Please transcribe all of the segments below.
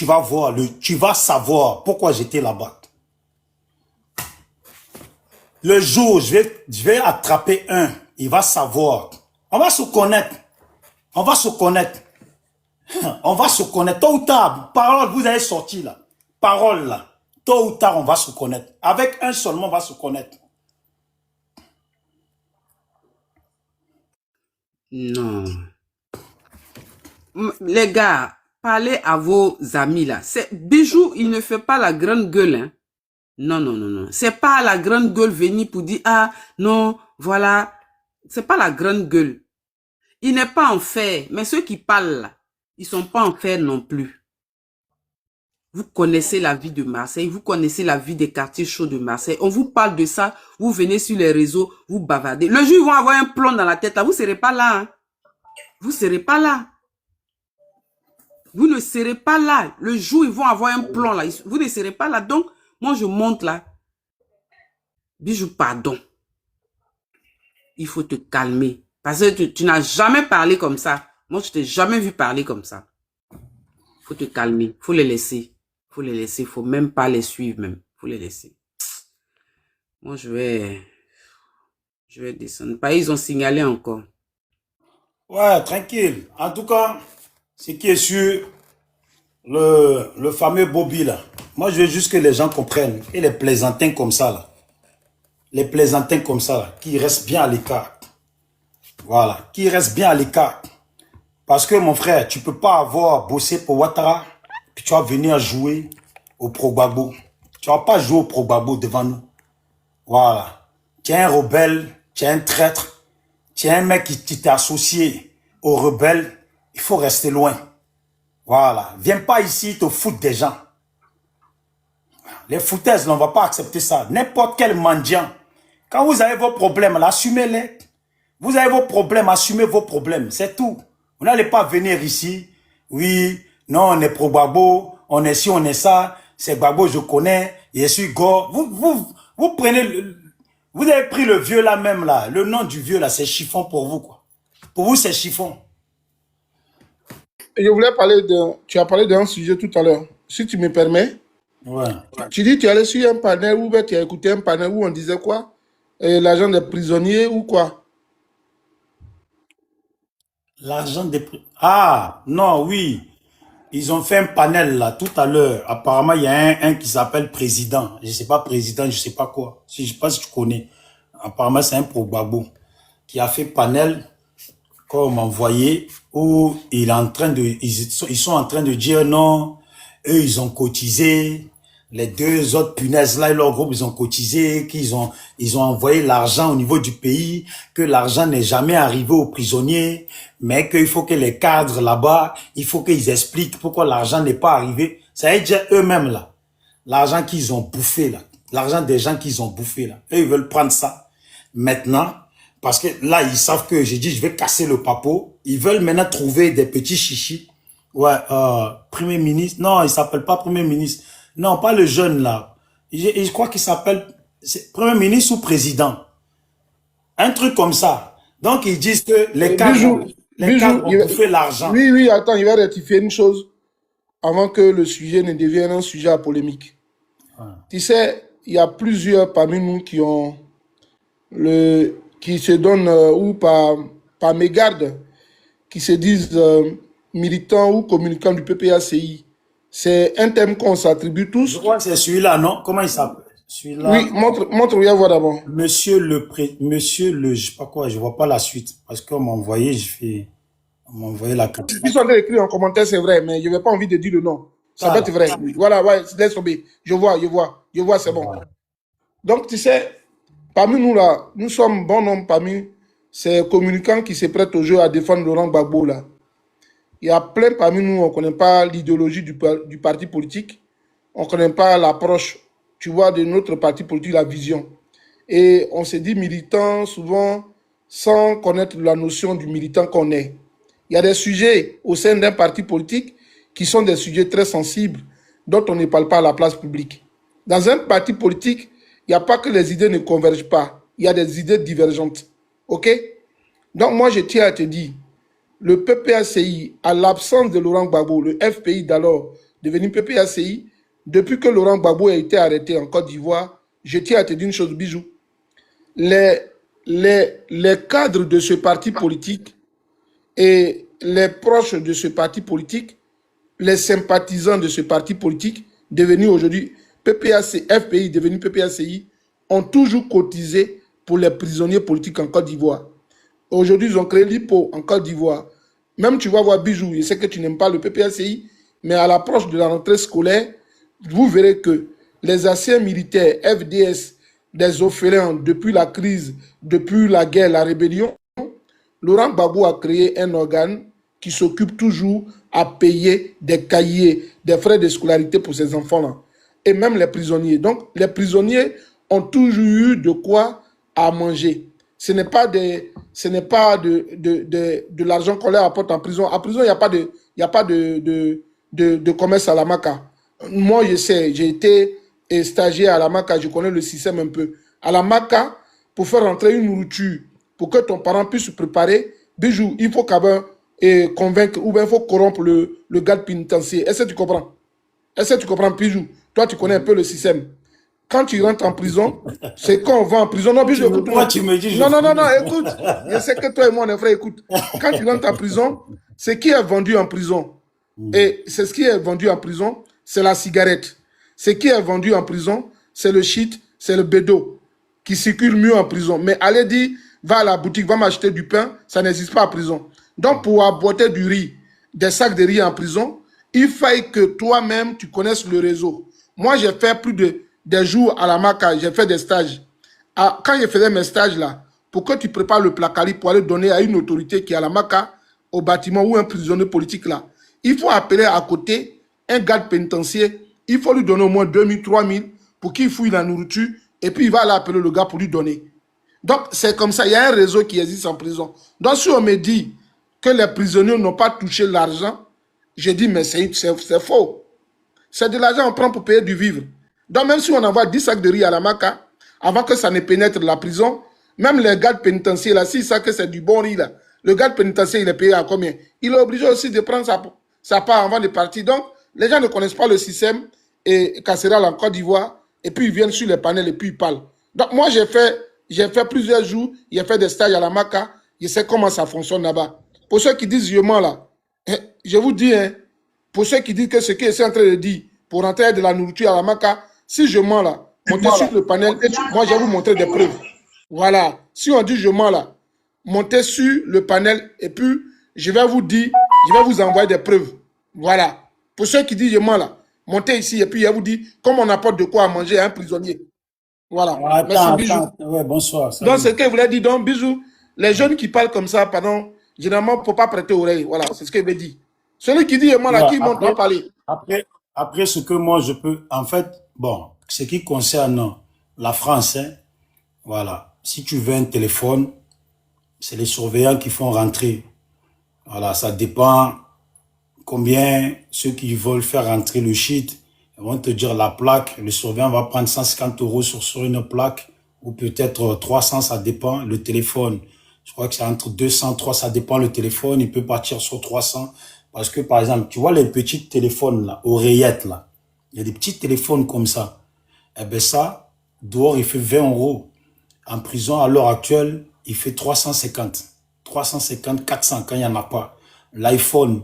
tu vas voir, tu vas savoir pourquoi j'étais là-bas. Le jour où je vais attraper un, il va savoir. On va se connaître. On va se connaître. On va se connaître. Tôt ou tard, parole, vous allez sortir là. Parole là. Tôt ou tard, on va se connaître. Avec un seulement, on va se connaître. Non. Les gars, parlez à vos amis là. Bijou, il ne fait pas la grande gueule. Hein. Non, non, non, non. C'est pas la grande gueule venir pour dire, ah, non, voilà. C'est pas la grande gueule. Il n'est pas en fer. Mais ceux qui parlent là, ils sont pas en fer non plus. Vous connaissez la vie de Marseille, vous connaissez la vie des quartiers chauds de Marseille. On vous parle de ça, vous venez sur les réseaux, vous bavardez. Le jour, ils vont avoir un plomb dans la tête, là, vous ne serez pas là. Hein. Vous ne serez pas là. Vous ne serez pas là. Le jour, ils vont avoir un plomb, là. Vous ne serez pas là. Donc, moi, je monte là. Bijou, pardon. Il faut te calmer. Parce que tu n'as jamais parlé comme ça. Moi, je t'ai jamais vu parler comme ça. Il faut te calmer. Il faut les laisser. Il faut les laisser. Il ne faut même pas les suivre même. Il faut les laisser. Moi, je vais descendre. Pas, ils ont signalé encore. Ouais, tranquille. En tout cas, ce qui est sûr, le fameux Bobby là. Moi, je veux juste que les gens comprennent. Et les plaisantins comme ça là. Les plaisantins comme ça là, qui restent bien à l'écart. Voilà, qui restent bien à l'écart. Parce que mon frère, tu peux pas avoir bossé pour Ouattara, puis tu vas venir jouer au Pro-Gbagbo. Tu vas pas jouer au Pro-Gbagbo devant nous. Voilà. Tu es un rebelle, tu es un traître, tu es un mec qui t'est associé aux rebelles. Il faut rester loin. Voilà. Viens pas ici te foutre des gens. Les foutaises, on ne va pas accepter ça. N'importe quel mendiant. Quand vous avez vos problèmes, assumez-les. Vous avez vos problèmes, assumez vos problèmes. C'est tout. Vous n'allez pas venir ici. Oui, non, on est pro Gbagbo, on est ci, on est ça. C'est Gbagbo, je connais. Je suis Go. Vous prenez... Vous avez pris le vieux là même là. Le nom du vieux là, c'est chiffon pour vous quoi. Pour vous, c'est chiffon. Je voulais parler de... Tu as parlé d'un sujet tout à l'heure. Si tu me permets. Ouais. Tu dis que tu allais sur un panel où tu as écouté un panel où on disait quoi? L'argent des prisonniers ou quoi? L'argent des... Ah, non, oui. Ils ont fait un panel là tout à l'heure. Apparemment, il y a un qui s'appelle président. Je sais pas président, je sais pas quoi. Je sais pas si tu connais. Apparemment, c'est un pro-Gbagbo qui a fait panel comme envoyé où il est en train de, ils sont en train de dire non, eux ils ont cotisé, les deux autres punaises là et leur groupe ils ont cotisé, ils ont envoyé l'argent au niveau du pays, que l'argent n'est jamais arrivé aux prisonniers, mais qu'il faut que les cadres là-bas, il faut qu'ils expliquent pourquoi l'argent n'est pas arrivé. Ça veut dire eux-mêmes là, l'argent qu'ils ont bouffé là, l'argent des gens qu'ils ont bouffé là, eux ils veulent prendre ça maintenant. Parce que là, ils savent que j'ai dit, je vais casser le papeau. Ils veulent maintenant trouver des petits chichis. Ouais, Premier ministre. Non, il s'appelle pas Premier ministre. Non, pas le jeune là. Je crois qu'il s'appelle Premier ministre ou Président. Un truc comme ça. Donc, ils disent que les cadres ont bouffé l'argent. Oui, oui, attends, il va rectifier une chose avant que le sujet ne devienne un sujet à polémique. Ouais. Tu sais, il y a plusieurs parmi nous qui ont qui se donnent, ou par mégarde, qui se disent militants ou communicants du PPACI. C'est un thème qu'on s'attribue tous. Je crois que c'est celui-là, non? Comment il s'appelle? Celui-là. Oui, montre, viens voir d'abord. Monsieur le, je sais pas quoi, je vois pas la suite. Parce qu'on m'a envoyé, on m'a envoyé la carte. Ils sont écrits en commentaire, c'est vrai, mais je n'ai pas envie de dire le nom. Ça peut être vrai. Voilà, ouais, laisse tomber. Je vois, c'est bon. Donc, tu sais, parmi nous, là, nous sommes bon nombre parmi ces communicants qui se prêtent au jeu à défendre Laurent Gbagbo, là. Il y a plein parmi nous, on ne connaît pas l'idéologie du parti politique. On ne connaît pas l'approche, tu vois, de notre parti politique, la vision. Et on se dit militant souvent sans connaître la notion du militant qu'on est. Il y a des sujets au sein d'un parti politique qui sont des sujets très sensibles dont on ne parle pas à la place publique. Dans un parti politique, il n'y a pas que les idées ne convergent pas. Il y a des idées divergentes. OK? Donc, moi, je tiens à te dire, le PPACI, à l'absence de Laurent Gbagbo, le FPI d'alors, devenu PPACI, depuis que Laurent Gbagbo a été arrêté en Côte d'Ivoire, je tiens à te dire une chose, Bijou. Les cadres de ce parti politique et les proches de ce parti politique, les sympathisants de ce parti politique, devenus aujourd'hui FPI, devenu PPACI, ont toujours cotisé pour les prisonniers politiques en Côte d'Ivoire. Aujourd'hui, ils ont créé l'IPO en Côte d'Ivoire. Même tu vas voir Bijou, je sais que tu n'aimes pas le PPACI, mais à l'approche de la rentrée scolaire, vous verrez que les anciens militaires, FDS, des orphelins, depuis la crise, depuis la guerre, la rébellion, Laurent Gbagbo a créé un organe qui s'occupe toujours à payer des cahiers, des frais de scolarité pour ces enfants-là. Et même les prisonniers. Donc, les prisonniers ont toujours eu de quoi à manger. Ce n'est pas de l'argent qu'on leur apporte en prison. En prison, il n'y a pas de commerce à la maca. Moi, je sais, j'ai été stagiaire à la maca, je connais le système un peu. À la maca, pour faire rentrer une nourriture, pour que ton parent puisse se préparer, Bijou, il faut convaincre, ou bien il faut corrompre le garde pénitentiaire. Est-ce que tu comprends? Est-ce que tu comprends, Bijou? Toi, tu connais un peu le système. Quand tu rentres en prison, c'est quand on va en prison. Non, Bijou, écoute. Moi, tu me dis, non, écoute. Je sais que toi et moi, on est frères, écoute. Quand tu rentres en prison, ce qui est vendu en prison, et c'est ce qui est vendu en prison, c'est la cigarette. Ce qui est vendu en prison, c'est le shit, c'est le bédo, qui circule mieux en prison. Mais allez dire, va à la boutique, va m'acheter du pain, ça n'existe pas en prison. Donc, pour apporter du riz, des sacs de riz en prison, il faille que toi-même, tu connaisses le réseau. Moi, j'ai fait plus des jours à la maca, j'ai fait des stages. Quand je faisais mes stages là, pour que tu prépares le placali pour aller donner à une autorité qui est à la maca, au bâtiment ou un prisonnier politique là, il faut appeler à côté un garde pénitentiaire, il faut lui donner au moins 2000, 3000 pour qu'il fouille la nourriture et puis il va aller appeler le gars pour lui donner. Donc, c'est comme ça, il y a un réseau qui existe en prison. Donc, si on me dit que les prisonniers n'ont pas touché l'argent, je dis, mais c'est faux. C'est de l'argent qu'on prend pour payer du vivre. Donc, même si on envoie 10 sacs de riz à la maca, avant que ça ne pénètre la prison, même les gardes pénitentiaires, là, s'ils savent que c'est du bon riz, là, le garde pénitentiaire, il est payé à combien? Il est obligé aussi de prendre sa part avant de partir. Donc, les gens ne connaissent pas le système et carcéral en Côte d'Ivoire, et puis ils viennent sur les panels et puis ils parlent. Donc, moi, j'ai fait plusieurs jours, j'ai fait des stages à la maca, je sais comment ça fonctionne là-bas. Pour ceux qui disent je mens là, je vous dis, hein, pour ceux qui disent que ce que je suis en train de dire, pour rentrer de la nourriture à la maca, si je mens là, montez sur le panel, moi je vais vous montrer des preuves. Voilà. Si on dit je mens là, montez sur le panel et puis je vais vous dire, je vais vous envoyer des preuves. Voilà. Pour ceux qui disent je mens là, montez ici et puis je vais vous dire comment on apporte de quoi à manger à un prisonnier. Voilà. Attends, merci, Bijou. Ouais, bonsoir. Donc, c'est ce que je voulais dire. Donc, Bijou, les jeunes qui parlent comme ça, pardon, généralement, il ne faut pas prêter oreille. Voilà, c'est ce que je veux dire. Celui qui dit moi là, qui monte pas parler. Après, ce que moi je peux, en fait, bon, ce qui concerne la France, hein, voilà, si tu veux un téléphone, c'est les surveillants qui font rentrer. Voilà, ça dépend combien ceux qui veulent faire rentrer le shit, ils vont te dire la plaque, le surveillant va prendre 150 € sur une plaque, ou peut-être 300, ça dépend. Le téléphone, je crois que c'est entre 200, 300, ça dépend le téléphone, il peut partir sur 300. Parce que, par exemple, tu vois les petits téléphones là, oreillettes là, il y a des petits téléphones comme ça. Eh bien ça, dehors, il fait 20 €. En prison, à l'heure actuelle, il fait 350. 350, 400 quand il n'y en a pas. L'iPhone,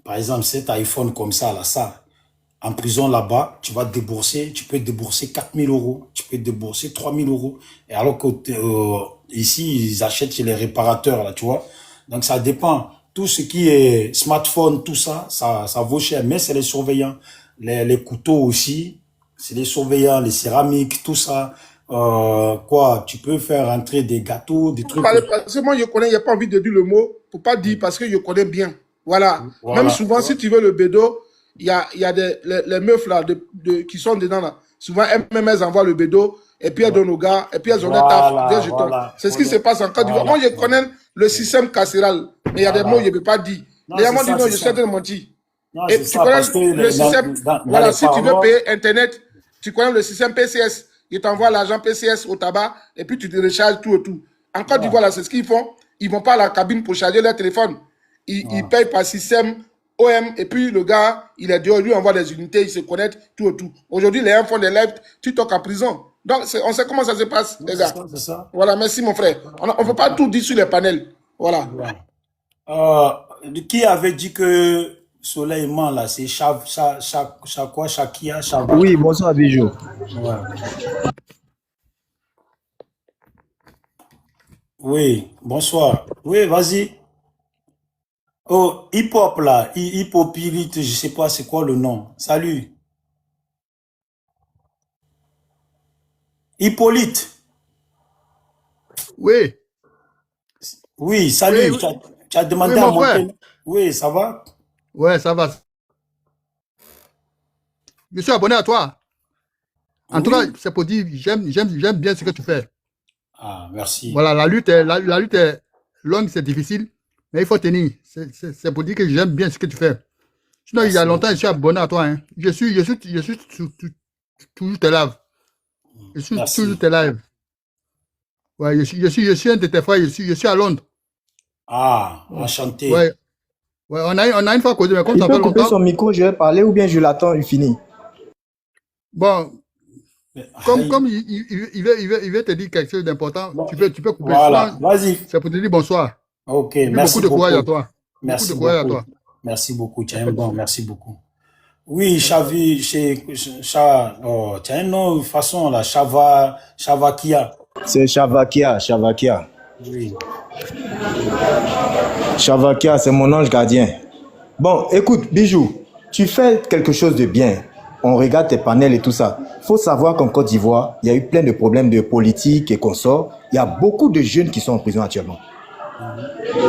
par exemple, cet iPhone comme ça, là, ça, en prison là-bas, tu vas débourser, tu peux débourser 4000 €, tu peux débourser 3000 €. Et alors que ici, ils achètent chez les réparateurs, là, tu vois. Donc, ça dépend. Tout ce qui est smartphone, tout ça, ça vaut cher. Mais c'est les surveillants. Les couteaux aussi, c'est les surveillants, les céramiques, tout ça. Quoi, tu peux faire rentrer des gâteaux, des trucs. Parce que moi, je connais, il n'y a pas envie de dire le mot, pour pas dire parce que je connais bien. Voilà. Même souvent, si tu veux le bédo, il y a les meufs là, qui sont dedans là. Souvent, même elles envoient le bédo, et puis elles donnent aux gars, et puis elles ont des taf, des jetons. C'est ce qui se passe en Côte d'Ivoire. Moi, je connais le système carcéral, mais il y a des mots que je ne peux pas dire. Les gens m'ont dit non, je suis en train de mentir. Et tu connais le système, voilà, si tu veux payer Internet, tu connais le système PCS. Ils t'envoient l'argent PCS au tabac, et puis tu te recharges tout et tout. En Côte d'Ivoire, c'est ce qu'ils font. Ils ne vont pas à la cabine pour charger leur téléphone. Ils payent par système OM, et puis le gars, il est dehors, lui envoie des unités, ils se connaissent, tout et tout. Aujourd'hui, les gens font des lives, tu toques en prison. Donc, on sait comment ça se passe, les gars. C'est ça. Voilà, merci mon frère. On ne peut pas tout dire sur les panels. Voilà. Qui avait dit que Soleiman, là, c'est Shakia, Chava. Oui, bonsoir, Bijou. Ouais. Oui, bonsoir. Oui, vas-y. Oh, hip-hop là, hip-hopilite, je sais pas c'est quoi le nom. Salut. Hippolyte. Oui, Oui, salut. oui, Tu as demandé oui, à mon frère. monter. Oui, ça va? Ouais, ça va. Je suis abonné à toi. En tout cas, Oui. c'est pour dire, j'aime bien ce que tu fais. Ah, merci. Voilà, la lutte est longue, c'est difficile, mais il faut tenir. C'est pour dire que j'aime bien ce que tu fais. Sinon, il y a Merci longtemps, je beaucoup. suis abonné à toi. Hein. Je suis toujours tes lives. Je suis toujours Merci. tes lives. Ouais, je suis un de tes frères, je suis à Londres. Ah, Ouais, enchanté. ouais, on a une fois causé, mais comme Il ça peut fait couper son longtemps, micro, je vais parler, ou bien je l'attends, il finit. bon, Mais, comme il veut te dire quelque chose d'important, bon, tu peux couper. voilà, Sinon, vas-y. c'est pour te dire bonsoir. Ok, Et puis beaucoup merci de courage à beaucoup. toi. Beaucoup de Merci courage à beaucoup. toi. Merci beaucoup. Tu Y a es un pas de bon, souci. merci beaucoup. Oui, Pas de problème. oh, tu as un nom de façon là, Chavakia. C'est Chavakia. Oui. Chavakia, c'est mon ange gardien. Bon, écoute, Bijou, tu fais quelque chose de bien. On regarde tes panels et tout ça. Faut savoir qu'en Côte d'Ivoire, il y a eu plein de problèmes de politique et consorts. Il y a beaucoup de jeunes qui sont en prison actuellement.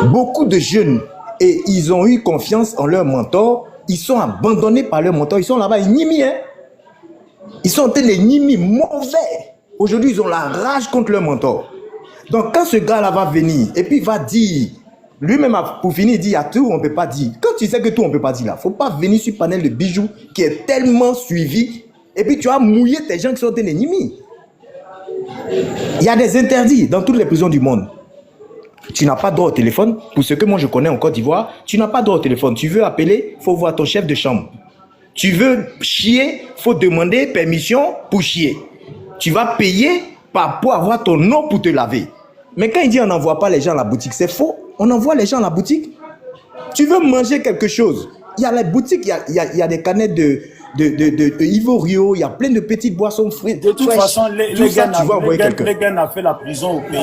Beaucoup de jeunes. Et ils ont eu confiance en leur mentor. Ils sont abandonnés par leur mentor. Ils sont là-bas, ils nient, hein. Ils sont en train de nimi mauvais. Aujourd'hui, ils ont la rage contre leur mentor. Donc, quand ce gars-là va venir et puis il va dire, lui-même, pour finir, il dit, il y a tout, on ne peut pas dire. Quand tu sais que tout, on ne peut pas dire là, il ne faut pas venir sur le panel de Bijou qui est tellement suivi et puis tu as mouillé tes gens qui sont en train de nimi. Il y a des interdits dans toutes les prisons du monde. Tu n'as pas droit au téléphone. Pour ce que moi je connais en Côte d'Ivoire, tu n'as pas droit au téléphone. Tu veux appeler, il faut voir ton chef de chambre. Tu veux chier, il faut demander permission pour chier. Tu vas payer pour avoir ton eau pour te laver. Mais quand il dit on n'envoie pas les gens à la boutique, c'est faux. On envoie les gens à la boutique. Tu veux manger quelque chose, il y a les boutiques, il y a des canettes de Ivorio, il y a plein de petites boissons fraîches. De toute façon, les Tout ça, gars tu vas envoyer quelqu'un. a fait la prison au pays.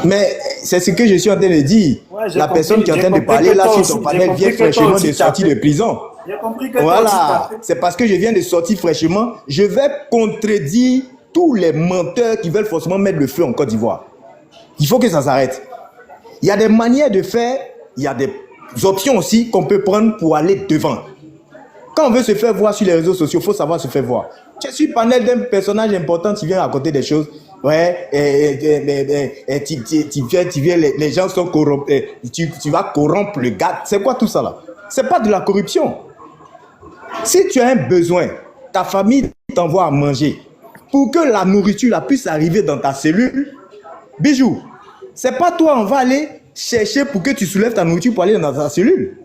Mais c'est ce que je suis en train de dire. Ouais, j'ai La compris, personne qui est en j'ai train de compris parler que là toi sur aussi- ton j'ai panel compris vient que toi fraîchement aussi de t'as sortir fait. de prison. J'ai compris que toi aussi Voilà, t'as fait. c'est parce que je viens de sortir fraîchement. Je vais contredire tous les menteurs qui veulent forcément mettre le feu en Côte d'Ivoire. Il faut que ça s'arrête. Il y a des manières de faire, il y a des options aussi qu'on peut prendre pour aller devant. Quand on veut se faire voir sur les réseaux sociaux, il faut savoir se faire voir. Tu es sur le panel d'un personnage important, tu viens raconter des choses. Ouais, tu viens, les gens sont corrompus. Tu vas corrompre le gars. C'est quoi tout ça là? C'est pas de la corruption. Si tu as un besoin, ta famille t'envoie à manger. Pour que la nourriture là, puisse arriver dans ta cellule, Bijou, c'est pas toi, on va aller chercher pour que tu soulèves ta nourriture pour aller dans ta cellule.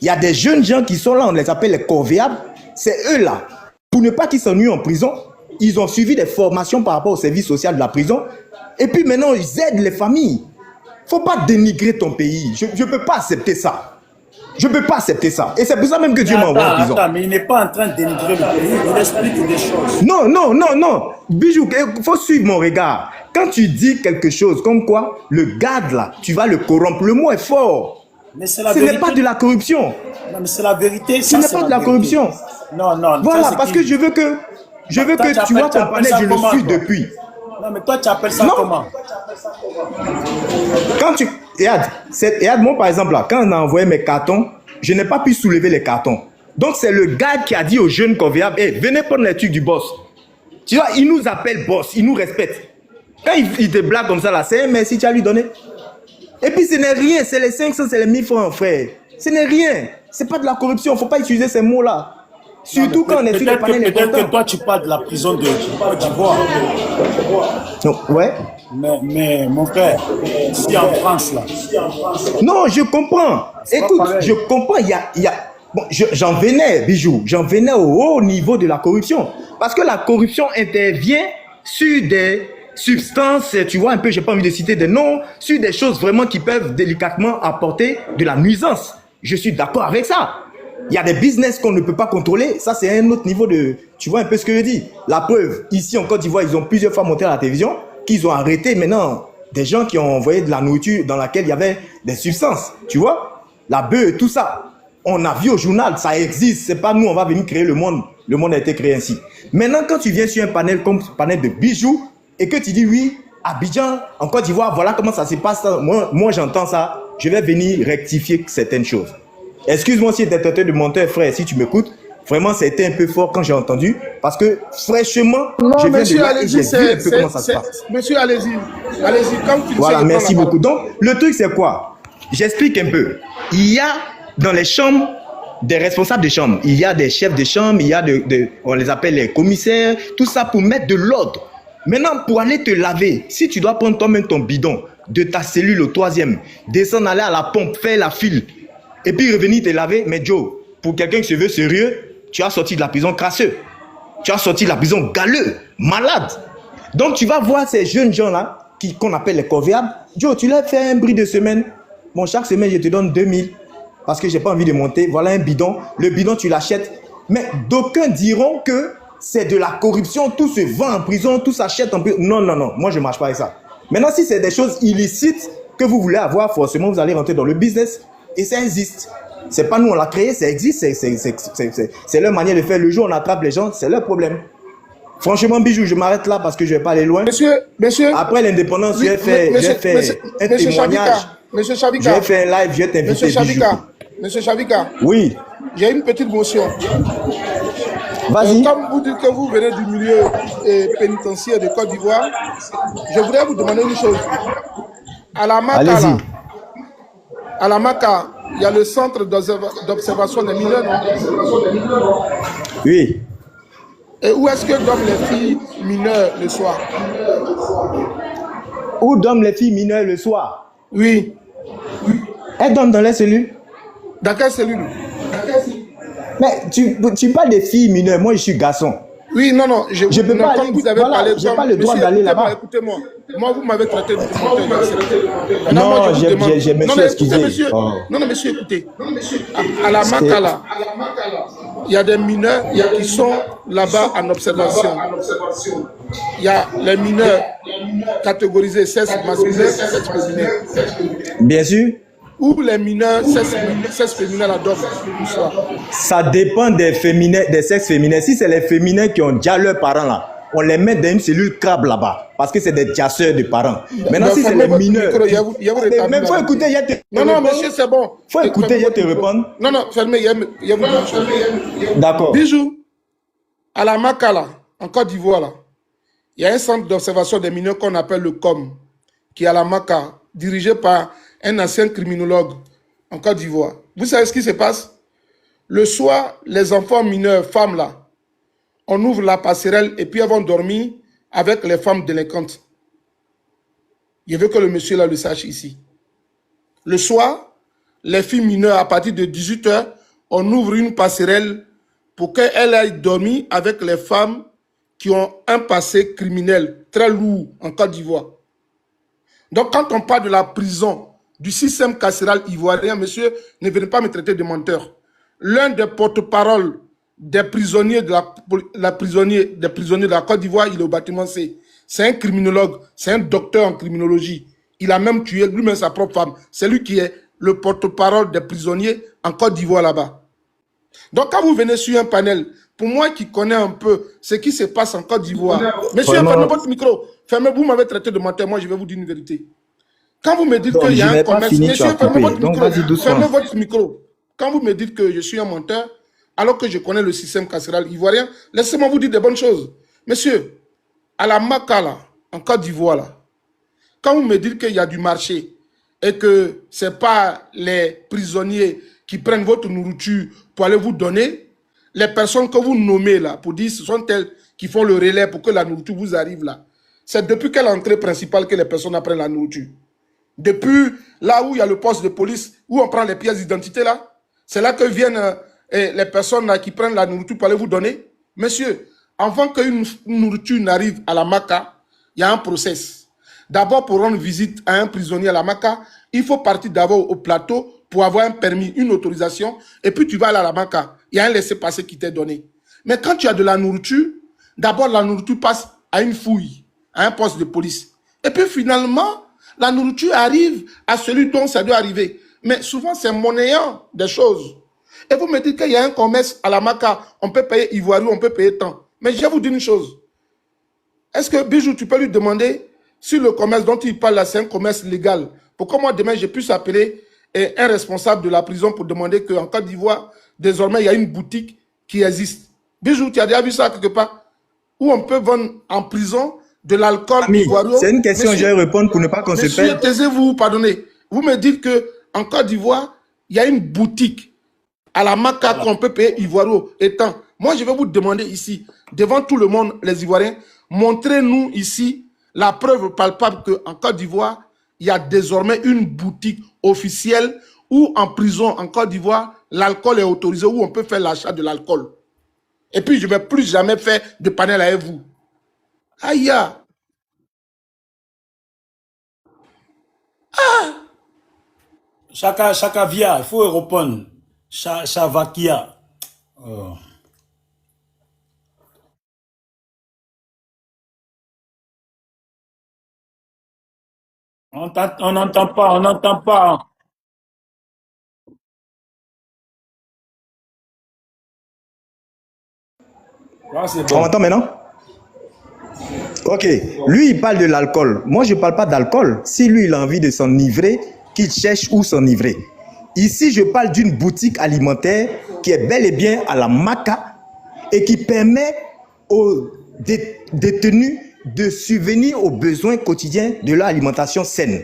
Il y a des jeunes gens qui sont là, on les appelle les corvéables. C'est eux là. Pour ne pas qu'ils s'ennuient en prison, ils ont suivi des formations par rapport au service social de la prison. Et puis maintenant, ils aident les familles. Il ne faut pas dénigrer ton pays. Je ne peux pas accepter ça. Je ne peux pas accepter ça. Et c'est pour ça même que Dieu m'envoie en prison. Attends, mais il n'est pas en train de dénigrer le pays, il explique des choses. Non. Bijou, il faut suivre mon regard. Quand tu dis quelque chose comme quoi, le garde là, tu vas le corrompre. Le mot est fort. Mais c'est la Ce vérité. n'est pas de la corruption. Non, mais c'est la vérité. Ce n'est pas de la corruption. Non. Voilà, ça, c'est parce qui- que je veux que tu vois ton panel, je le suis depuis. Non, mais toi, tu appelles ça Non. comment? Quand tu... Regarde, moi par exemple, là, quand on a envoyé mes cartons, je n'ai pas pu soulever les cartons. Donc c'est le gars qui a dit aux jeunes conviables, hey, venez prendre les trucs du boss. Tu vois, il nous appelle boss, il nous respecte. Quand il te blague comme ça, là, c'est un merci, tu as lui donné. Et puis ce n'est rien, c'est les 500, c'est les 1000 francs, frère. Ce n'est rien. C'est pas de la corruption, il ne faut pas utiliser ces mots-là. Non, mais Surtout quand on est sur le panel peut-être que important. toi, tu parles de la prison de Côte d'Ivoire. Non, ouais. Mais mon frère, si en France, là, Non, je comprends. c'est pas Écoute, pareil. je comprends. Bon, j'en venais, Bijou. J'en venais au haut niveau de la corruption. Parce que la corruption intervient sur des substances, tu vois un peu, j'ai pas envie de citer des noms, sur des choses vraiment qui peuvent délicatement apporter de la nuisance. Je suis d'accord avec ça. Il y a des business qu'on ne peut pas contrôler. Ça, c'est un autre niveau de... Tu vois un peu ce que je dis. La preuve, ici en Côte d'Ivoire, ils ont plusieurs fois monté à la télévision qu'ils ont arrêté maintenant des gens qui ont envoyé de la nourriture dans laquelle il y avait des substances. Tu vois, la bœuf, tout ça. On a vu au journal, ça existe. C'est pas nous, on va venir créer le monde. Le monde a été créé ainsi. Maintenant, quand tu viens sur un panel comme ce panel de Bijou et que tu dis oui, Abidjan, en Côte d'Ivoire, voilà comment ça se passe. Moi j'entends ça. Je vais venir rectifier certaines choses. Excuse-moi si tu es tenté de monter, frère, si tu m'écoutes. Vraiment, c'était un peu fort quand j'ai entendu. Parce que, fraîchement, Non, je viens de monsieur, là et j'ai allez-y, vu un peu comment ça se passe. monsieur, allez-y. Allez-y, quand vous finissez Voilà, de merci prendre la beaucoup. parole. Donc, le truc, c'est quoi? J'explique un peu. Il y a dans les chambres des responsables de chambre, il y a des chefs de chambre, il y a on les appelle les commissaires, tout ça pour mettre de l'ordre. Maintenant, pour aller te laver, si tu dois prendre toi-même ton bidon de ta cellule au 3e, descendre, aller à la pompe, faire la file, et puis revenir te laver, mais Joe, pour quelqu'un qui se veut sérieux, tu as sorti de la prison crasseux. Tu as sorti de la prison galeux, malade. Donc tu vas voir ces jeunes gens-là, qu'on appelle les corvéables. Joe, tu leur fais un bris de semaine. Bon, chaque semaine, je te donne 2000. Parce que je n'ai pas envie de monter. Voilà un bidon. Le bidon, tu l'achètes. Mais d'aucuns diront que c'est de la corruption. Tout se vend en prison, tout s'achète en prison. Non, non, non. Moi, je ne marche pas avec ça. Maintenant, si c'est des choses illicites que vous voulez avoir, forcément, vous allez rentrer dans le business. Et ça existe. C'est pas nous, on l'a créé, ça existe. C'est leur manière de faire. Le jour où on attrape les gens, c'est leur problème. Franchement, Bijou, je m'arrête là parce que je ne vais pas aller loin. Monsieur. Après l'indépendance, Oui, je vais faire un témoignage. Monsieur Je Chavika. vais faire un live, je vais t'inviter. Monsieur Bijou. Chavika. Monsieur Chavika. Oui, J'ai une petite motion. vas-y. Comme vous dites que vous venez du milieu pénitentiaire de Côte d'Ivoire, je voudrais vous demander une chose. À la Maca, Allez-y. là, à la Maca, il y a le centre d'observation des mineurs, non? Oui. Et où est-ce que dorment les filles mineures le soir? Où dorment les filles mineures le soir? Oui. Elles dorment dans les cellules. Dans quelle cellule? Mais tu parles des filles mineures, moi je suis garçon. Oui, non, non. Je peux non, pas comme aller- vous avez voilà, parlé, j'ai comme- pas le droit monsieur, d'aller écoutez-moi, là-bas. Écoutez-moi. Moi, vous m'avez traité de menteur. Non, Moi, je vous demande- je me Non, suis mais excusé. écoutez, monsieur. Oh. Non, non, monsieur, écoutez. À la Makala, il y a des mineurs qui sont là-bas en observation. Il y a les mineurs catégorisés sexe masculin, sexe féminin. Bien sûr, Ou les mineurs sexe féminin la dorment le soir. ça dépend des sexes féminins. Si c'est les féminins qui ont déjà leurs parents là, on les met dans une cellule crabe là-bas. Parce que c'est des chasseurs de parents. Maintenant, si c'est fermez les votre mineurs. micro, il y a vous Mais rétablir faut la- écouter, il y a tes. Non, non, monsieur, c'est bon. Faut écouter, Fermez je te votre micro. répondre. Non, non, fermez, il y a vous dire une chose. D'accord. Bijou, à la Makala, en Côte d'Ivoire, là, il y a un centre d'observation des mineurs qu'on appelle le COM, qui est à la Maka, dirigé par un ancien criminologue en Côte d'Ivoire. Vous savez ce qui se passe? Le soir, les enfants mineurs, femmes là, on ouvre la passerelle et puis elles vont dormir avec les femmes délinquantes. Je veux que le monsieur là le sache ici. Le soir, les filles mineures, à partir de 18 h, on ouvre une passerelle pour qu'elles aillent dormir avec les femmes qui ont un passé criminel très lourd en Côte d'Ivoire. Donc, quand on parle de la prison, du système carcéral ivoirien, monsieur, ne venez pas me traiter de menteur. L'un des porte-parole des prisonniers de des prisonniers de la Côte d'Ivoire, il est au bâtiment C. C'est un criminologue, c'est un docteur en criminologie. Il a même tué lui-même sa propre femme. C'est lui qui est le porte-parole des prisonniers en Côte d'Ivoire là-bas. Donc, quand vous venez sur un panel, pour moi qui connais un peu ce qui se passe en Côte d'Ivoire, monsieur, Vraiment. fermez votre micro. Fermez, vous m'avez traité de menteur, moi je vais vous dire une vérité. Quand vous me dites Donc, qu'il y a je un n'ai pas commerce, fini, tu monsieur, as fermez coupé. votre Donc, micro. vas-y doucement. Fermez votre micro. Quand vous me dites que je suis un menteur, alors que je connais le système carcéral ivoirien, laissez-moi vous dire des bonnes choses. Monsieur, à la Makala, en Côte d'Ivoire, là, quand vous me dites qu'il y a du marché et que ce n'est pas les prisonniers qui prennent votre nourriture pour aller vous donner, les personnes que vous nommez là, pour dire ce sont elles qui font le relais pour que la nourriture vous arrive là, c'est depuis quelle entrée principale que les personnes apprennent la nourriture? Depuis là où il y a le poste de police, où on prend les pièces d'identité là, c'est là que viennent les personnes là, qui prennent la nourriture pour aller vous donner. Monsieur, avant qu'une nourriture n'arrive à la Maka, il y a un process. D'abord, pour rendre visite à un prisonnier à la Maka, il faut partir d'abord au plateau pour avoir un permis, une autorisation, et puis tu vas aller à la Maka. Il y a un laissez-passer qui t'est donné. Mais quand tu as de la nourriture, d'abord la nourriture passe à une fouille, à un poste de police. Et puis finalement, la nourriture arrive à celui dont ça doit arriver. Mais souvent, c'est monnayant des choses. Et vous me dites qu'il y a un commerce à la Maka, on peut payer ivoirieux, on peut payer tant. Mais je vais vous dire une chose. Est-ce que, Bijou, tu peux lui demander si le commerce dont il parle là, c'est un commerce légal? Pourquoi moi, demain, je puisse appeler un responsable de la prison pour demander qu'en Côte d'Ivoire, désormais, il y a une boutique qui existe. Bijou, tu as déjà vu ça quelque part? Où on peut vendre en prison de l'alcool ivoirieux. C'est une question, je vais répondre pour ne pas qu'on se perde. Monsieur, taisez-vous, pardonnez. Vous me dites qu'en Côte d'Ivoire, il y a une boutique à la Maka qu'on peut payer ivoirieux étant. Moi, je vais vous demander ici, devant tout le monde, les Ivoiriens, montrez-nous ici la preuve palpable qu'en Côte d'Ivoire, il y a désormais une boutique officielle où en prison, en Côte d'Ivoire, l'alcool est autorisé, où on peut faire l'achat de l'alcool. Et puis, je ne vais plus jamais faire de panel avec vous. Aïe! Chaka via, il faut répondre. Chavakia. Oh. On n'entend pas, on n'entend pas. Là, c'est On bon. m'entend maintenant? Ok. Lui, il parle de l'alcool. Moi, je ne parle pas d'alcool. Si lui, il a envie de s'enivrer, qu'il cherche où s'enivrer. Ici, je parle d'une boutique alimentaire qui est bel et bien à la Maka et qui permet aux détenus de subvenir aux besoins quotidiens de leur alimentation saine.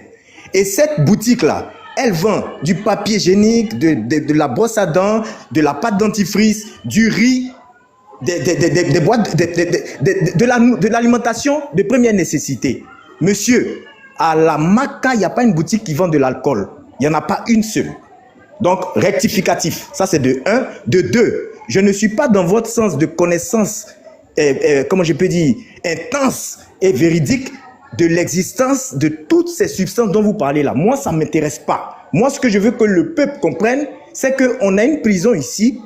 Et cette boutique-là, elle vend du papier hygiénique, de la brosse à dents, de la pâte dentifrice, du riz, des boîtes, de l'alimentation de première nécessité. Monsieur, à la Maka, il n'y a pas une boutique qui vend de l'alcool. Il n'y en a pas une seule. Donc, rectificatif. Ça, c'est de 1. De 2, je ne suis pas dans votre sens de connaissance, comment je peux dire, intense et véridique de l'existence de toutes ces substances dont vous parlez là. Moi, ça ne m'intéresse pas. Moi, ce que je veux que le peuple comprenne, c'est qu'on a une prison ici,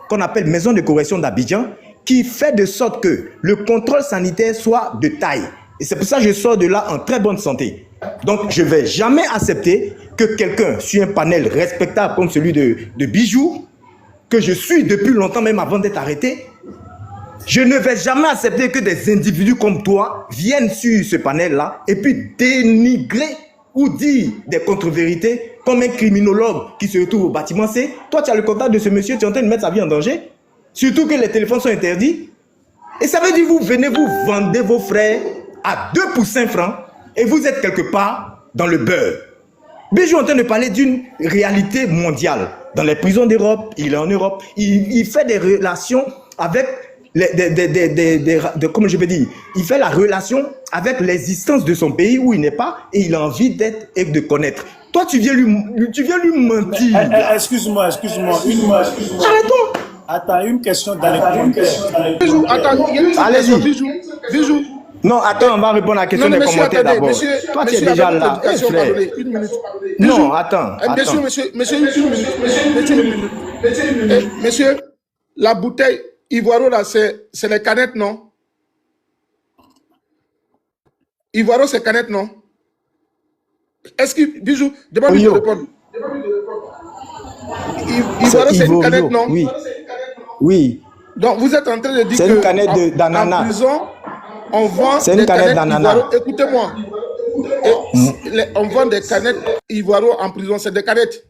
qu'on appelle Maison de correction d'Abidjan, qui fait de sorte que le contrôle sanitaire soit de taille. Et c'est pour ça que je sors de là en très bonne santé. Donc, je ne vais jamais accepter que quelqu'un sur un panel respectable comme celui de Bijou, que je suis depuis longtemps, même avant d'être arrêté, je ne vais jamais accepter que des individus comme toi viennent sur ce panel-là et puis dénigrer ou dire des contre-vérités comme un criminologue qui se retrouve au bâtiment C. Toi, tu as le contact de ce monsieur, tu es en train de mettre sa vie en danger. Surtout que les téléphones sont interdits. Et ça veut dire que vous venez, vous vendez vos frères à 2 pour 5 francs et vous êtes quelque part dans le beurre. Bijou est en train de parler d'une réalité mondiale. Dans les prisons d'Europe, il est en Europe, il fait des relations avec comment je peux dire, il fait la relation avec l'existence de son pays où il n'est pas et il a envie d'être et de connaître. Toi, tu viens lui mentir. Excuse-moi. Arrêtons. Attends, une question dans les Bijou, attends, il y a une question, Bijou. Non, attends, on va répondre à la question des commentaires d'abord. Toi, tu es déjà là, frère. Une minute. Non, attends. Monsieur, la bouteille Ivoiro, là, c'est les canettes, non? Ivoiro, c'est canettes, non? Est-ce que, Bijou, demande-lui de répondre. Ivoiro, c'est une canette, non? Oui. Oui. Donc, vous êtes en train de dire que c'est une canette d'ananas. En prison, on vend c'est une des canette canettes d'ananas. Ivoiro. Écoutez-moi. On vend des canettes Ivoiro en prison, c'est des canettes.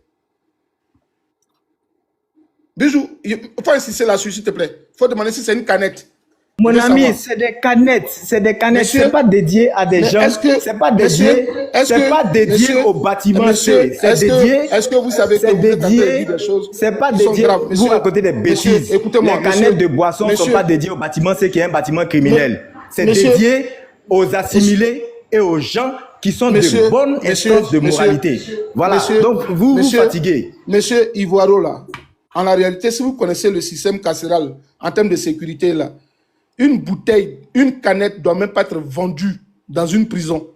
Bijou, il faut insister là-dessus, s'il te plaît. Il faut demander si c'est une canette. Je Mon veux ami, savoir. c'est des canettes, c'est des canettes, Monsieur, c'est pas dédié à des mais gens, est-ce que, c'est pas monsieur, dédié, c'est pas dédié aux bâtimentiers, est-ce que vous savez que c'est vous êtes en train de dire dédié, des choses c'est pas qui sont dédié, graves? vous racontez des Monsieur, bêtises. écoutez-moi, Les canettes de boissons ne sont pas monsieur, dédiées aux bâtiments, c'est qui est un bâtiment criminel. C'est monsieur, dédié aux assimilés et aux gens qui sont de monsieur, bonnes instances de moralité. Voilà, donc vous vous fatiguez. Monsieur Ivoiro, là, en la réalité, si vous connaissez le système carcéral en termes de sécurité, là, une bouteille, une canette ne doit même pas être vendue dans une prison.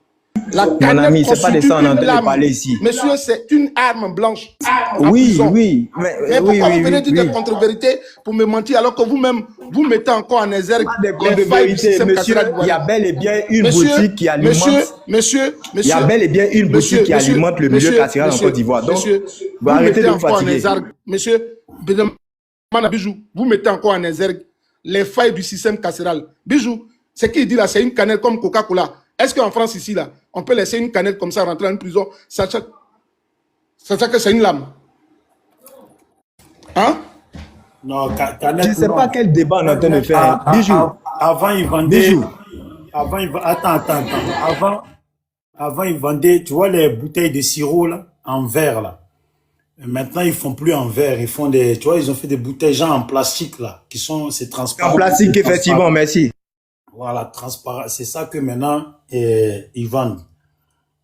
La Mon canette ami, c'est pas de constitue ça on est en une train de lame. parler ici. Monsieur, c'est une arme blanche. En Oui, prison. oui, Mais oui, pourquoi oui, vous venez oui, dire oui. des contre-vérités pour me mentir alors que vous-même, vous mettez encore en exergue Pas de les failles du vérité, système monsieur. carcéral Il y a ivoirien. bel et bien une boutique qui alimente. Il y a bel et bien une boutique qui alimente le milieu carcéral en Côte d'Ivoire. Donc, vous arrêtez de vous fatiguer. Monsieur, Bijou, vous mettez encore en exergue les failles du système carcéral. Bijou, ce qu'il dit là, c'est une canette comme Coca-Cola. Est-ce qu'en France, ici, là, on peut laisser une canette comme ça rentrer dans une prison, sachant que c'est une lame? Hein? Non, Je ne sais pas quel débat on est en train de faire. Bijou. Avant, ils vendaient. Bijou. Attends. Avant, ils vendaient, tu vois, les bouteilles de sirop, là, en verre, là. Et maintenant, ils font plus en verre. Ils font des, tu vois, ils ont fait des bouteilles genre en plastique, là, qui sont, c'est transparent. En plastique, effectivement, merci. Voilà, transparent. C'est ça que maintenant, ils vendent.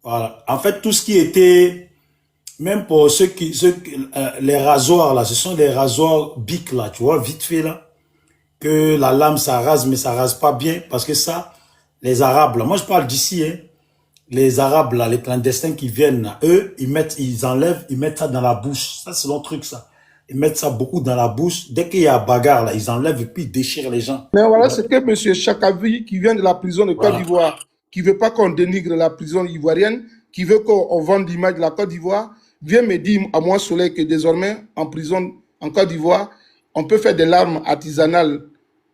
Voilà. En fait, tout ce qui était, même pour les rasoirs, là, ce sont des rasoirs Bic, là, tu vois, vite fait, là, que la lame, ça rase, mais ça rase pas bien, parce que ça, les Arabes, là, moi, je parle d'ici, hein, les Arabes, là, les clandestins qui viennent, là, eux, ils enlèvent, ils mettent ça dans la bouche. Ça, c'est leur truc, ça. Ils mettent ça beaucoup dans la bouche. Dès qu'il y a bagarre, là, ils enlèvent et puis ils déchirent les gens. Mais voilà, c'est que M. Chakavi, qui vient de la prison de Côte d'Ivoire, qui veut pas qu'on dénigre la prison ivoirienne, qui veut qu'on vende l'image de la Côte d'Ivoire, vient me dire à moi, Soleil, que désormais, en prison, en Côte d'Ivoire, on peut faire des larmes artisanales,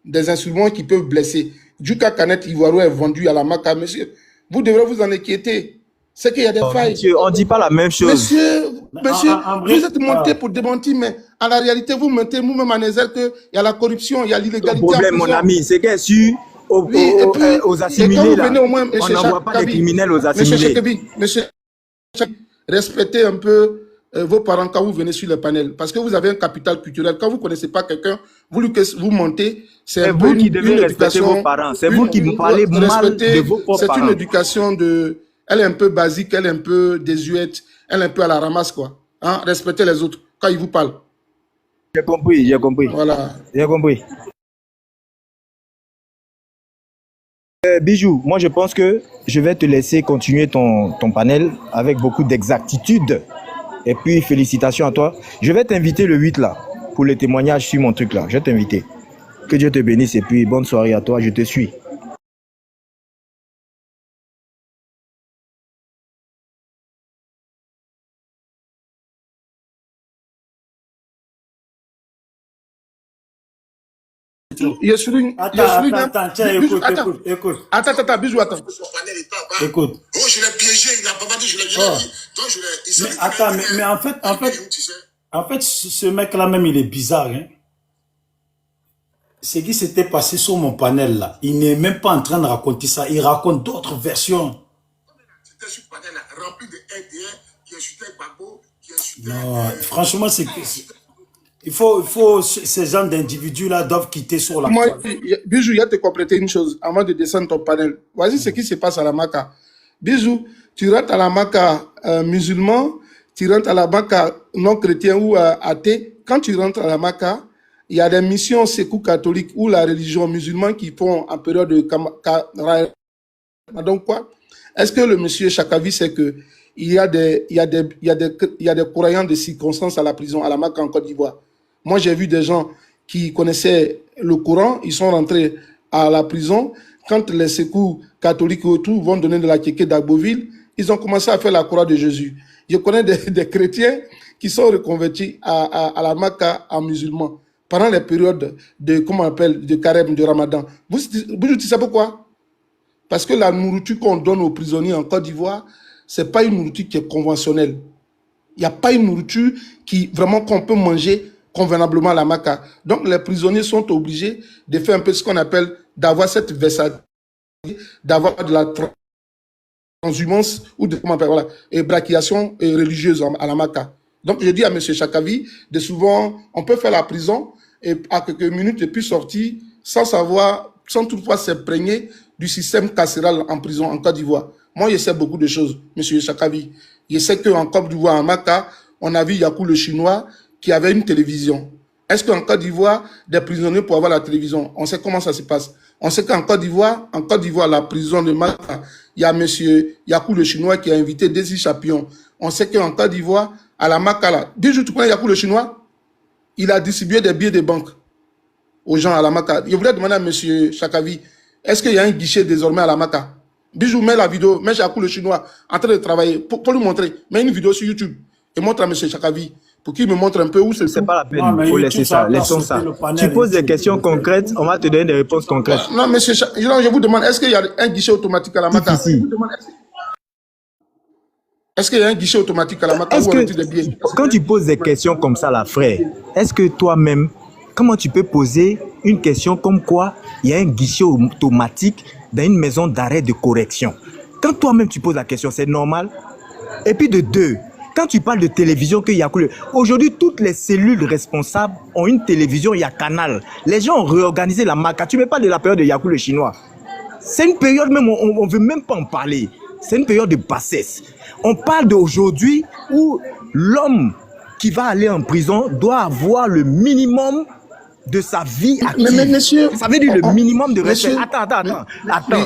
des instruments qui peuvent blesser. Juka Canette Ivoiro est vendu à la Maca. Monsieur, vous devrez vous en inquiéter. C'est qu'il y a des failles. Monsieur, on ne dit pas la même chose. Monsieur, en vrai, vous êtes monté pour démentir, mais en la réalité, vous mettez vous-même en exergue qu'il y a la corruption, il y a l'illégalité. Le problème, mon ami, c'est que si aux assimilés, là, on n'envoie pas les criminels aux assimilés. Monsieur Chakavi, respectez un peu vos parents quand vous venez sur le panel, parce que vous avez un capital culturel. Quand vous ne connaissez pas quelqu'un, vous mentez, c'est un peu vous qui devez respecter vos parents. C'est vous qui me parlez mal de vos propres parents. C'est une éducation elle est un peu basique, elle est un peu désuète, elle est un peu à la ramasse, quoi. Hein? Respectez les autres quand ils vous parlent. J'ai compris, j'ai compris. Voilà. J'ai compris. Bijou, moi je pense que je vais te laisser continuer ton panel avec beaucoup d'exactitude. Et puis félicitations à toi. Je vais t'inviter le 8 là, pour le témoignage sur mon truc là. Je vais t'inviter. Que Dieu te bénisse et puis bonne soirée à toi, je te suis. Écoute. Attends, Bijou, attends. Écoute. Oh, je l'ai piégé, il n'a pas dit, je l'ai dit. Donc, mais attends, mais en fait, ce mec-là même, il est bizarre, hein. Ce qui s'était passé sur mon panel, là, il n'est même pas en train de raconter ça. Il raconte d'autres versions. C'était sur panel, là, rempli de RDR, qui insultait Gbagbo, qui insultait... Non, franchement, c'est... Il faut ces gens d'individus-là doivent quitter sur la... Moi, Bijou, il y a te compléter une chose avant de descendre ton panel. Voici ce qui se passe à la Maca. Bijou, tu rentres à la Maca musulman, tu rentres à la Maca non chrétien ou athée. Quand tu rentres à la Maca, il y a des missions sékou catholiques ou la religion musulmane qui font en période de donc quoi? Est-ce que le monsieur Chakavi sait que il y a des croyants de circonstances à la prison, à la Maca en Côte d'Ivoire? Moi, j'ai vu des gens qui connaissaient le Coran, ils sont rentrés à la prison. Quand les secours catholiques et tout vont donner de la kéké d'Agboville, ils ont commencé à faire la croix de Jésus. Je connais des chrétiens qui sont reconvertis à la Maca en musulmans pendant les périodes de, comment on appelle, de carême, de Ramadan. Vous sais pourquoi? Parce que la nourriture qu'on donne aux prisonniers en Côte d'Ivoire, c'est pas une nourriture qui est conventionnelle. Il n'y a pas une nourriture qui vraiment qu'on peut manger convenablement à la MACA. Donc les prisonniers sont obligés de faire un peu ce qu'on appelle d'avoir cette versatilité, d'avoir de la transhumance ou de comment voilà, et braquillation religieuse à la MACA. Donc je dis à M. Chakavi, de souvent, on peut faire la prison et à quelques minutes et puis sortir sans savoir, sans toutefois s'imprégner du système carcéral en prison en Côte d'Ivoire. Moi, je sais beaucoup de choses, M. Chakavi. Je sais qu'en Côte d'Ivoire, en MACA, on a vu Yakou le Chinois qui avait une télévision. Est-ce qu'en Côte d'Ivoire, des prisonniers pour avoir la télévision? On sait comment ça se passe. On sait qu'en Côte d'Ivoire, la prison de MACA, il y a M. Yakou le Chinois qui a invité Desi Chapion. On sait qu'en Côte d'Ivoire, à la MACA, là, déjà, tu connais Yakou le Chinois? Il a distribué des billets de banque aux gens à la MACA. Je voulais demander à M. Chakavi, est-ce qu'il y a un guichet désormais à la MACA? Bijou, mets la vidéo, mets Yakou le Chinois en train de travailler pour lui montrer. Mets une vidéo sur YouTube et montre à M. Chakavi pour qu'il me montre un peu où c'est. C'est pas la peine, il faut laisser ça, laissons ça. Tu poses des questions concrètes, on va te donner des réponses concrètes. Non, monsieur, je vous demande, est-ce qu'il y a un guichet automatique à la MACA? Est-ce qu'il y a un guichet automatique à la MACA? Quand tu poses des questions comme ça, là, frère, est-ce que toi-même, comment tu peux poser une question comme quoi il y a un guichet automatique dans une maison d'arrêt de correction? Quand toi-même tu poses la question, c'est normal? Et puis de deux, quand tu parles de télévision, qu'il y a aujourd'hui, toutes les cellules responsables ont une télévision, il y a Canal. Les gens ont réorganisé la MACA. Tu ne mets pas de la période de Yakou le Chinois. C'est une période même, on ne veut même pas en parler. C'est une période de bassesse. On parle d'aujourd'hui où l'homme qui va aller en prison doit avoir le minimum de sa vie active. Mais monsieur, ça veut dire le minimum de respect. Attends,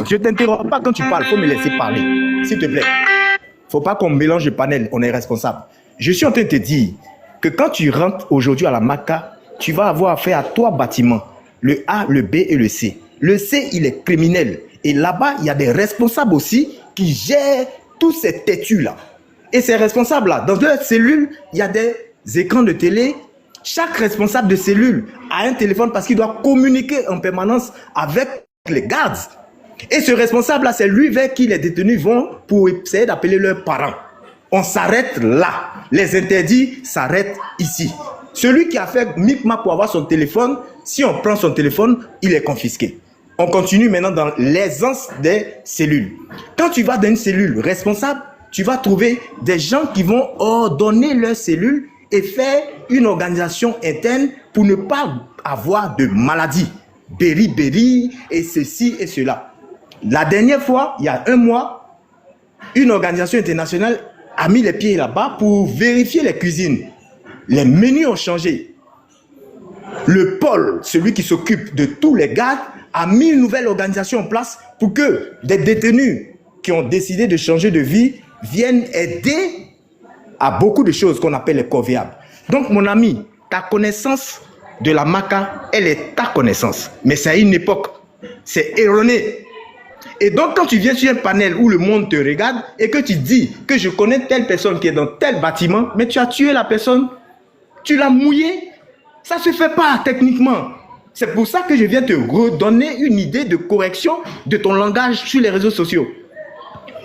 je ne t'interromps pas quand tu parles, il faut me laisser parler, s'il te plaît. Faut pas qu'on mélange le panel, on est responsable. Je suis en train de te dire que quand tu rentres aujourd'hui à la MACA, tu vas avoir affaire à 3 bâtiments, le A, le B et le C. Le C, il est criminel. Et là-bas, il y a des responsables aussi qui gèrent tous ces têtus-là. Et ces responsables-là, dans leur cellule, il y a des écrans de télé. Chaque responsable de cellule a un téléphone parce qu'il doit communiquer en permanence avec les gardes. Et ce responsable-là, c'est lui vers qui les détenus vont pour essayer d'appeler leurs parents. On s'arrête là. Les interdits s'arrêtent ici. Celui qui a fait micmac pour avoir son téléphone, si on prend son téléphone, il est confisqué. On continue maintenant dans l'aisance des cellules. Quand tu vas dans une cellule responsable, tu vas trouver des gens qui vont ordonner leur cellule et faire une organisation interne pour ne pas avoir de maladie. Béri, et ceci et cela. La dernière fois, il y a 1 mois, une organisation internationale a mis les pieds là-bas pour vérifier les cuisines. Les menus ont changé. Le pôle, celui qui s'occupe de tous les gardes, a mis une nouvelle organisation en place pour que des détenus qui ont décidé de changer de vie viennent aider à beaucoup de choses qu'on appelle les corvéables. Donc, mon ami, ta connaissance de la MACA, elle est ta connaissance. Mais c'est à une époque. C'est erroné. Et donc, quand tu viens sur un panel où le monde te regarde et que tu dis que je connais telle personne qui est dans tel bâtiment, mais tu as tué la personne, tu l'as mouillé, ça ne se fait pas techniquement. C'est pour ça que je viens te redonner une idée de correction de ton langage sur les réseaux sociaux.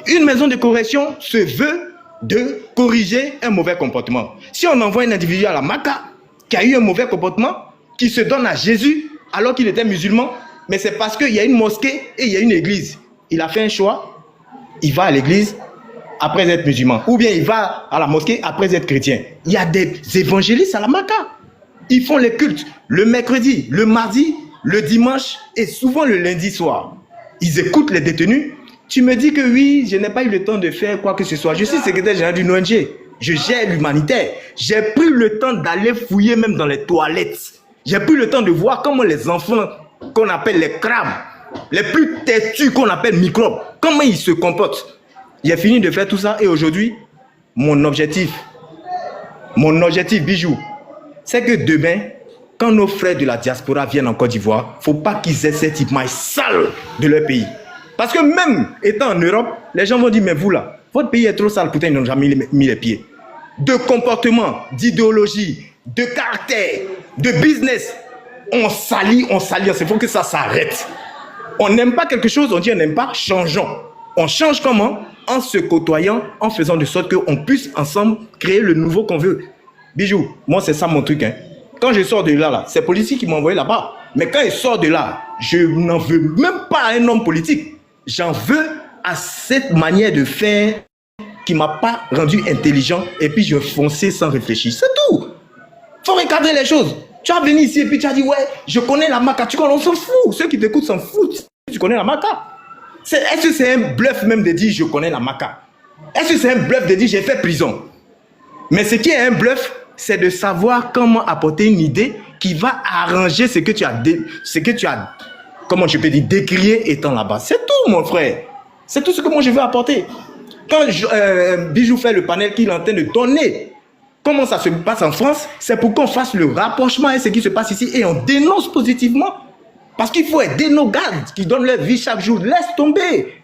Une maison de correction se veut de corriger un mauvais comportement. Si on envoie un individu à la MACA qui a eu un mauvais comportement, qui se donne à Jésus alors qu'il était musulman, mais c'est parce qu'il y a une mosquée et il y a une église. Il a fait un choix, il va à l'église après être musulman. Ou bien il va à la mosquée après être chrétien. Il y a des évangélistes à la MACA. Ils font les cultes le mercredi, le mardi, le dimanche et souvent le lundi soir. Ils écoutent les détenus. Tu me dis que oui, je n'ai pas eu le temps de faire quoi que ce soit. Je suis secrétaire général d'une ONG. Je gère l'humanitaire. J'ai pris le temps d'aller fouiller même dans les toilettes. J'ai pris le temps de voir comment les enfants qu'on appelle les crabes, les plus têtus qu'on appelle microbes, comment ils se comportent. J'ai fini de faire tout ça et aujourd'hui, mon objectif, Bijou, c'est que demain, quand nos frères de la diaspora viennent en Côte d'Ivoire, il ne faut pas qu'ils aient cette image sale de leur pays. Parce que même étant en Europe, les gens vont dire, mais vous là, votre pays est trop sale, pourtant ils n'ont jamais mis les pieds. De comportement, d'idéologie, de caractère, de business, on salit, il faut que ça s'arrête. On n'aime pas quelque chose, on dit on n'aime pas, changeons. On change comment? En se côtoyant, en faisant de sorte qu'on puisse ensemble créer le nouveau qu'on veut. Bijou, moi c'est ça mon truc. Hein. Quand je sors de là, c'est politique qui m'a envoyé là-bas. Mais quand il sort de là, je n'en veux même pas à un homme politique. J'en veux à cette manière de faire qui ne m'a pas rendu intelligent et puis je fonçais sans réfléchir. C'est tout. Il faut regarder les choses. Tu as venu ici et puis tu as dit, ouais, je connais la maca. Tu connais, on s'en fout. Ceux qui t'écoutent s'en foutent. Tu connais la maca. Est-ce que c'est un bluff même de dire, je connais la maca? Est-ce que c'est un bluff de dire, j'ai fait prison? Mais ce qui est un bluff, c'est de savoir comment apporter une idée qui va arranger ce que tu as, comment je peux dire, décrié étant là-bas. C'est tout, mon frère. C'est tout ce que moi je veux apporter. Quand Bijou fait le panel qu'il est en train de donner, comment ça se passe en France, c'est pour qu'on fasse le rapprochement avec ce qui se passe ici et on dénonce positivement. Parce qu'il faut aider nos gars qui donnent leur vie chaque jour. Laisse tomber.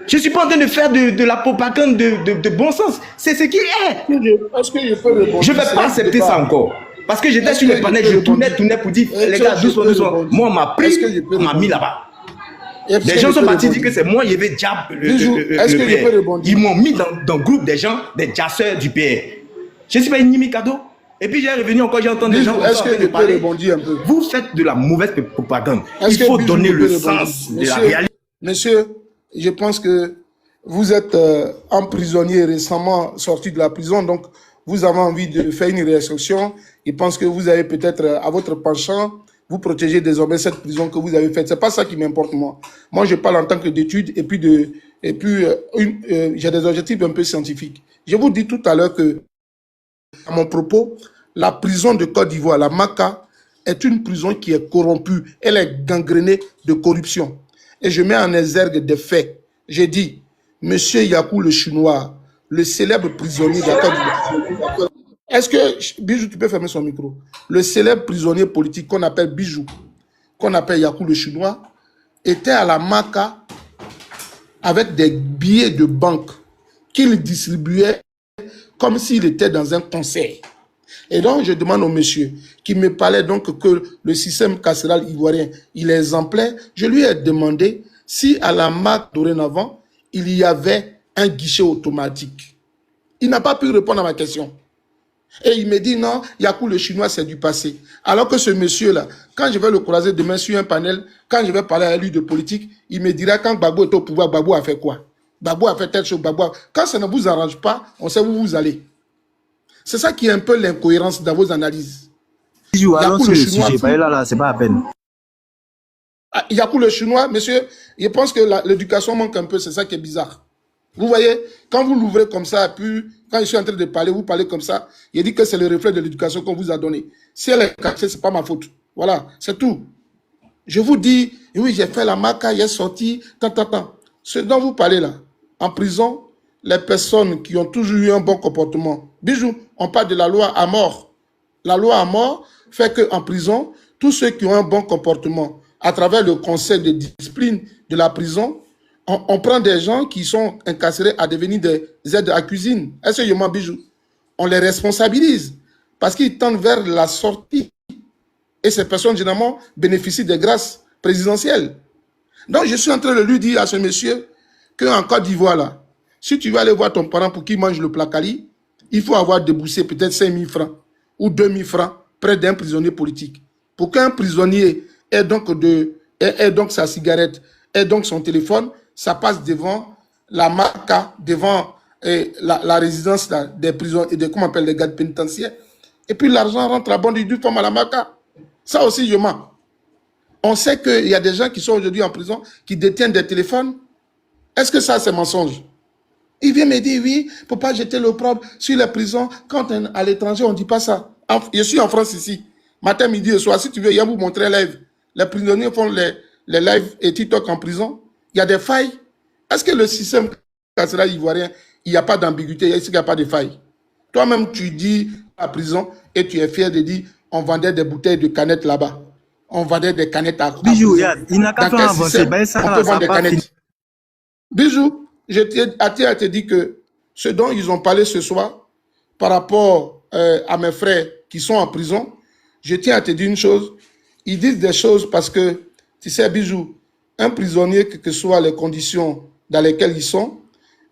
Je ne suis pas en train de faire de la propagande de bon sens. C'est ce qui est. Est-ce que je peux répondre? Je ne vais pas accepter ça encore. Parce que j'étais sur le panel, je tournais pour dire, les gars, doucement. Moi, on m'a pris, on m'a mis là-bas. Les gens sont partis dire que c'est moi, il y avait diable. Ils m'ont mis dans le groupe des gens, des jasseurs du PR. Je ne suis pas une Nimikado. Et puis j'ai revenu encore, j'ai entendu des gens. Est-ce que je peux rebondir un peu? Vous faites de la mauvaise propagande. Il faut donner le sens de la réalité. Monsieur, je pense que vous êtes un prisonnier récemment sorti de la prison, donc vous avez envie de faire une réflexion. Je pense que vous avez peut-être à votre penchant, vous protégez désormais cette prison que vous avez faite. C'est pas ça qui m'importe moi. Moi, je parle en tant que d'études et puis j'ai des objectifs un peu scientifiques. Je vous dis tout à l'heure que à mon propos, la prison de Côte d'Ivoire, la MACA, est une prison qui est corrompue. Elle est gangrénée de corruption. Et je mets en exergue des faits. J'ai dit, Monsieur Yakou le Chinois, le célèbre prisonnier de la Côte d'Ivoire. Est-ce que, Bijou, tu peux fermer son micro? Le célèbre prisonnier politique qu'on appelle Bijou, qu'on appelle Yakou le Chinois, était à la MACA avec des billets de banque qu'il distribuait comme s'il était dans un conseil. Et donc, je demande au monsieur qui me parlait donc que le système carcéral ivoirien, il est exemplaire. Je lui ai demandé si à la MAC dorénavant, il y avait un guichet automatique. Il n'a pas pu répondre à ma question. Et il me dit non, Yakou le Chinois, c'est du passé. Alors que ce monsieur-là, quand je vais le croiser demain sur un panel, quand je vais parler à lui de politique, il me dira quand Gbagbo est au pouvoir, Gbagbo a fait quoi? Gbagbo a fait telle chose, Gbagbo. Quand ça ne vous arrange pas, on sait où vous allez. C'est ça qui est un peu l'incohérence dans vos analyses. Bijou, allons sur le sujet, là, c'est pas à peine. Yakou le Chinois, monsieur, je pense que l'éducation manque un peu, c'est ça qui est bizarre. Vous voyez, quand vous l'ouvrez comme ça, puis quand je suis en train de parler, vous parlez comme ça, il dit que c'est le reflet de l'éducation qu'on vous a donné. Si elle est cachée, c'est pas ma faute. Voilà, c'est tout. Je vous dis, oui, j'ai fait la maca, il est sorti, tant. Ce dont vous parlez là, en prison, les personnes qui ont toujours eu un bon comportement. Bijou, on parle de la loi à mort. La loi à mort fait qu'en prison, tous ceux qui ont un bon comportement, à travers le conseil de discipline de la prison, on prend des gens qui sont incarcérés à devenir des aides à cuisine. Est-ce que je m'en Bijou? On les responsabilise parce qu'ils tendent vers la sortie. Et ces personnes, généralement, bénéficient des grâces présidentielles. Donc, je suis en train de lui dire à ce monsieur qu'en Côte d'Ivoire, là, si tu vas aller voir ton parent pour qu'il mange le placali, il faut avoir déboursé peut-être 5 000 francs ou 2 000 francs près d'un prisonnier politique. Pour qu'un prisonnier ait donc sa cigarette, ait donc son téléphone, ça passe devant la MACA, devant la résidence là, des prisons et comment on appelle les gardes pénitentiaires. Et puis l'argent rentre à bon du forme à la MACA. Ça aussi, je mens. On sait qu'il y a des gens qui sont aujourd'hui en prison qui détiennent des téléphones. Est-ce que ça, c'est mensonge? Il vient me dire, oui, il ne faut pas jeter l'opprobre sur les prisons. Quand on est à l'étranger, on ne dit pas ça. Je suis en France ici. Matin, midi et soir, si tu veux, il y a vous montrer un live. Les prisonniers font les lives et TikTok en prison. Il y a des failles. Est-ce que le système carcéral ivoirien, il n'y a pas d'ambiguïté? Est-ce qu'il n'y a pas de failles? Toi-même, tu dis à la prison et tu es fier de dire on vendait des bouteilles de canettes là-bas. On vendait des canettes à Bijou, il n'a qu'à faire avancer. On peut vendre des canettes. Bijou, je tiens à te dire que ce dont ils ont parlé ce soir par rapport à mes frères qui sont en prison, je tiens à te dire une chose. Ils disent des choses parce que, tu sais, Bijou, un prisonnier, quelles que soient les conditions dans lesquelles ils sont,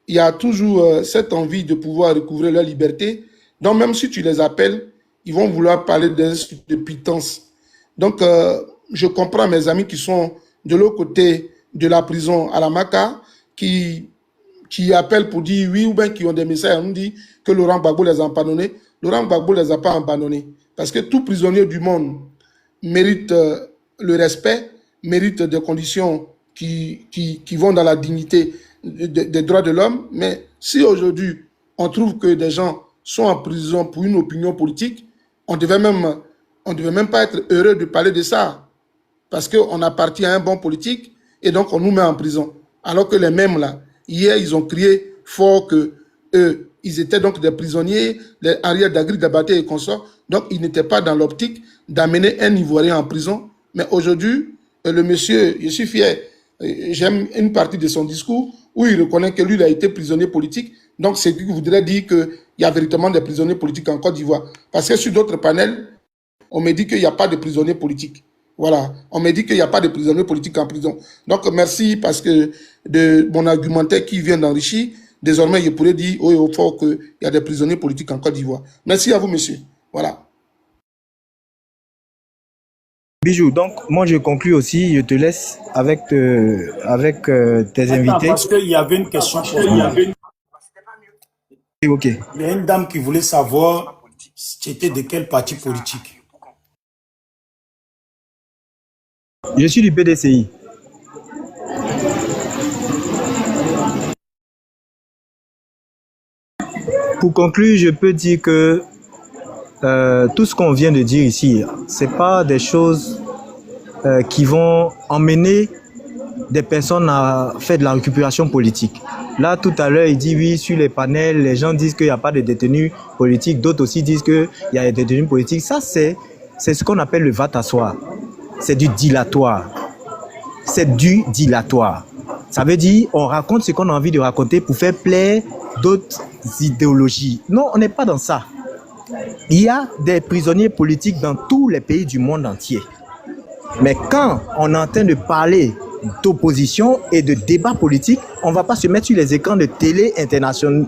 il y a toujours cette envie de pouvoir recouvrer leur liberté. Donc, même si tu les appelles, ils vont vouloir parler de pitance. Donc, je comprends mes amis qui sont de l'autre côté de la prison à la Maca, qui appellent pour dire oui ou bien qui ont des messages. On dit que Laurent Gbagbo les a abandonnés. Laurent Gbagbo ne les a pas abandonnés. Parce que tout prisonnier du monde mérite le respect, mérite des conditions qui vont dans la dignité des droits de l'homme. Mais si aujourd'hui, on trouve que des gens sont en prison pour une opinion politique, on ne devait même pas être heureux de parler de ça. Parce qu'on appartient à un bon politique et donc on nous met en prison. Alors que les mêmes là, hier, ils ont crié fort que eux, ils étaient donc des prisonniers, les Ariel Dagri, Dabaté et consorts. Donc, ils n'étaient pas dans l'optique d'amener un Ivoirien en prison. Mais aujourd'hui, le monsieur, je suis fier, j'aime une partie de son discours où il reconnaît que lui, il a été prisonnier politique. Donc, c'est ce qui voudrait dire qu'il y a véritablement des prisonniers politiques en Côte d'Ivoire. Parce que sur d'autres panels, on me dit qu'il n'y a pas de prisonniers politiques. Voilà, on me dit qu'il n'y a pas de prisonniers politiques en prison. Donc, merci parce que de mon argumentaire qui vient d'enrichir, désormais, je pourrais dire haut et fort qu'il y a des prisonniers politiques en Côte d'Ivoire. Merci à vous, monsieur. Voilà. Bijou, donc moi je conclue aussi, je te laisse avec, tes invités. Attends, parce qu'il y avait une question pour toi. Ok. Il y a une dame qui voulait savoir si tu étais de quel parti politique. Je suis du PDCI. Pour conclure, je peux dire que tout ce qu'on vient de dire ici, c'est pas des choses qui vont emmener des personnes à faire de la récupération politique. Là, tout à l'heure, il dit oui, sur les panels, les gens disent qu'il n'y a pas de détenus politiques, d'autres aussi disent qu'il y a des détenus politiques. Ça, c'est ce qu'on appelle le va t'asseoir. C'est du dilatoire. C'est du dilatoire. Ça veut dire, on raconte ce qu'on a envie de raconter pour faire plaire d'autres idéologies. Non, on n'est pas dans ça. Il y a des prisonniers politiques dans tous les pays du monde entier. Mais quand on est en train de parler d'opposition et de débat politique, on ne va pas se mettre sur les écrans de télé internationale,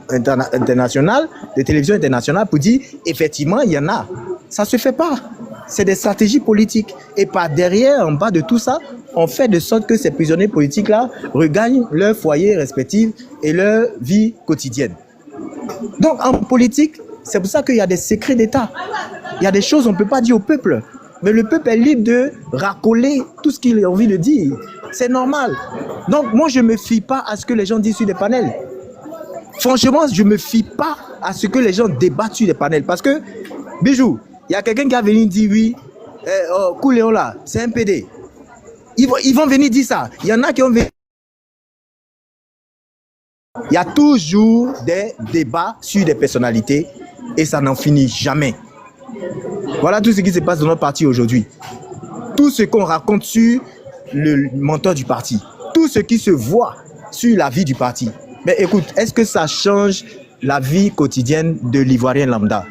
de télévision internationale pour dire effectivement il y en a. Ça ne se fait pas. C'est des stratégies politiques. Et par derrière, en bas de tout ça, on fait de sorte que ces prisonniers politiques-là regagnent leur foyer respectif et leur vie quotidienne. Donc en politique, c'est pour ça qu'il y a des secrets d'État. Il y a des choses qu'on ne peut pas dire au peuple. Mais le peuple est libre de racoler tout ce qu'il a envie de dire. C'est normal. Donc moi, je ne me fie pas à ce que les gens disent sur les panels. Franchement, je ne me fie pas à ce que les gens débattent sur les panels. Parce que, Bijou, il y a quelqu'un qui a venu dire oui, Kouléon là, c'est un PD. Ils vont venir dire ça. Il y en a qui ont venu. Il y a toujours des débats sur des personnalités et ça n'en finit jamais. Voilà tout ce qui se passe dans notre parti aujourd'hui. Tout ce qu'on raconte sur le mentor du parti, tout ce qui se voit sur la vie du parti. Mais écoute, est-ce que ça change la vie quotidienne de l'Ivoirien lambda?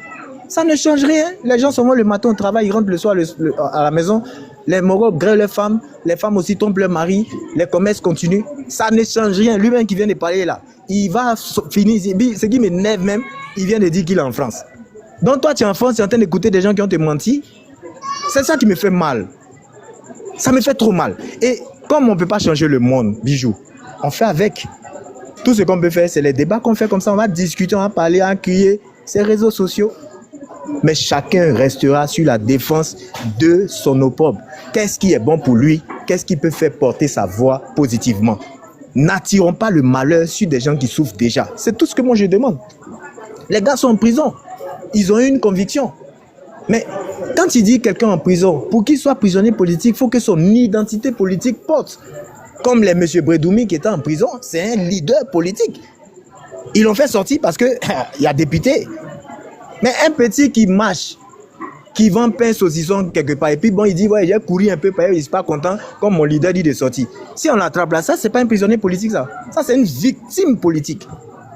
Ça ne change rien. Les gens vont le matin au travail, ils rentrent le soir à la maison. Les moros grèvent les femmes aussi tombent leur mari, les commerces continuent. Ça ne change rien. Lui-même qui vient de parler là, il va finir. Ce qui m'énerve même, il vient de dire qu'il est en France. Donc toi, tu es en France, tu es en train d'écouter des gens qui ont te menti. C'est ça qui me fait mal. Ça me fait trop mal. Et comme on ne peut pas changer le monde, Bijou, on fait avec. Tout ce qu'on peut faire, c'est les débats qu'on fait comme ça. On va discuter, on va parler, on va crier. C'est les réseaux sociaux. Mais chacun restera sur la défense de son opprobre. Qu'est-ce qui est bon pour lui? Qu'est-ce qui peut faire porter sa voix positivement? N'attirons pas le malheur sur des gens qui souffrent déjà. C'est tout ce que moi je demande. Les gars sont en prison. Ils ont eu une conviction. Mais quand il dit quelqu'un en prison, pour qu'il soit prisonnier politique, il faut que son identité politique porte. Comme les M. Bredoumi qui était en prison, c'est un leader politique. Ils l'ont fait sortir parce qu'il y a député. Mais un petit qui marche, qui vend pain saucisson quelque part, et puis bon, il dit, ouais, j'ai couru un peu, il n'est pas content, comme mon leader dit de sortir. Si on l'attrape là, ça, c'est pas un prisonnier politique, ça. Ça, c'est une victime politique.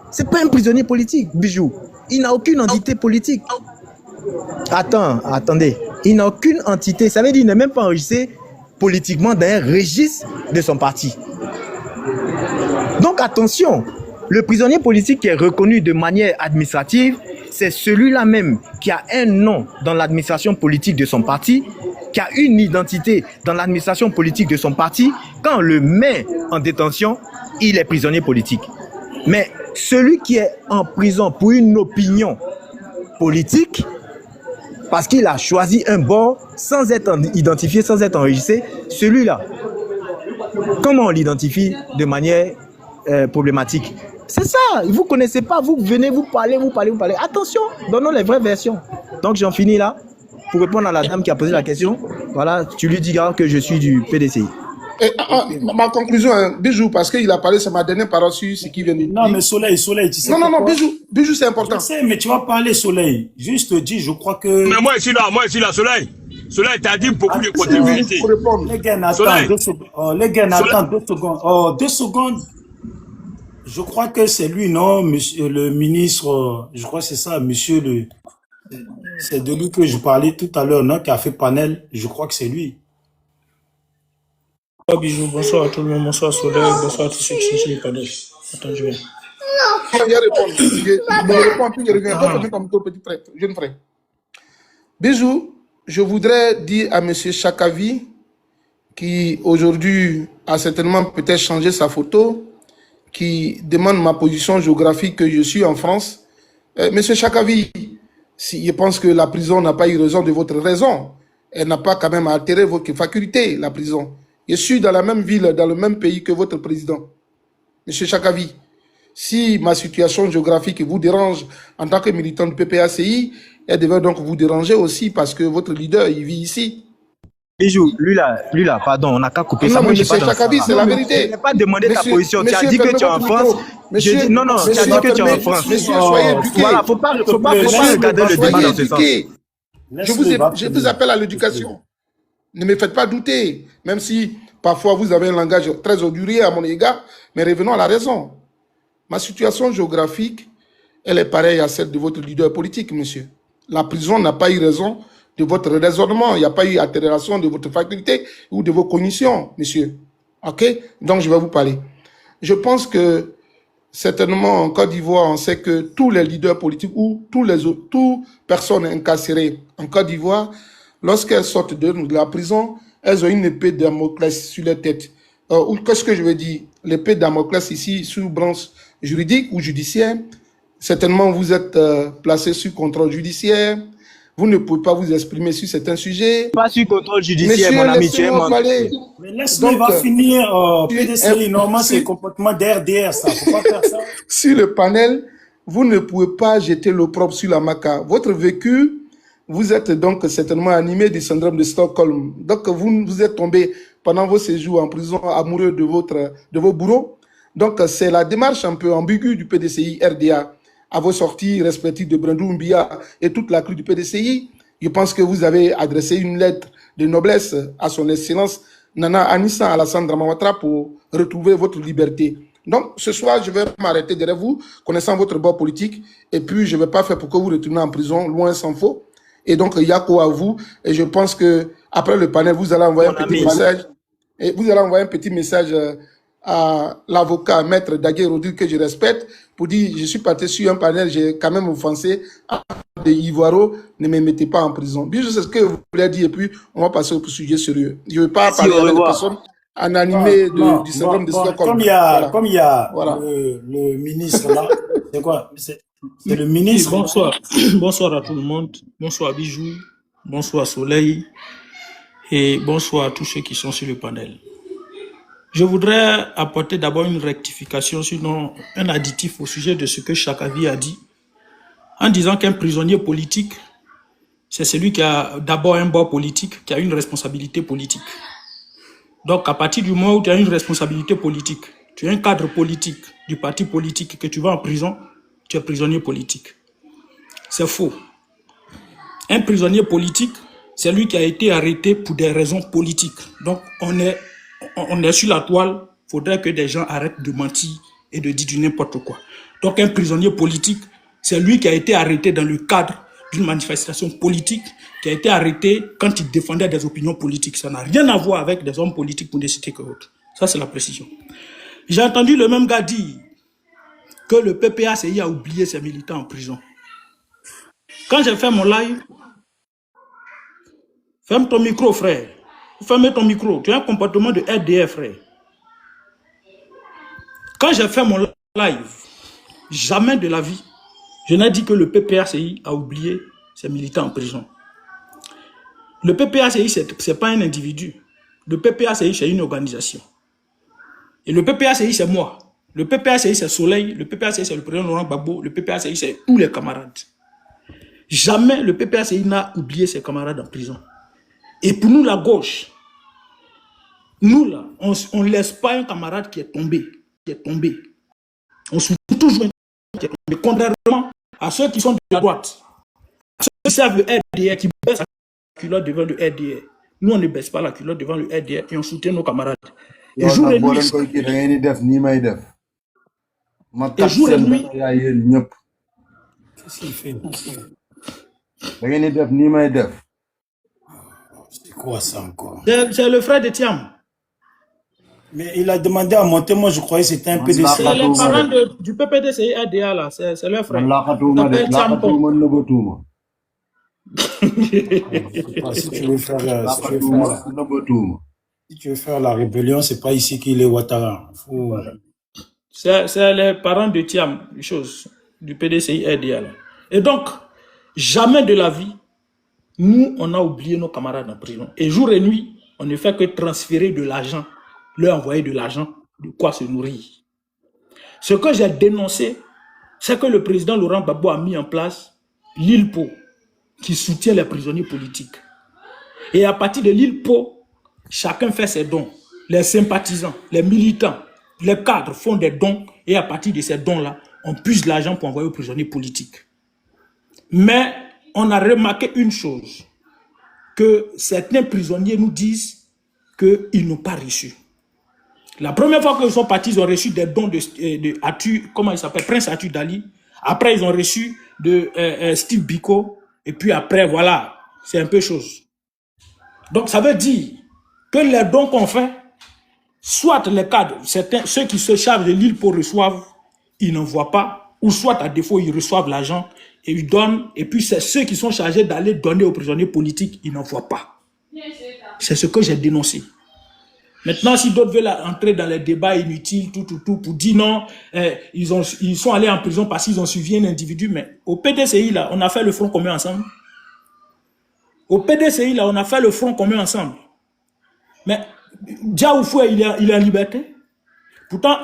C'est pas un prisonnier politique, Bijou. Il n'a aucune entité politique. Attendez. Il n'a aucune entité. Ça veut dire qu'il n'est même pas enregistré politiquement dans un registre de son parti. Donc attention, le prisonnier politique qui est reconnu de manière administrative, c'est celui-là même qui a un nom dans l'administration politique de son parti, qui a une identité dans l'administration politique de son parti. Quand on le met en détention, il est prisonnier politique. Mais celui qui est en prison pour une opinion politique, parce qu'il a choisi un bord sans être identifié, sans être enregistré, celui-là, comment on l'identifie de manière problématique? C'est ça, vous ne connaissez pas, vous venez, vous parlez. Attention, donnons les vraies versions. Donc j'en finis là, pour répondre à la dame qui a posé la question. Voilà, tu lui dis que je suis du PDCI. Et, ma conclusion, hein, Bijou, parce qu'il a parlé, c'est ma dernière parole sur ce qui vient de dire. Non, mais Soleil, tu sais. Non, Bijou, c'est important. Je sais, mais tu vas parler, Soleil. Juste dis, je crois que. Mais moi, ici, là, Soleil. Soleil, t'as dit beaucoup de contributions. Les gars, attends 2 secondes. Les gars, attends 2 secondes. 2 secondes. Je crois que c'est lui, non, monsieur le ministre, je crois que c'est ça, monsieur le. C'est de lui que je parlais tout à l'heure, non, qui a fait panel. Je crois que c'est lui. Bonsoir Bijou, bonsoir à tout le monde, bonsoir Soleil, bonsoir à tous ceux qui sont sur le panel. Attends, je viens. Je vais répondre. Je réponds, puis je reviens. Toi, comme ton petit frère, jeune frère. Bijou, je voudrais dire à M. Chakavi, qui aujourd'hui a certainement peut-être changé sa photo, qui demande ma position géographique, que je suis en France. Monsieur Chakavi, si je pense que la prison n'a pas eu raison de votre raison, elle n'a pas quand même altéré votre faculté, la prison. Je suis dans la même ville, dans le même pays que votre président. Monsieur Chakavi, si ma situation géographique vous dérange en tant que militant du PPACI, elle devait donc vous déranger aussi parce que votre leader, il vit ici. Bijou, lui là, pardon, on n'a qu'à couper ça. Non, mais Moi, monsieur Chakavi, c'est la vérité. Je n'ai pas demandé ta position. Tu as dit que tu es en France. Non, tu as dit que tu es en France. Monsieur, soyez éduqué. Voilà, faut pas regarder le débat dans ce sens. Je vous appelle à l'éducation. Ne me faites pas douter, même si parfois vous avez un langage très ordurier à mon égard, mais revenons à la raison. Ma situation géographique, elle est pareille à celle de votre leader politique, monsieur. La prison n'a pas eu raison de votre raisonnement, il n'y a pas eu altération de votre faculté ou de vos cognitions, monsieur. Ok? Donc je vais vous parler. Je pense que certainement en Côte d'Ivoire, on sait que tous les leaders politiques ou toutes personnes incarcérées en Côte d'Ivoire, lorsqu'elles sortent de la prison, elles ont une épée de Damoclès sur leur tête. Ou qu'est-ce que je veux dire? L'épée de Damoclès ici, sous branche juridique ou judiciaire. Certainement, vous êtes placé sous contrôle judiciaire. Vous ne pouvez pas vous exprimer sur certains sujets. Pas sur contrôle judiciaire, mon ami, tu es mon... Mais laisse-le, va finir. PDCI, normalement, c'est complètement derrière ça. Faut pas faire ça. Sur le panel, vous ne pouvez pas jeter l'opprobre sur la maca. Votre vécu, vous êtes donc certainement animé du syndrome de Stockholm. Donc, vous êtes tombé pendant vos séjours en prison amoureux de vos bourreaux. Donc, c'est la démarche un peu ambiguë du PDCI RDA à vos sorties respectives de Brandou Mbia et toute la crue du PDCI. Je pense que vous avez adressé une lettre de noblesse à son excellence Nana Anissa Alassane Dramane Ouattara pour retrouver votre liberté. Donc, ce soir, je vais m'arrêter derrière vous, connaissant votre bord politique, et puis je ne vais pas faire pour que vous retourniez en prison, loin s'en faut. Et donc, Yako à vous, et je pense que après le panel, vous allez envoyer un petit message, et vous allez envoyer un petit message à l'avocat, maître Daguerre Rodrigue, que je respecte, pour dire, je suis parti sur un panel, j'ai quand même offensé des Ivoiro, ne me mettez pas en prison. Bien, je sais ce que vous voulez dire, et puis on va passer au sujet sérieux. Je ne veux pas parler avec des personnes animées du syndrome de Stockholm. Comme il y a voilà. le ministre là, c'est quoi? C'est le ministre. Oui, bonsoir. Bonsoir à tout le monde. Bonsoir Bijou. Bonsoir Soleil. Et bonsoir à tous ceux qui sont sur le panel. Je voudrais apporter d'abord une rectification, sinon un additif au sujet de ce que Chakavi a dit, en disant qu'un prisonnier politique, c'est celui qui a d'abord un bord politique, qui a une responsabilité politique. Donc à partir du moment où tu as une responsabilité politique, tu es un cadre politique du parti politique que tu vas en prison, tu es prisonnier politique. C'est faux. Un prisonnier politique, c'est lui qui a été arrêté pour des raisons politiques. Donc on est sur la toile, il faudrait que des gens arrêtent de mentir et de dire du n'importe quoi. Donc un prisonnier politique, c'est lui qui a été arrêté dans le cadre d'une manifestation politique, qui a été arrêté quand il défendait des opinions politiques. Ça n'a rien à voir avec des hommes politiques pour ne citer que autres. Ça, c'est la précision. J'ai entendu le même gars dire que le PPACI a oublié ses militants en prison. Quand j'ai fait mon live, ferme ton micro, frère. Ferme ton micro. Tu as un comportement de RDR, frère. Quand j'ai fait mon live, jamais de la vie, je n'ai dit que le PPACI a oublié ses militants en prison. Le PPACI, ce n'est pas un individu. Le PPACI, c'est une organisation. Et le PPACI, c'est moi. Le PPACI, c'est Soleil. Le PPACI, c'est le président Laurent Gbagbo. Le PPACI, c'est tous les camarades. Jamais le PPACI n'a oublié ses camarades en prison. Et pour nous, la gauche, nous, là, on ne laisse pas un camarade qui est tombé. On soutient toujours un qui est tombé. Contrairement à ceux qui sont de la droite, à ceux qui savent le RDR, qui baissent la culotte devant le RDR. Nous, on ne baisse pas la culotte devant le RDR et on soutient nos camarades. Et jour et nuit, Qu'est-ce qu'il fait? C'est quoi ça encore? c'est le frère de Thiam. Mais il a demandé à monter, moi je croyais que c'était un PDC. C'est les parents du PPDCI RDA là, c'est leur frère. Si tu veux faire la rébellion, c'est pas ici qu'il est Ouattara. C'est les parents de Thiam, du PDCI RDA là. Et donc, jamais de la vie, nous, on a oublié nos camarades en prison. Et jour et nuit, on ne fait que transférer de l'argent, leur envoyer de l'argent, de quoi se nourrir. Ce que j'ai dénoncé, c'est que le président Laurent Gbagbo a mis en place l'ILPO, qui soutient les prisonniers politiques. Et à partir de l'ILPO, chacun fait ses dons. Les sympathisants, les militants, les cadres font des dons, et à partir de ces dons-là, on puise l'argent pour envoyer aux prisonniers politiques. Mais on a remarqué une chose, que certains prisonniers nous disent qu'ils n'ont pas reçu. La première fois qu'ils sont partis, ils ont reçu des dons de Atu, comment il s'appelle, Prince Atu Dali. Après, ils ont reçu de Steve Biko. Et puis après, voilà, c'est un peu chose. Donc, ça veut dire que les dons qu'on fait, soit les cadres, ceux qui se chargent de l'île pour reçoivent, ils n'envoient pas, ou soit à défaut, ils reçoivent l'argent et ils donnent, et puis c'est ceux qui sont chargés d'aller donner aux prisonniers politiques, ils n'envoient pas. C'est ce que j'ai dénoncé. Maintenant, si d'autres veulent entrer dans les débats inutiles, tout, pour dire non, ils sont allés en prison parce qu'ils ont suivi un individu, mais au PDCI, là, on a fait le front commun ensemble. Au PDCI, là, on a fait le front commun ensemble. Mais Diaoufoué, il est en liberté. Pourtant,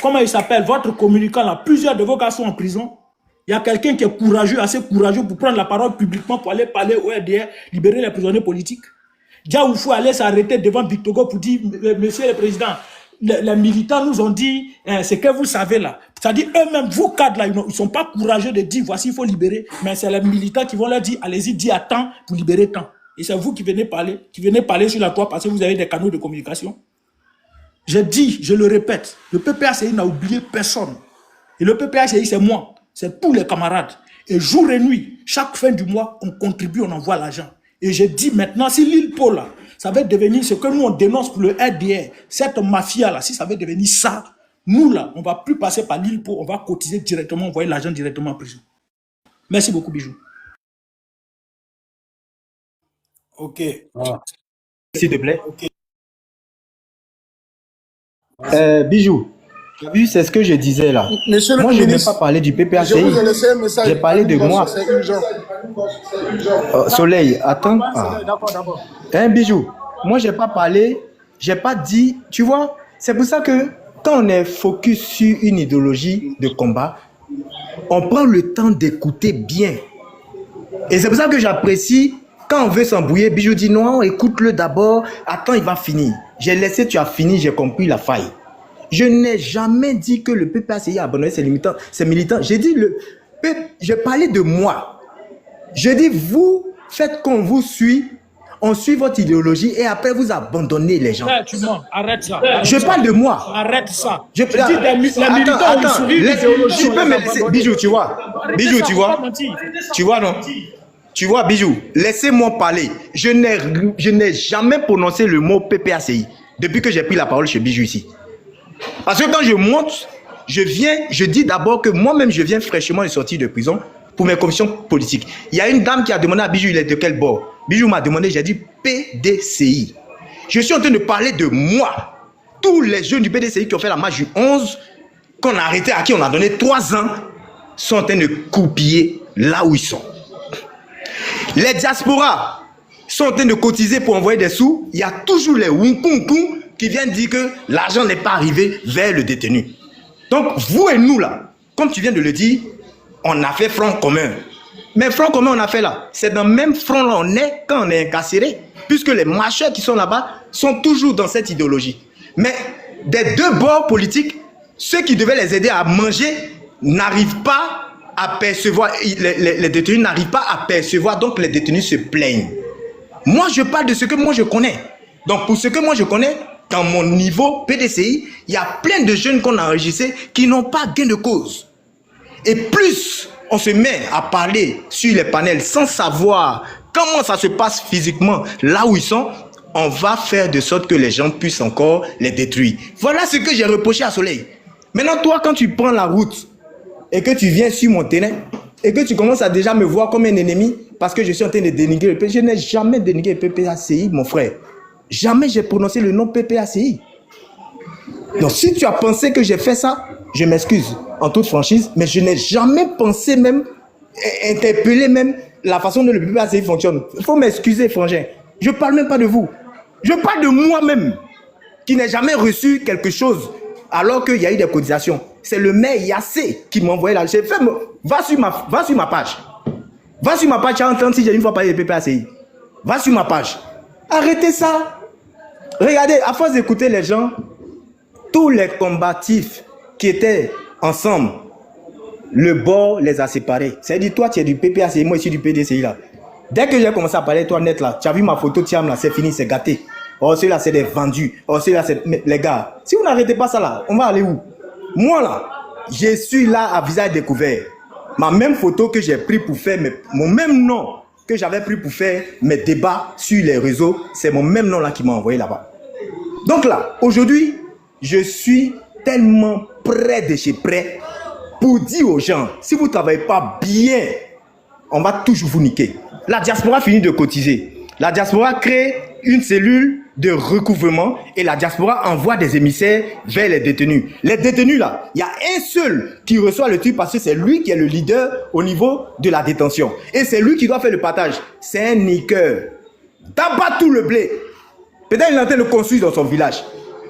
comment il s'appelle, votre communicant, là, plusieurs de vos gars sont en prison. Il y a quelqu'un qui est courageux, assez courageux pour prendre la parole publiquement pour aller parler au RDR, libérer les prisonniers politiques. Diaoufou allait s'arrêter devant Bictogo pour dire, monsieur le président, les militants nous ont dit, c'est que vous savez là. C'est-à-dire eux-mêmes, vos cadres là, ils ne sont pas courageux de dire, voici, il faut libérer. Mais c'est les militants qui vont leur dire, allez-y, dis à temps pour libérer temps. Et c'est vous qui venez parler sur la toile parce que vous avez des canaux de communication. J'ai dit, je le répète, le PPACI n'a oublié personne. Et le PPACI, c'est moi, c'est tous les camarades. Et jour et nuit, chaque fin du mois, on contribue, on envoie l'argent. Et je dis maintenant, si l'ILPO là, ça va devenir ce que nous on dénonce pour le RDR, cette mafia là, si ça va devenir ça, nous là, on va plus passer par l'ILPO, on va cotiser directement, envoyer l'argent directement en prison. Merci beaucoup, Bijou. Ok. S'il te plaît. Bijou, tu as vu, c'est ce que je disais là. Monsieur le moi, je n'ai ministre, pas parlé du PPACI. je vous ai laissé un message. J'ai parlé de moi. C'est urgent. Soleil, attends. D'accord. Bijou, moi, j'ai pas parlé, j'ai pas dit, tu vois, c'est pour ça que quand on est focus sur une idéologie de combat, on prend le temps d'écouter bien. Et c'est pour ça que j'apprécie, quand on veut s'embrouiller, Bijou dit non, écoute-le d'abord, attends, il va finir. J'ai laissé, tu as fini, j'ai compris la faille. Je n'ai jamais dit que le PPACI a abandonné ses militants. J'ai dit, j'ai parlé de moi. Je dis, vous faites qu'on vous suit, on suit votre idéologie et après vous abandonnez les gens. Tu mens, arrête ça. Je parle de moi. Arrête ça. Je dis les militants ont suivi l'idéologie. Tu peux me laisser, Bijou, tu vois. Bijou, tu vois. Tu vois, non? Tu vois, Bijou, laissez-moi parler. Je n'ai jamais prononcé le mot PPACI depuis que j'ai pris la parole chez Bijou ici. Parce que quand je monte, je dis d'abord que moi-même, je viens fraîchement de sortir de prison pour mes convictions politiques. Il y a une dame qui a demandé à Bijou, il est de quel bord? Bijou m'a demandé, j'ai dit PDCI. Je suis en train de parler de moi. Tous les jeunes du PDCI qui ont fait la marche du 11, qu'on a arrêté, à qui on a donné 3 ans, sont en train de coupiller là où ils sont. Les diasporas sont en train de cotiser pour envoyer des sous. Il y a toujours les Wunkunku qui viennent dire que l'argent n'est pas arrivé vers le détenu. Donc, vous et nous, là, comme tu viens de le dire, on a fait front commun. Mais front commun, on a fait là. C'est dans le même front là on est quand on est incarcéré. Puisque les marcheurs qui sont là-bas sont toujours dans cette idéologie. Mais des deux bords politiques, ceux qui devaient les aider à manger n'arrivent pas à percevoir. Les détenus n'arrivent pas à percevoir, donc les détenus se plaignent. Moi, je parle de ce que moi je connais. Donc, pour ce que moi je connais, dans mon niveau PDCI, il y a plein de jeunes qu'on a enregistrés qui n'ont pas gain de cause. Et plus on se met à parler sur les panels sans savoir comment ça se passe physiquement là où ils sont, on va faire de sorte que les gens puissent encore les détruire. Voilà ce que j'ai reproché à Soleil. Maintenant, toi, quand tu prends la route et que tu viens sur mon terrain et que tu commences à déjà me voir comme un ennemi parce que je suis en train de dénigrer le PPACI, je n'ai jamais dénigré le PPACI, mon frère. Jamais j'ai prononcé le nom PPACI. Donc, si tu as pensé que j'ai fait ça, je m'excuse en toute franchise, mais je n'ai jamais pensé même interpeller même la façon dont le PPACI fonctionne. Il faut m'excuser, frangin. Je ne parle même pas de vous. Je parle de moi-même qui n'ai jamais reçu quelque chose alors qu'il y a eu des cotisations. C'est le maire Yassé qui m'a envoyé là. J'ai fait, va sur ma page. Va sur ma page, tu as entendu si j'ai une fois parlé de PPACI. Va sur ma page. Arrêtez ça. Regardez, à force d'écouter les gens, tous les combatifs qui étaient ensemble, le bord les a séparés. C'est-à-dire, toi, tu es du PPACI, moi, je suis du PDCI là. Dès que j'ai commencé à parler, toi, net là, tu as vu ma photo, Tiam là, c'est fini, c'est gâté. Oh, celui-là, c'est des vendus. Oh, celui-là, c'est. Mais les gars, si vous n'arrêtez pas ça là, on va aller où? Moi là, je suis là à visage découvert. Ma même photo que j'ai pris pour faire mon même nom que j'avais pris pour faire mes débats sur les réseaux, c'est mon même nom là qui m'a envoyé là-bas. Donc là, aujourd'hui, je suis tellement près de chez près pour dire aux gens, si vous ne travaillez pas bien, on va toujours vous niquer. La diaspora finit de cotiser. La diaspora crée une cellule de recouvrement et la diaspora envoie des émissaires vers les détenus. Les détenus là, il y a un seul qui reçoit le truc parce que c'est lui qui est le leader au niveau de la détention. Et c'est lui qui doit faire le partage. C'est un niqueur. Tabac tout le blé. Peut-être qu'il est en train de construire dans son village.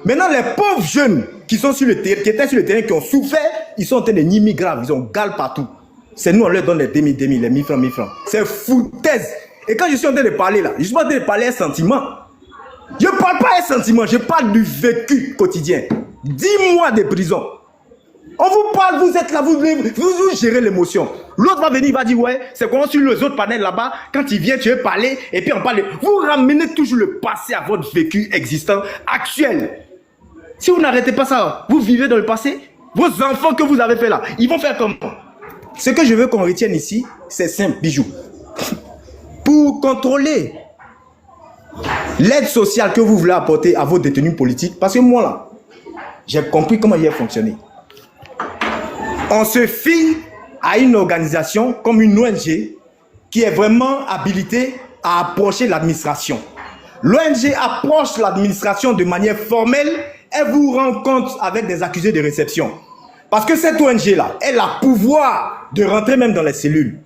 Maintenant, les pauvres jeunes qui sont sur le terrain, qui étaient sur le terrain, qui ont souffert, ils sont en train de nier grave. Ils ont gale partout. C'est nous, on leur donne les 2000, les 1000 francs, 1000 francs. C'est foutaise. Et quand je suis en train de parler là, je suis pas en train de parler un sentiment. Je ne parle pas un sentiment, je parle du vécu quotidien. 10 mois de prison. On vous parle, vous êtes là, vous gérez l'émotion. L'autre va venir, il va dire, ouais, c'est comment sur les autres panels là-bas, quand il vient, tu veux parler, et puis on parle. Vous ramenez toujours le passé à votre vécu existant, actuel. Si vous n'arrêtez pas ça, vous vivez dans le passé. Vos enfants que vous avez fait là, ils vont faire comment? Ce que je veux qu'on retienne ici, c'est simple, Bijou. Pour contrôler l'aide sociale que vous voulez apporter à vos détenus politiques, parce que moi là, j'ai compris comment il a fonctionné. On se fie à une organisation comme une ONG qui est vraiment habilitée à approcher l'administration. L'ONG approche l'administration de manière formelle et vous rencontre avec des accusés de réception. Parce que cette ONG là, elle a pouvoir de rentrer même dans les cellules.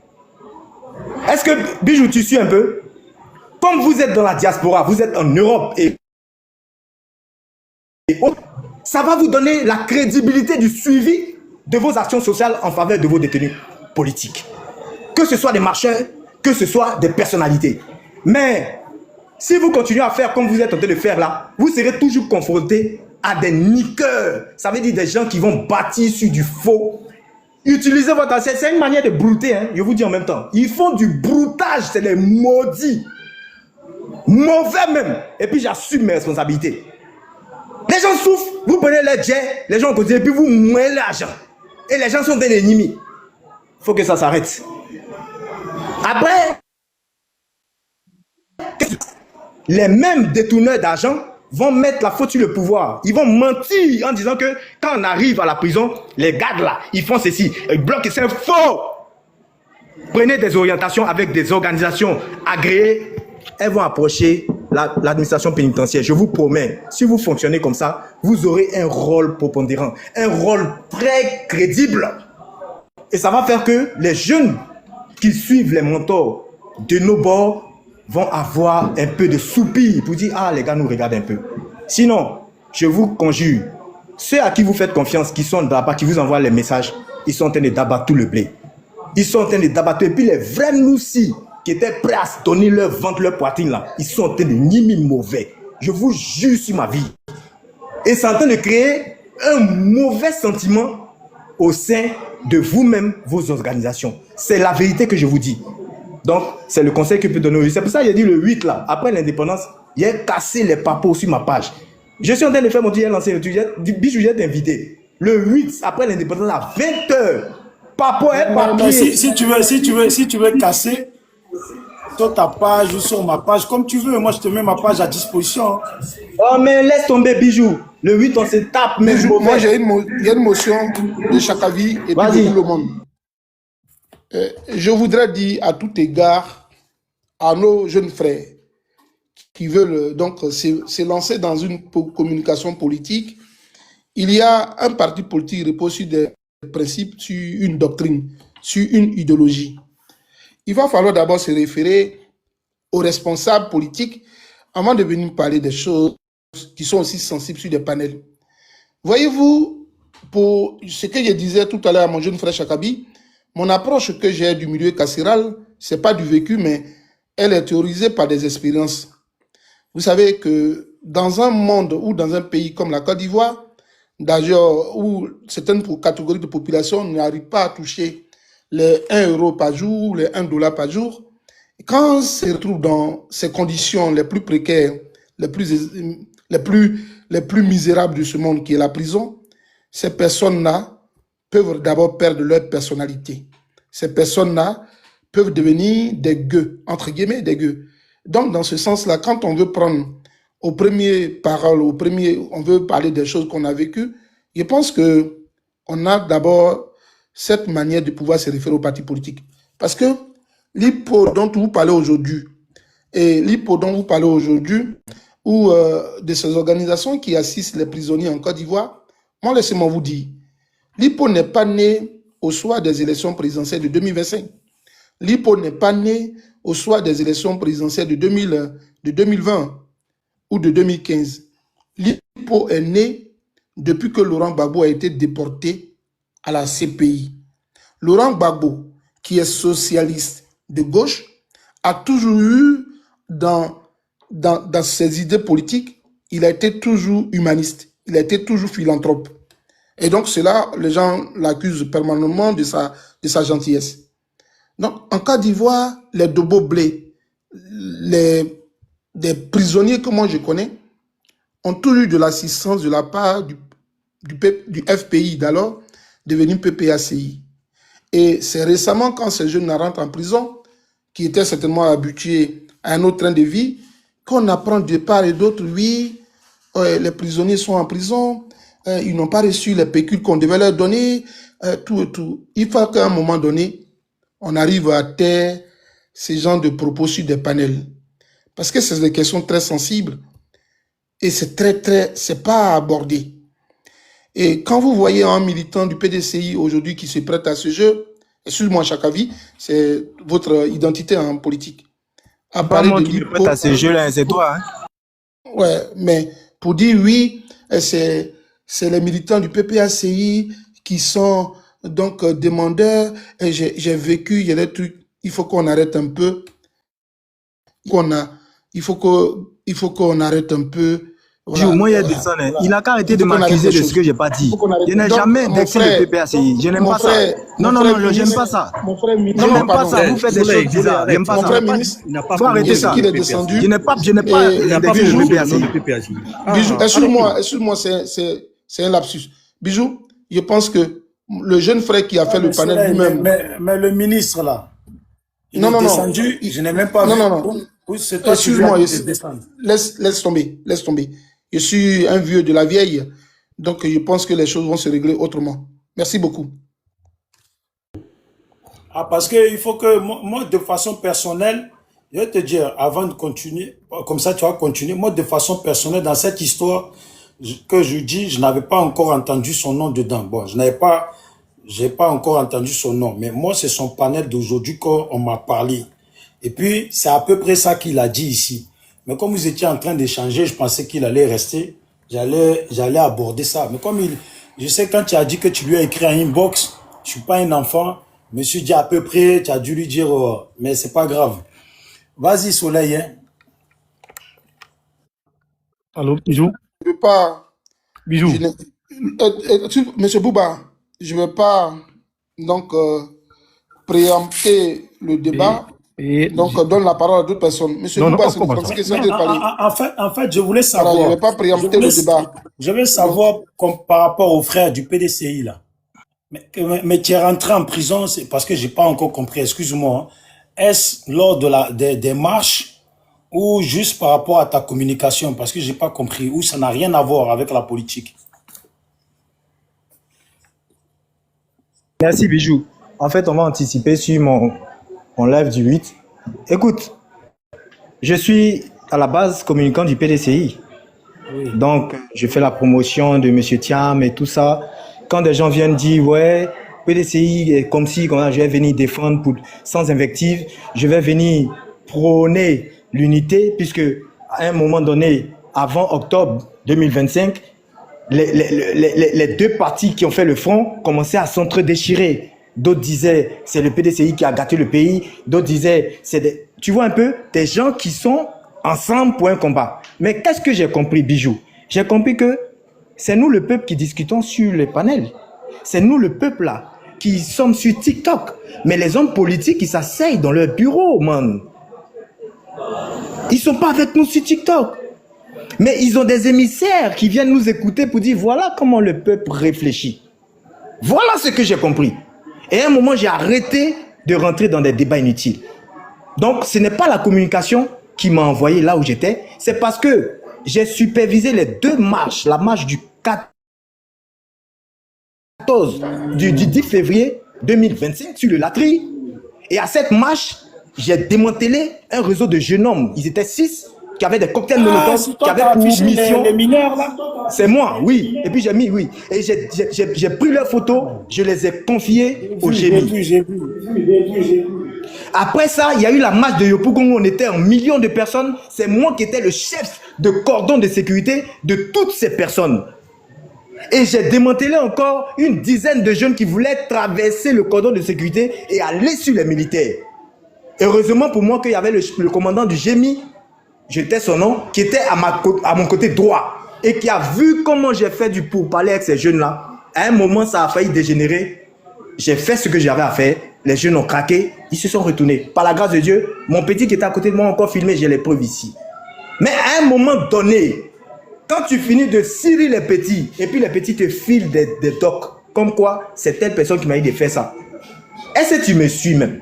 Est-ce que, Bijou, tu suis un peu? Comme vous êtes dans la diaspora, vous êtes en Europe et ça va vous donner la crédibilité du suivi de vos actions sociales en faveur de vos détenus politiques. Que ce soit des marcheurs, que ce soit des personnalités. Mais si vous continuez à faire comme vous êtes en train de faire là, vous serez toujours confronté à des niqueurs. Ça veut dire des gens qui vont bâtir sur du faux. Utilisez votre assiette, c'est une manière de brouter, hein, je vous dis en même temps. Ils font du broutage, c'est des maudits. Mauvais même. Et puis j'assume mes responsabilités. Les gens souffrent, vous prenez les jets, les gens côté, et puis vous mouillez l'argent. Et les gens sont des ennemis. Il faut que ça s'arrête. Après, les mêmes détourneurs d'argent vont mettre la faute sur le pouvoir. Ils vont mentir en disant que quand on arrive à la prison, les gardes là, ils font ceci, ils bloquent, c'est faux. Prenez des orientations avec des organisations agréées. Elles vont approcher l'administration pénitentiaire. Je vous promets, si vous fonctionnez comme ça, vous aurez un rôle prépondérant, un rôle très crédible. Et ça va faire que les jeunes qui suivent les mentors de nos bords vont avoir un peu de soupir pour dire « Ah, les gars nous regardent un peu ». Sinon, je vous conjure, ceux à qui vous faites confiance, qui sont là-bas, qui vous envoient les messages, ils sont en train de d'abattre tout le blé. Ils sont en train de d'abattre. Et puis les vrais noussis qui étaient prêts à se donner leur ventre, leur poitrine là, ils sont en train de nier mauvais. Je vous jure sur ma vie. Et c'est en train de créer un mauvais sentiment au sein de vous-même, vos organisations. C'est la vérité que je vous dis. Donc, c'est le conseil que je peux donner. C'est pour ça que j'ai dit le 8 là, après l'indépendance, j'ai cassé les papos sur ma page. Je suis en train de faire mon tunnel lancé. Bijou, j'ai invité. Le 8, après l'indépendance, à 20h. Papo est papier. Si tu veux casser sur ta page ou sur ma page, comme tu veux, moi je te mets ma page à disposition. Oh, mais laisse tomber, Bijou. Le 8, on se tape. Mais moi, il y a une motion de Chakavi et puis de tout le monde. Je voudrais dire à tout égard à nos jeunes frères qui veulent donc se lancer dans une communication politique. Il y a un parti politique qui repose sur des principes, sur une doctrine, sur une idéologie. Il va falloir d'abord se référer aux responsables politiques avant de venir parler des choses qui sont aussi sensibles sur des panels. Voyez-vous, pour ce que je disais tout à l'heure à mon jeune frère Chakabi, mon approche que j'ai du milieu carcéral, ce n'est pas du vécu, mais elle est théorisée par des expériences. Vous savez que dans un monde ou dans un pays comme la Côte d'Ivoire, d'ailleurs, où certaines catégories de population n'arrivent pas à toucher les 1 euro par jour, les 1 dollar par jour, quand on se retrouve dans ces conditions les plus précaires, les plus misérables de ce monde qui est la prison, ces personnes-là peuvent d'abord perdre leur personnalité. Ces personnes-là peuvent devenir des gueux, entre guillemets des gueux. Donc, dans ce sens-là, quand on veut prendre aux premières paroles, on veut parler des choses qu'on a vécues, je pense qu'on a d'abord cette manière de pouvoir se référer aux partis politiques. Parce que l'IPO dont vous parlez aujourd'hui, ou de ces organisations qui assistent les prisonniers en Côte d'Ivoire, moi, laissez-moi vous dire, l'IPO n'est pas né au soir des élections présidentielles de 2025. L'IPO n'est pas né au soir des élections présidentielles de 2020 ou de 2015. L'IPO est né depuis que Laurent Gbagbo a été déporté à la CPI. Laurent Gbagbo, qui est socialiste de gauche, a toujours eu dans ses idées politiques, il a été toujours humaniste, il a été toujours philanthrope. Et donc cela, les gens l'accusent permanemment de sa gentillesse. Donc en Côte d'Ivoire, les Dobo Blé, des prisonniers que moi je connais, ont toujours eu de l'assistance de la part du FPI d'alors, devenu PPACI. Et c'est récemment, quand ces jeunes rentrent en prison, qui étaient certainement habitués à un autre train de vie, qu'on apprend de part et d'autre, oui, les prisonniers sont en prison, ils n'ont pas reçu les pécules qu'on devait leur donner, tout et tout. Il faut qu'à un moment donné, on arrive à taire ces genres de propos sur des panels. Parce que c'est des questions très sensibles et c'est pas abordé. Et quand vous voyez un militant du PDCI aujourd'hui qui se prête à ce jeu, excuse-moi Chakavi, c'est votre identité en politique. À parler de qui me prête à ce jeu-là, c'est toi. Hein? Ouais, mais pour dire oui, c'est les militants du PPACI qui sont donc demandeurs. Et j'ai vécu, il y a des trucs, il faut qu'on arrête un peu. Il faut qu'on arrête un peu. Voilà. Moi, il n'a qu'à arrêter de m'accuser de ce que je n'ai pas dit. Je n'ai jamais vexé le PPACI. Je n'aime pas ça. Non, je n'aime pas ça. Je n'aime pas ça. Vous faites des choses bizarres. J'aime pas ça. Il faut arrêter ça. Je n'ai pas vexé le PPACI. Bijou, excuse-moi, c'est un lapsus. Bijou, je pense que le jeune frère qui a fait le panel lui-même. Mais le ministre là, il est descendu, je n'ai même pas vu. Excuse-moi, laisse tomber. Je suis un vieux de la vieille, donc je pense que les choses vont se régler autrement. Merci beaucoup. Ah, parce qu'il faut que moi, de façon personnelle, je vais te dire, avant de continuer, comme ça tu vas continuer, moi, de façon personnelle, dans cette histoire que je dis, je n'avais pas encore entendu son nom dedans. Bon, j'ai pas encore entendu son nom, mais moi, c'est son panel d'aujourd'hui qu'on m'a parlé. Et puis, c'est à peu près ça qu'il a dit ici. Mais comme vous étiez en train d'échanger, je pensais qu'il allait rester. J'allais aborder ça. Mais comme je sais quand tu as dit que tu lui as écrit un inbox, je suis pas un enfant, monsieur dit à peu près, tu as dû lui dire, mais c'est pas grave. Vas-y, Soleil, hein. Allô, Bijou? Je veux pas. Bijou. Monsieur Bouba, je ne veux pas donc préempter le débat. Donc, donne la parole à d'autres personnes. Monsieur Bouba, c'est comme ça que ça de parler. En fait, je voulais savoir. Voilà, je ne vais pas préempter le débat. Je veux savoir par rapport aux frères du PDCI, là. Mais tu es rentré en prison, c'est parce que j'ai pas encore compris, excuse-moi. Hein. Est-ce lors de des marches ou juste par rapport à ta communication? Parce que j'ai pas compris, ou ça n'a rien à voir avec la politique. Merci Bijou. En fait, on va anticiper sur mon live du 8. Écoute, je suis à la base communicant du PDCI. Oui. Donc, je fais la promotion de M. Thiam et tout ça. Quand des gens viennent dire, ouais, PDCI est comme si, je vais venir défendre sans invective, je vais venir prôner l'unité, puisque à un moment donné, avant octobre 2025, les deux partis qui ont fait le front commençaient à s'entre-déchirer. D'autres disaient, c'est le PDCI qui a gâté le pays. D'autres disaient, tu vois un peu, des gens qui sont ensemble pour un combat. Mais qu'est-ce que j'ai compris, Bijou? J'ai compris que c'est nous, le peuple, qui discutons sur les panels. C'est nous, le peuple, là, qui sommes sur TikTok. Mais les hommes politiques, ils s'asseyent dans leur bureau, man. Ils sont pas avec nous sur TikTok. Mais ils ont des émissaires qui viennent nous écouter pour dire, voilà comment le peuple réfléchit. Voilà ce que j'ai compris. Et à un moment, j'ai arrêté de rentrer dans des débats inutiles. Donc, ce n'est pas la communication qui m'a envoyé là où j'étais. C'est parce que j'ai supervisé les deux marches. La marche du 10 février 2025 sur le Latry. Et à cette marche, j'ai démantelé un réseau de jeunes hommes. Ils étaient 6 qui avaient des cocktails Molotov, qui avaient pour mission... Les mineurs, là. C'est moi, oui. Et puis j'ai mis, oui. Et j'ai pris leurs photos, je les ai confiées au GMI. J'ai vu. Après ça, il y a eu la marche de Yopougon où on était en millions de personnes. C'est moi qui étais le chef de cordon de sécurité de toutes ces personnes. Et j'ai démantelé encore une dizaine de jeunes qui voulaient traverser le cordon de sécurité et aller sur les militaires. Heureusement pour moi qu'il y avait le commandant du GMI, j'étais son nom, qui était à mon côté droit et qui a vu comment j'ai fait du pourparler avec ces jeunes-là. À un moment, ça a failli dégénérer. J'ai fait ce que j'avais à faire. Les jeunes ont craqué, ils se sont retournés. Par la grâce de Dieu, mon petit qui était à côté de moi a encore filmé, j'ai les preuves ici. Mais à un moment donné, quand tu finis de cirer les petits, et puis les petits te filent des tocs, comme quoi c'est telle personne qui m'a dit de faire ça. Est-ce que tu me suis même?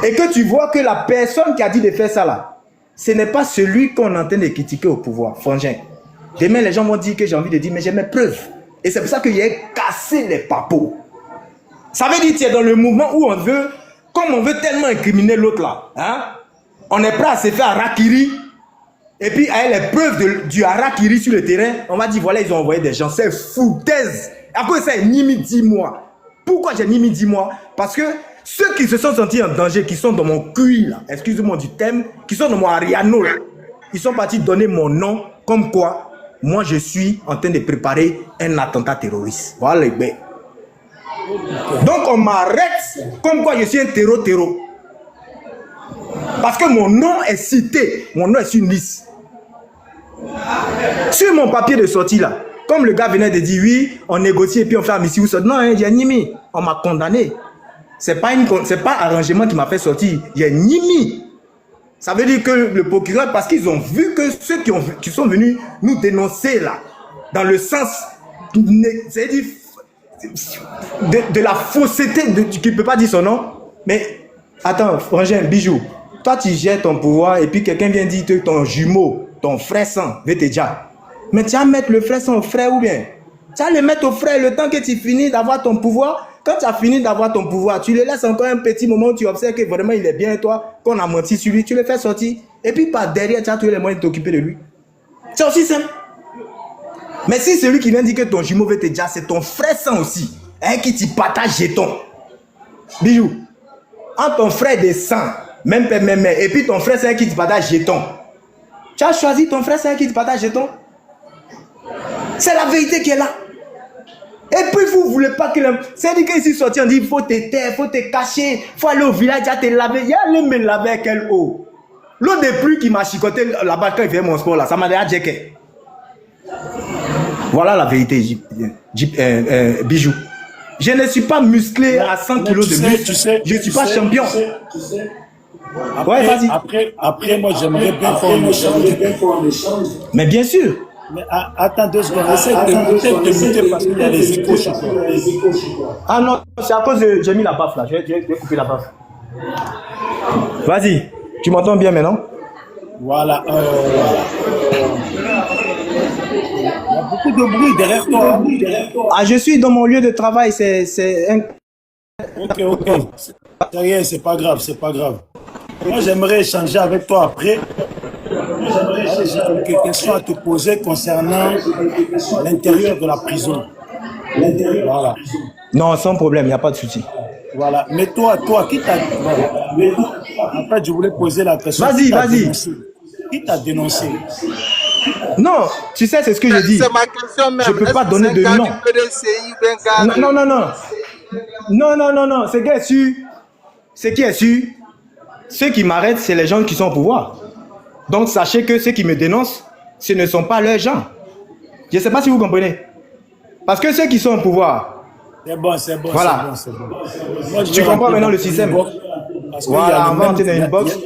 Et que tu vois que la personne qui a dit de faire ça là, ce n'est pas celui qu'on est en train de critiquer au pouvoir, frangin. Demain, les gens vont dire que j'ai envie de dire, mais j'ai mes preuves. Et c'est pour ça que j'ai cassé les papeaux. Ça veut dire que tu es dans le mouvement où on veut, comme on veut tellement incriminer l'autre là, hein, on est prêt à se faire harakiri. Et puis, avec les preuves du harakiri sur le terrain, on va dire, voilà, ils ont envoyé des gens. C'est foutaise. À cause de ça, ni mis 10 mois. Pourquoi j'ai ni mis 10 mois? Parce que ceux qui se sont sentis en danger, qui sont dans mon QI, là, excusez-moi du thème, qui sont dans mon Ariano, là, ils sont partis donner mon nom, comme quoi, moi, je suis en train de préparer un attentat terroriste. Voilà les bêtes. Donc, on m'arrête comme quoi je suis un terreau. Parce que mon nom est cité, mon nom est sur une liste. Sur mon papier de sortie, là, comme le gars venait de dire, oui, on négocie et puis on fait amnistie ou ça. Non, hein, j'ai ni mis. On m'a condamné. C'est pas arrangement qui m'a fait sortir. J'ai ni mis. Ça veut dire que le procureur, parce qu'ils ont vu que ceux qui sont venus nous dénoncer là, dans le sens, c'est-à-dire de la fausseté, qui ne peut pas dire son nom, mais attends, frangin, Bijou, toi tu gères ton pouvoir et puis quelqu'un vient dire que ton jumeau, ton frère sang, veut te dire, mais tu vas mettre le frère sang au frère ou bien tu vas le mettre au frère le temps que tu finis d'avoir ton pouvoir, Quand tu as fini d'avoir ton pouvoir, tu le laisses encore un petit moment où tu observes que vraiment il est bien et toi, qu'on a menti sur lui, tu le fais sortir. Et puis par derrière, tu as tous les moyens de t'occuper de lui. C'est aussi simple. Mais si celui qui vient dire que ton jumeau veut te dire, c'est ton frère sang aussi, hein, qui t'y partage jeton. Bijou, entre ton frère de sang, même père, même mère, et puis ton frère sang qui te partage jeton, tu as choisi ton frère sang qui te partage jeton. C'est la vérité qui est là. Et puis vous ne voulez pas que... C'est-à-dire qu'ici sorti, on dit il faut te taire, il faut te cacher, il faut aller au village, à te laver. Il y a allé me laver avec quelle eau? L'eau de pluie qui m'a chicoté là-bas quand il fait mon sport là, ça m'a déjà jeté. Voilà la vérité, Bijou. Je ne suis pas musclé à 100 kilos de muscle. Je ne suis pas champion. Après, Ouais, vas-y. après, moi, j'aimerais bien faire un échange. Mais bien sûr. Mais attends 2 secondes, essaie de muter parce qu'il y a les échos chez toi. Ah non, c'est à cause de... J'ai mis la baffe là, je vais couper la baffe. Vas-y, tu m'entends bien maintenant? Voilà. Il y a beaucoup de bruit derrière toi. Hein. Ah, je suis dans mon lieu de travail, c'est un... Ok. C'est rien, c'est pas grave, c'est pas grave. Moi, j'aimerais échanger avec toi après. J'ai quelques questions à te poser concernant l'intérieur de la prison. Voilà. Non, sans problème, il n'y a pas de souci. Voilà. Mais toi, qui t'a... En fait, je voulais poser la question. Vas-y. Qui t'a dénoncé? Non, tu sais, c'est ce que je dis. C'est ma question même. Je ne peux pas donner de nom. Non. Ce qui est sûr, ceux qui m'arrêtent, c'est les gens qui sont au pouvoir. Donc, sachez que ceux qui me dénoncent, ce ne sont pas leurs gens. Je ne sais pas si vous comprenez. Parce que ceux qui sont au pouvoir... C'est bon. Voilà. C'est bon. Moi, Tu comprends maintenant le système. Voilà, on va entrer dans une box.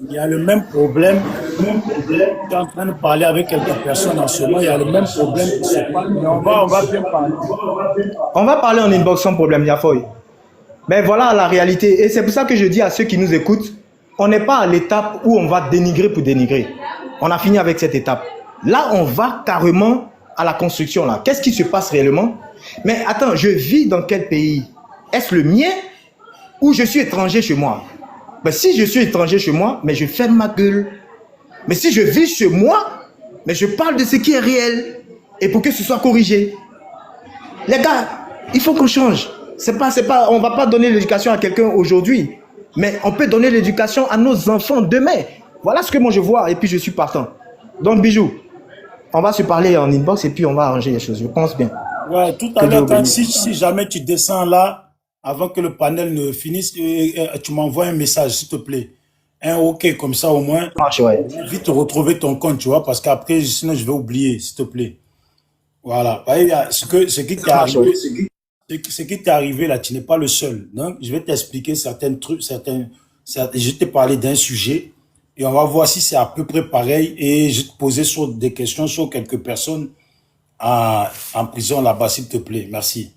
Il y a le même problème. Tu es en train de parler avec quelques personnes en ce moment. Il y a le même problème qui se passe. Mais on va bien parler. On va parler en inbox sans problème, Yafoy. Mais voilà la réalité. Et c'est pour ça que je dis à ceux qui nous écoutent, on n'est pas à l'étape où on va dénigrer pour dénigrer. On a fini avec cette étape. Là, on va carrément à la construction. Là. Qu'est-ce qui se passe réellement? Mais attends, je vis dans quel pays? Est-ce le mien ou je suis étranger chez moi? Ben, si je suis étranger chez moi, mais je ferme ma gueule. Mais si je vis chez moi, mais je parle de ce qui est réel. Et pour que ce soit corrigé. Les gars, il faut qu'on change. On ne va pas donner l'éducation à quelqu'un aujourd'hui. Mais on peut donner l'éducation à nos enfants demain. Voilà ce que moi je vois et puis je suis partant. Donc Bijou, on va se parler en inbox et puis on va arranger les choses. Je pense bien. Ouais, tout à l'heure, si jamais tu descends là, avant que le panel ne finisse, tu m'envoies un message, s'il te plaît. Un OK, comme ça au moins. Ouais. Vite retrouver ton compte, tu vois, parce qu'après, sinon je vais oublier, s'il te plaît. Voilà. Ce qui t'est arrivé, ce qui t'est arrivé là, tu n'es pas le seul. Donc, je vais t'expliquer certains trucs, je t'ai parlé d'un sujet et on va voir si c'est à peu près pareil et je vais te poser des questions sur quelques personnes en prison là-bas, s'il te plaît. Merci.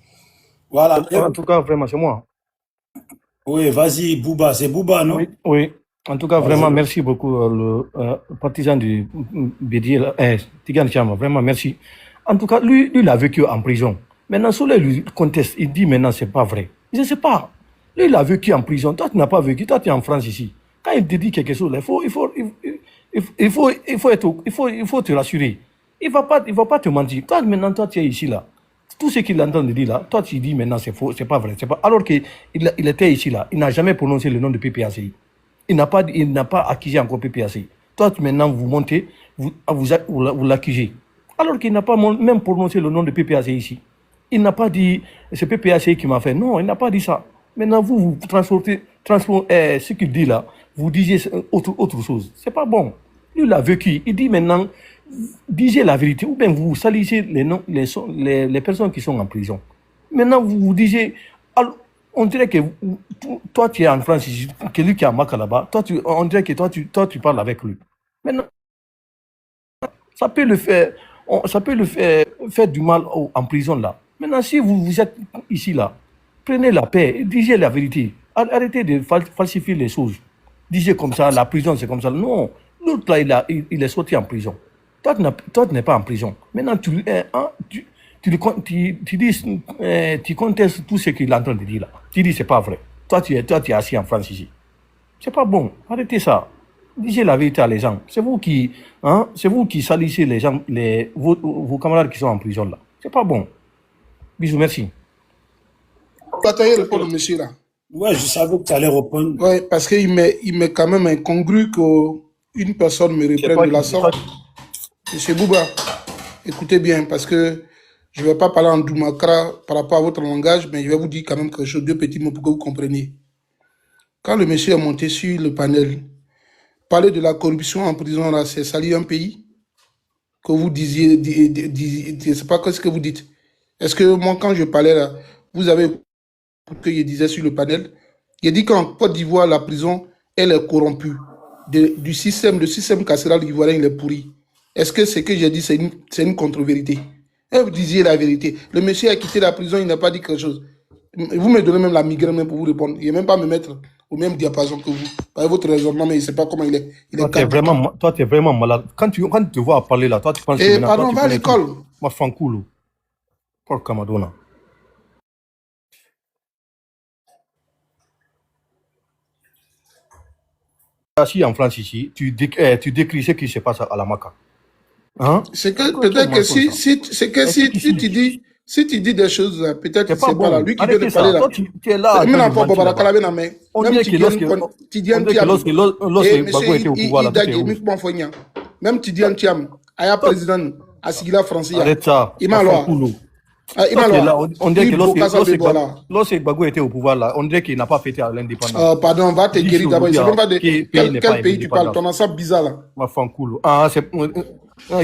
Voilà. En tout cas, vraiment, c'est moi. Oui, vas-y, Bouba. C'est Bouba, non? Oui. En tout cas, vraiment, merci beaucoup, le partisan du Bédier, Tigane Chama. Vraiment, merci. En tout cas, lui, il a vécu en prison. Maintenant, Soleil lui conteste. Il dit maintenant, c'est pas vrai. Je ne sais pas. Lui, il a vécu en prison. Toi, tu n'as pas vécu. Toi, tu es en France ici. Quand il te dit quelque chose, il faut te rassurer. Il va pas te mentir. Toi, maintenant, toi, tu es ici, là. Tout ce qu'il entend de dire là, toi, tu dis maintenant, c'est faux, c'est pas vrai. C'est pas... Alors qu'il était ici, là. Il n'a jamais prononcé le nom de PPACI. Il n'a pas accusé encore PPACI. Toi, maintenant, vous montez, vous l'accusez. Alors qu'il n'a pas même prononcé le nom de PPACI ici. Il n'a pas dit, c'est PPACI qui m'a fait. Non, il n'a pas dit ça. Maintenant, vous transportez ce qu'il dit là, vous disiez autre chose. C'est pas bon. Lui, il a vécu. Il dit maintenant, disez la vérité, ou bien vous salissez les personnes qui sont en prison. Maintenant, vous disiez, alors, on dirait que toi, tu es en France, que lui qui est à Maka là-bas, on dirait que toi, tu parles avec lui. Maintenant, ça peut le faire du mal en prison là. Maintenant, si vous êtes ici là, prenez la paix, disez la vérité. Arrêtez de falsifier les choses. Disez comme ça, la prison c'est comme ça. Non, l'autre là, il est sorti en prison. Toi, tu n'es pas en prison. Maintenant, tu tu contestes tout ce qu'il est en train de dire là. Tu dis c'est pas vrai. Toi, tu es assis en France ici. C'est pas bon. Arrêtez ça. Disez la vérité à les gens. C'est vous qui salissez les gens, vos camarades qui sont en prison là. C'est pas bon. Bisous, merci. Attendez, répondre au monsieur là. Ouais, je savais que tu allais répondre. Ouais, parce qu'il m'est quand même incongru qu'une personne me reprenne de la sorte. Monsieur Bouba, écoutez bien, parce que je ne vais pas parler en Doumakra par rapport à votre langage, mais je vais vous dire quand même quelque chose, deux petits mots pour que vous compreniez. Quand le monsieur est monté sur le panel, parler de la corruption en prison, là, c'est salir un pays que vous disiez, je ne sais pas ce que vous dites. Est-ce que moi, quand je parlais là, vous avez que je disais sur le panel, il dit qu'en Côte d'Ivoire, la prison, elle est corrompue. Le système carcéral ivoirien, il est pourri. Est-ce que ce que j'ai dit, c'est une contre-vérité? Et vous disiez la vérité. Le monsieur a quitté la prison, il n'a pas dit quelque chose. Vous me donnez même la migraine même pour vous répondre. Il ne même pas me mettre au même diapason que vous. Par votre raisonnement, mais il ne sait pas comment il est. Toi, tu es vraiment malade. Quand tu te vois parler là, toi, tu penses que pardon, va à l'école. Moi, Fancoulou. Pour Camadona. Assis en France ici, tu décris ce qui se passe à la Maca. Hein? C'est que peut-être que si tu dis des choses, peut-être que c'est pas là. Lui qui vient de parler là. Toi, tu es là. On dirait que lorsque Gbagbo était au pouvoir là, même Tidiane Thiam, Aya président, Asigila français. Arrête ça. On dirait que lorsque Gbagbo était au pouvoir là, on dirait qu'il n'a pas fêté à l'indépendance. Pardon, va te guérir d'abord. Je ne sais même pas de quel pays tu parles. Ton ensemble bizarre là. Ma Fancoulou. Ah, c'est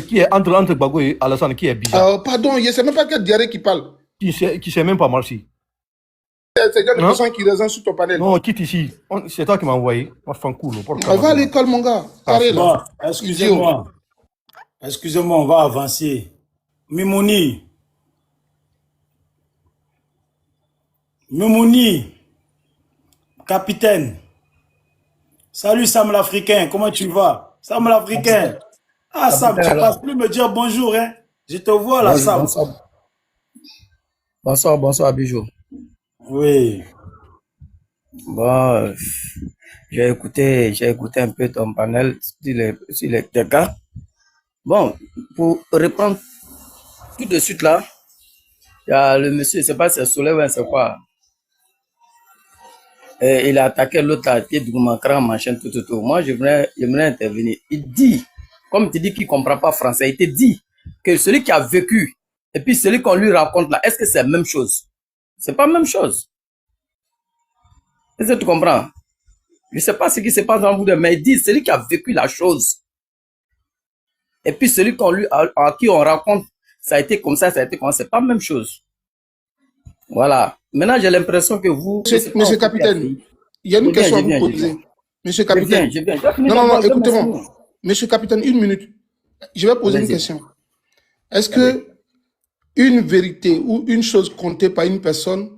qui est entre Gbagbo et Alassane qui est bizarre. Pardon, je ne sais même pas quel diarrhée qui parle. Qui sait même pas marcher. C'est déjà une personne qui raisonne sur ton panel. Non, quitte ici. C'est toi qui m'as envoyé. Ma Fancoulou. Va à l'école, mon gars. Bon, excusez-moi, on va avancer. Mimouni, capitaine. Salut Sam l'Africain, comment tu vas? Sam l'Africain. Ah Sam, tu ne passes plus me dire bonjour, hein? Je te vois là, Sam. Bonsoir, Bijou. Oui. Bon, j'ai écouté un peu ton panel sur les cas. Bon, pour répondre tout de suite là, il y a le monsieur, je ne sais pas si c'est Soleil ou c'est quoi. Et il a attaqué l'autre à pied du Doumakra, machin, tout. Moi, je voulais intervenir. Il dit, comme tu dis qu'il ne comprend pas français, il te dit que celui qui a vécu et puis celui qu'on lui raconte là, est-ce que c'est la même chose? C'est pas la même chose. Est-ce que tu comprends? Je ne sais pas ce qui se passe dans vous deux, mais il dit celui qui a vécu la chose. Et puis celui à qui on raconte, ça a été comme ça, c'est pas la même chose. Voilà. Maintenant, j'ai l'impression que vous... Monsieur Capitaine, il y a une question à vous poser. Monsieur Capitaine. Je viens. Non, écoutez-moi. Monsieur Capitaine, une minute. Je vais poser une question. Est-ce que une vérité ou une chose comptée par une personne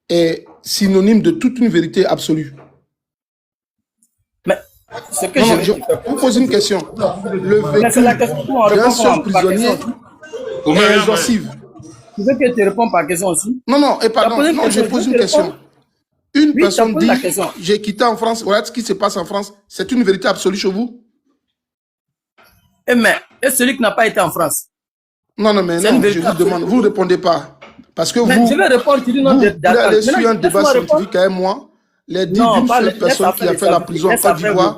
est synonyme de toute une vérité absolue? Mais ce que je vous pose une question. Le vécu d'un seul prisonnier est exhaustif. Tu veux que tu répondes par question aussi? Non, et pardon, non, je pose une question. Une personne dit, j'ai quitté en France, voilà ce qui se passe en France, c'est une vérité absolue chez vous? Mais, et celui qui n'a pas été en France? Non, mais non, je vous demande, vous ne répondez pas. Parce que vous, je vais répondre, tu dis non, vous allez sur un débat scientifique avec moi, les dix d'une seule personne qui a fait la prison en Côte d'Ivoire,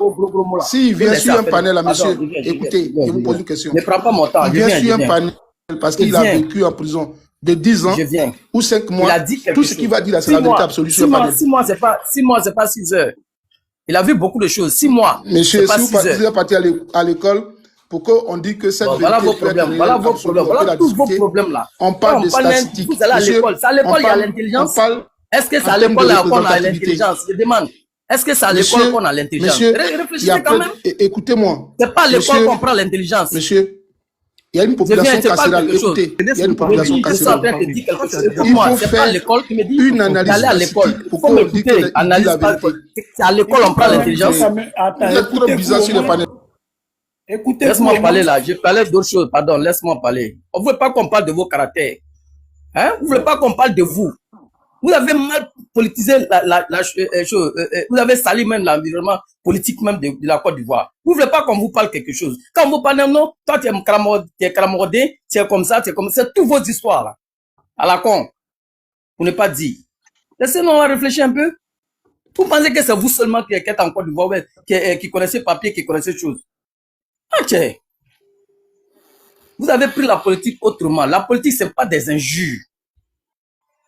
s'il vient sur un panel à monsieur, écoutez, je vous pose une question. Ne prends pas mon temps, il vient sur un panel parce qu'il a vécu en prison de 10 ans ou 5 mois, tout ce qu'il va dire là, c'est la vérité absolue sur le panel. 6 mois, c'est pas 6 heures. Il a vu beaucoup de choses. 6 mois. Monsieur, si vous êtes parti à l'école, pour qu'on dise que cette vérité peut être réelle, voilà vos problèmes. Voilà tous vos problèmes là. On parle de statistiques. Vous allez à l'école. C'est à l'école il y a l'intelligence. Est-ce que c'est à l'école qu'on a l'intelligence? Je demande. Est-ce que c'est à l'école qu'on a l'intelligence? Réfléchissez quand même. Écoutez-moi. C'est pas à l'école qu'on prend l'intelligence. Monsieur, il y a une population carcérale. Écoutez, il y a une population carcérale. Il faut faire une analyse à l'école. pour qu'on dise la vérité. C'est à l'école on prend l'intelligence. Vous êtes trop bizarre sur le panel. Écoutez, laisse-moi parler là. Je parlais d'autre chose. Pardon, laisse-moi parler. On ne veut pas qu'on parle de vos caractères. Hein? Vous ne voulez pas qu'on parle de vous. Vous avez mal politisé la chose. Vous avez sali même l'environnement politique même de la Côte d'Ivoire. Vous ne voulez pas qu'on vous parle quelque chose. Quand vous parlez, non, toi tu es cramordé, tu es comme ça, tu es comme ça. C'est toutes vos histoires là. À la con. Pour ne pas dire. Laissez-nous réfléchir un peu. Vous pensez que c'est vous seulement qui êtes en Côte d'Ivoire, qui connaissez papier, qui connaissez choses. Ah tiens. Vous avez pris la politique autrement. La politique, ce n'est pas des injures.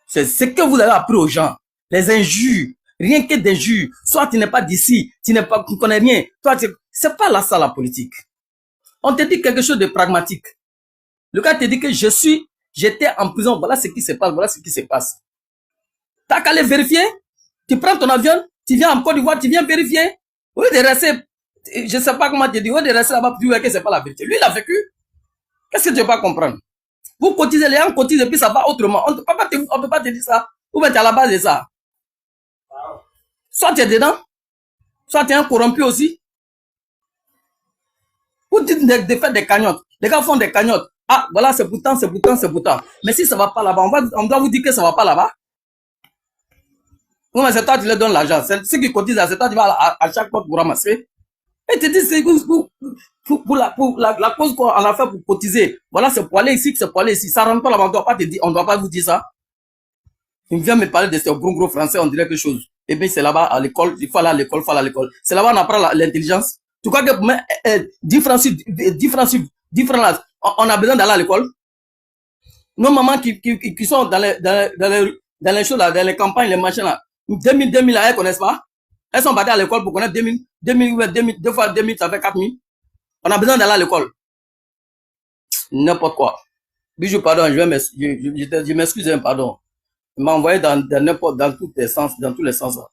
C'est ce que vous avez appris aux gens. Les injures. Rien que des injures. Soit tu n'es pas d'ici, tu ne connais rien. C'est pas là ça la politique. On te dit quelque chose de pragmatique. Le gars te dit que j'étais en prison, voilà ce qui se passe, voilà ce qui se passe. T'as qu'à aller vérifier. Tu prends ton avion, tu viens en Côte d'Ivoire, tu viens vérifier. Au lieu de rester, je ne sais pas comment te dire, au lieu de rester là-bas, tu vois que c'est pas la vérité. Lui, il a vécu. Qu'est-ce que tu ne veux pas comprendre? Vous cotisez, les gens cotisent et puis ça va autrement. On ne peut pas te dire ça. Ou bien tu es à la base de ça. Soit tu es dedans, soit tu es un corrompu aussi. Vous dites de faire des cagnottes. Les gars font des cagnottes. Ah, voilà, c'est pourtant, c'est pourtant, c'est pourtant. Mais si ça ne va pas là-bas, on doit vous dire que ça ne va pas là-bas. Oui, mais c'est toi qui leur donnes l'argent. Ceux qui cotisent, c'est toi qui vas à chaque porte pour ramasser. Et tu dis, c'est pour la cause qu'on a fait pour cotiser. Voilà, c'est pour aller ici, c'est pour aller ici. Ça rentre pas là-bas, on ne doit pas vous dire ça. Il vient me parler de ce gros français, on dirait quelque chose. Et bien, c'est là-bas à l'école, il faut aller à l'école, il faut aller à l'école. C'est là-bas on apprend l'intelligence. Tu crois que 10 francs là, on a besoin d'aller à l'école? Nos mamans qui sont dans les choses là, dans les campagnes, les machins là, 2000 là, elles ne connaissent pas. Elles sont parties à l'école pour connaître 2000, deux fois 2000, ça fait 4000. On a besoin d'aller à l'école. N'importe quoi. Bijou, pardon, je m'excuse, pardon. Il m'a envoyé dans tous les sens, dans tous les sens. Là.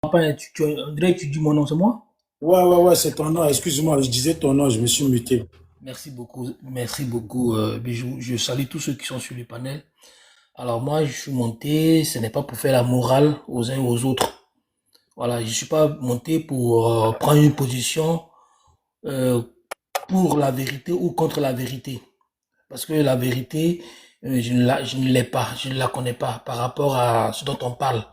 On dirait que tu dis mon nom, c'est moi? Ouais, c'est ton nom. Excuse-moi, je disais ton nom, je me suis muté. Merci beaucoup, Bijou. Je salue tous ceux qui sont sur le panel. Alors moi, je suis monté, ce n'est pas pour faire la morale aux uns et aux autres. Voilà, je suis pas monté pour prendre une position pour la vérité ou contre la vérité. Parce que la vérité, je ne l'ai pas, je ne la connais pas par rapport à ce dont on parle.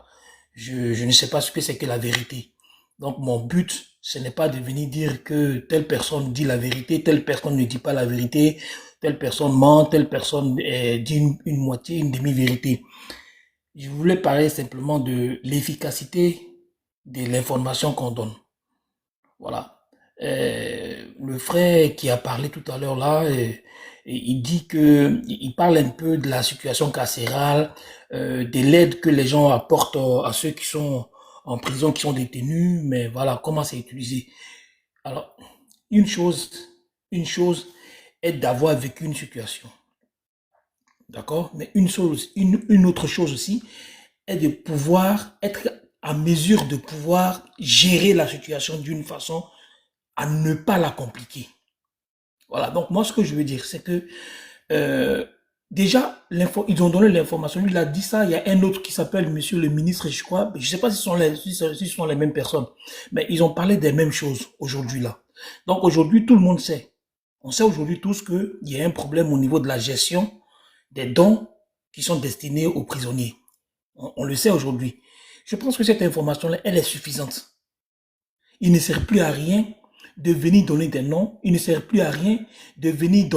Je ne sais pas ce que c'est que la vérité. Donc mon but, ce n'est pas de venir dire que telle personne dit la vérité, telle personne ne dit pas la vérité, telle personne ment, telle personne dit une moitié, une demi-vérité. Je voulais parler simplement de l'efficacité de l'information qu'on donne. Voilà. Le frère qui a parlé tout à l'heure là, il dit que il parle un peu de la situation carcérale, de l'aide que les gens apportent à ceux qui sont en prison, qui sont détenus, mais voilà, comment c'est utilisé. Alors, une chose est d'avoir vécu une situation. D'accord? Mais une autre chose aussi est de pouvoir être à mesure de pouvoir gérer la situation d'une façon à ne pas la compliquer. Voilà, donc moi ce que je veux dire, c'est que déjà, ils ont donné l'information, il a dit ça, il y a un autre qui s'appelle monsieur le ministre, je crois, je ne sais pas si ce sont les mêmes personnes, mais ils ont parlé des mêmes choses aujourd'hui là. Donc aujourd'hui, tout le monde sait. On sait aujourd'hui tous qu'il y a un problème au niveau de la gestion des dons qui sont destinés aux prisonniers. On le sait aujourd'hui. Je pense que cette information-là, elle est suffisante. Il ne sert plus à rien de venir donner des noms. Il ne sert plus à rien de venir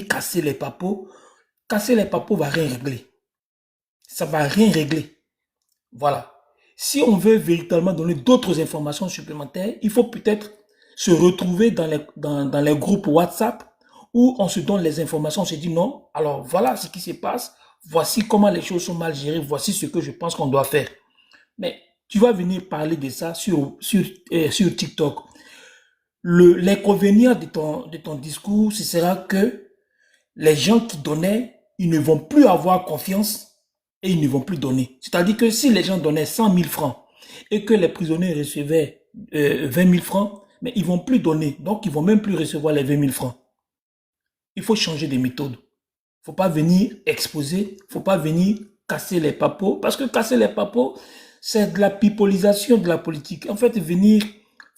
casser les papos. Casser les papos va rien régler. Ça va rien régler. Voilà. Si on veut véritablement donner d'autres informations supplémentaires, il faut peut-être se retrouver dans les groupes WhatsApp où on se donne les informations, on se dit non, alors voilà ce qui se passe, voici comment les choses sont mal gérées, voici ce que je pense qu'on doit faire. Mais tu vas venir parler de ça sur TikTok. L'inconvénient de ton discours, ce sera que les gens qui donnaient, ils ne vont plus avoir confiance et ils ne vont plus donner. C'est-à-dire que si les gens donnaient 100 000 francs et que les prisonniers recevaient 20 000 francs, mais ils ne vont plus donner. Donc, ils ne vont même plus recevoir les 20 000 francs. Il faut changer de méthode. Il ne faut pas venir exposer, il ne faut pas venir casser les papos. Parce que casser les papos, C'est de la pipolisation de la politique. En fait, venir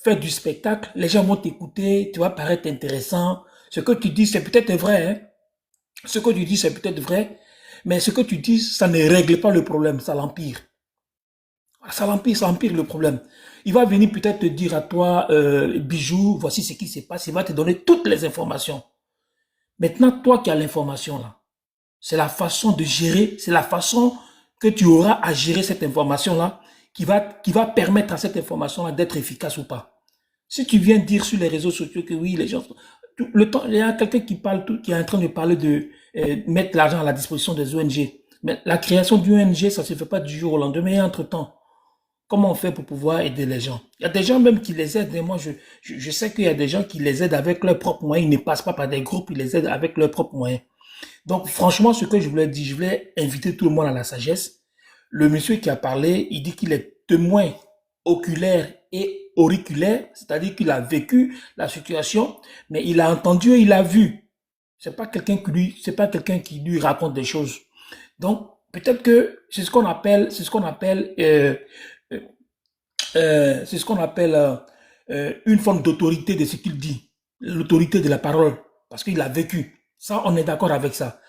faire du spectacle, les gens vont t'écouter, tu vas paraître intéressant. Ce que tu dis, c'est peut-être vrai, hein. Ce que tu dis, c'est peut-être vrai, mais ce que tu dis, ça ne règle pas le problème, ça l'empire. Ça empire le problème. Il va venir peut-être te dire à toi, Bijou, voici ce qui se passe, il va te donner toutes les informations. Maintenant, toi qui as l'information là, c'est la façon de gérer, c'est la façon que tu auras à gérer cette information-là qui va permettre à cette information-là d'être efficace ou pas. Si tu viens dire sur les réseaux sociaux que oui, les gens... Le temps, il y a quelqu'un qui parle, qui est en train de parler de mettre l'argent à la disposition des ONG. Mais la création d'une ONG, ça ne se fait pas du jour au lendemain. Et entre-temps, comment on fait pour pouvoir aider les gens? Il y a des gens même qui les aident. Et moi, je sais qu'il y a des gens qui les aident avec leurs propres moyens. Ils ne passent pas par des groupes, ils les aident avec leurs propres moyens. Donc, franchement, ce que je voulais dire, je voulais inviter tout le monde à la sagesse. Le monsieur qui a parlé, il dit qu'il est témoin oculaire et auriculaire, c'est-à-dire qu'il a vécu la situation, mais il a entendu et il a vu. C'est pas quelqu'un qui lui raconte des choses. Donc, peut-être que c'est ce qu'on appelle une forme d'autorité de ce qu'il dit, l'autorité de la parole, parce qu'il a vécu. Ça, on est d'accord avec ça.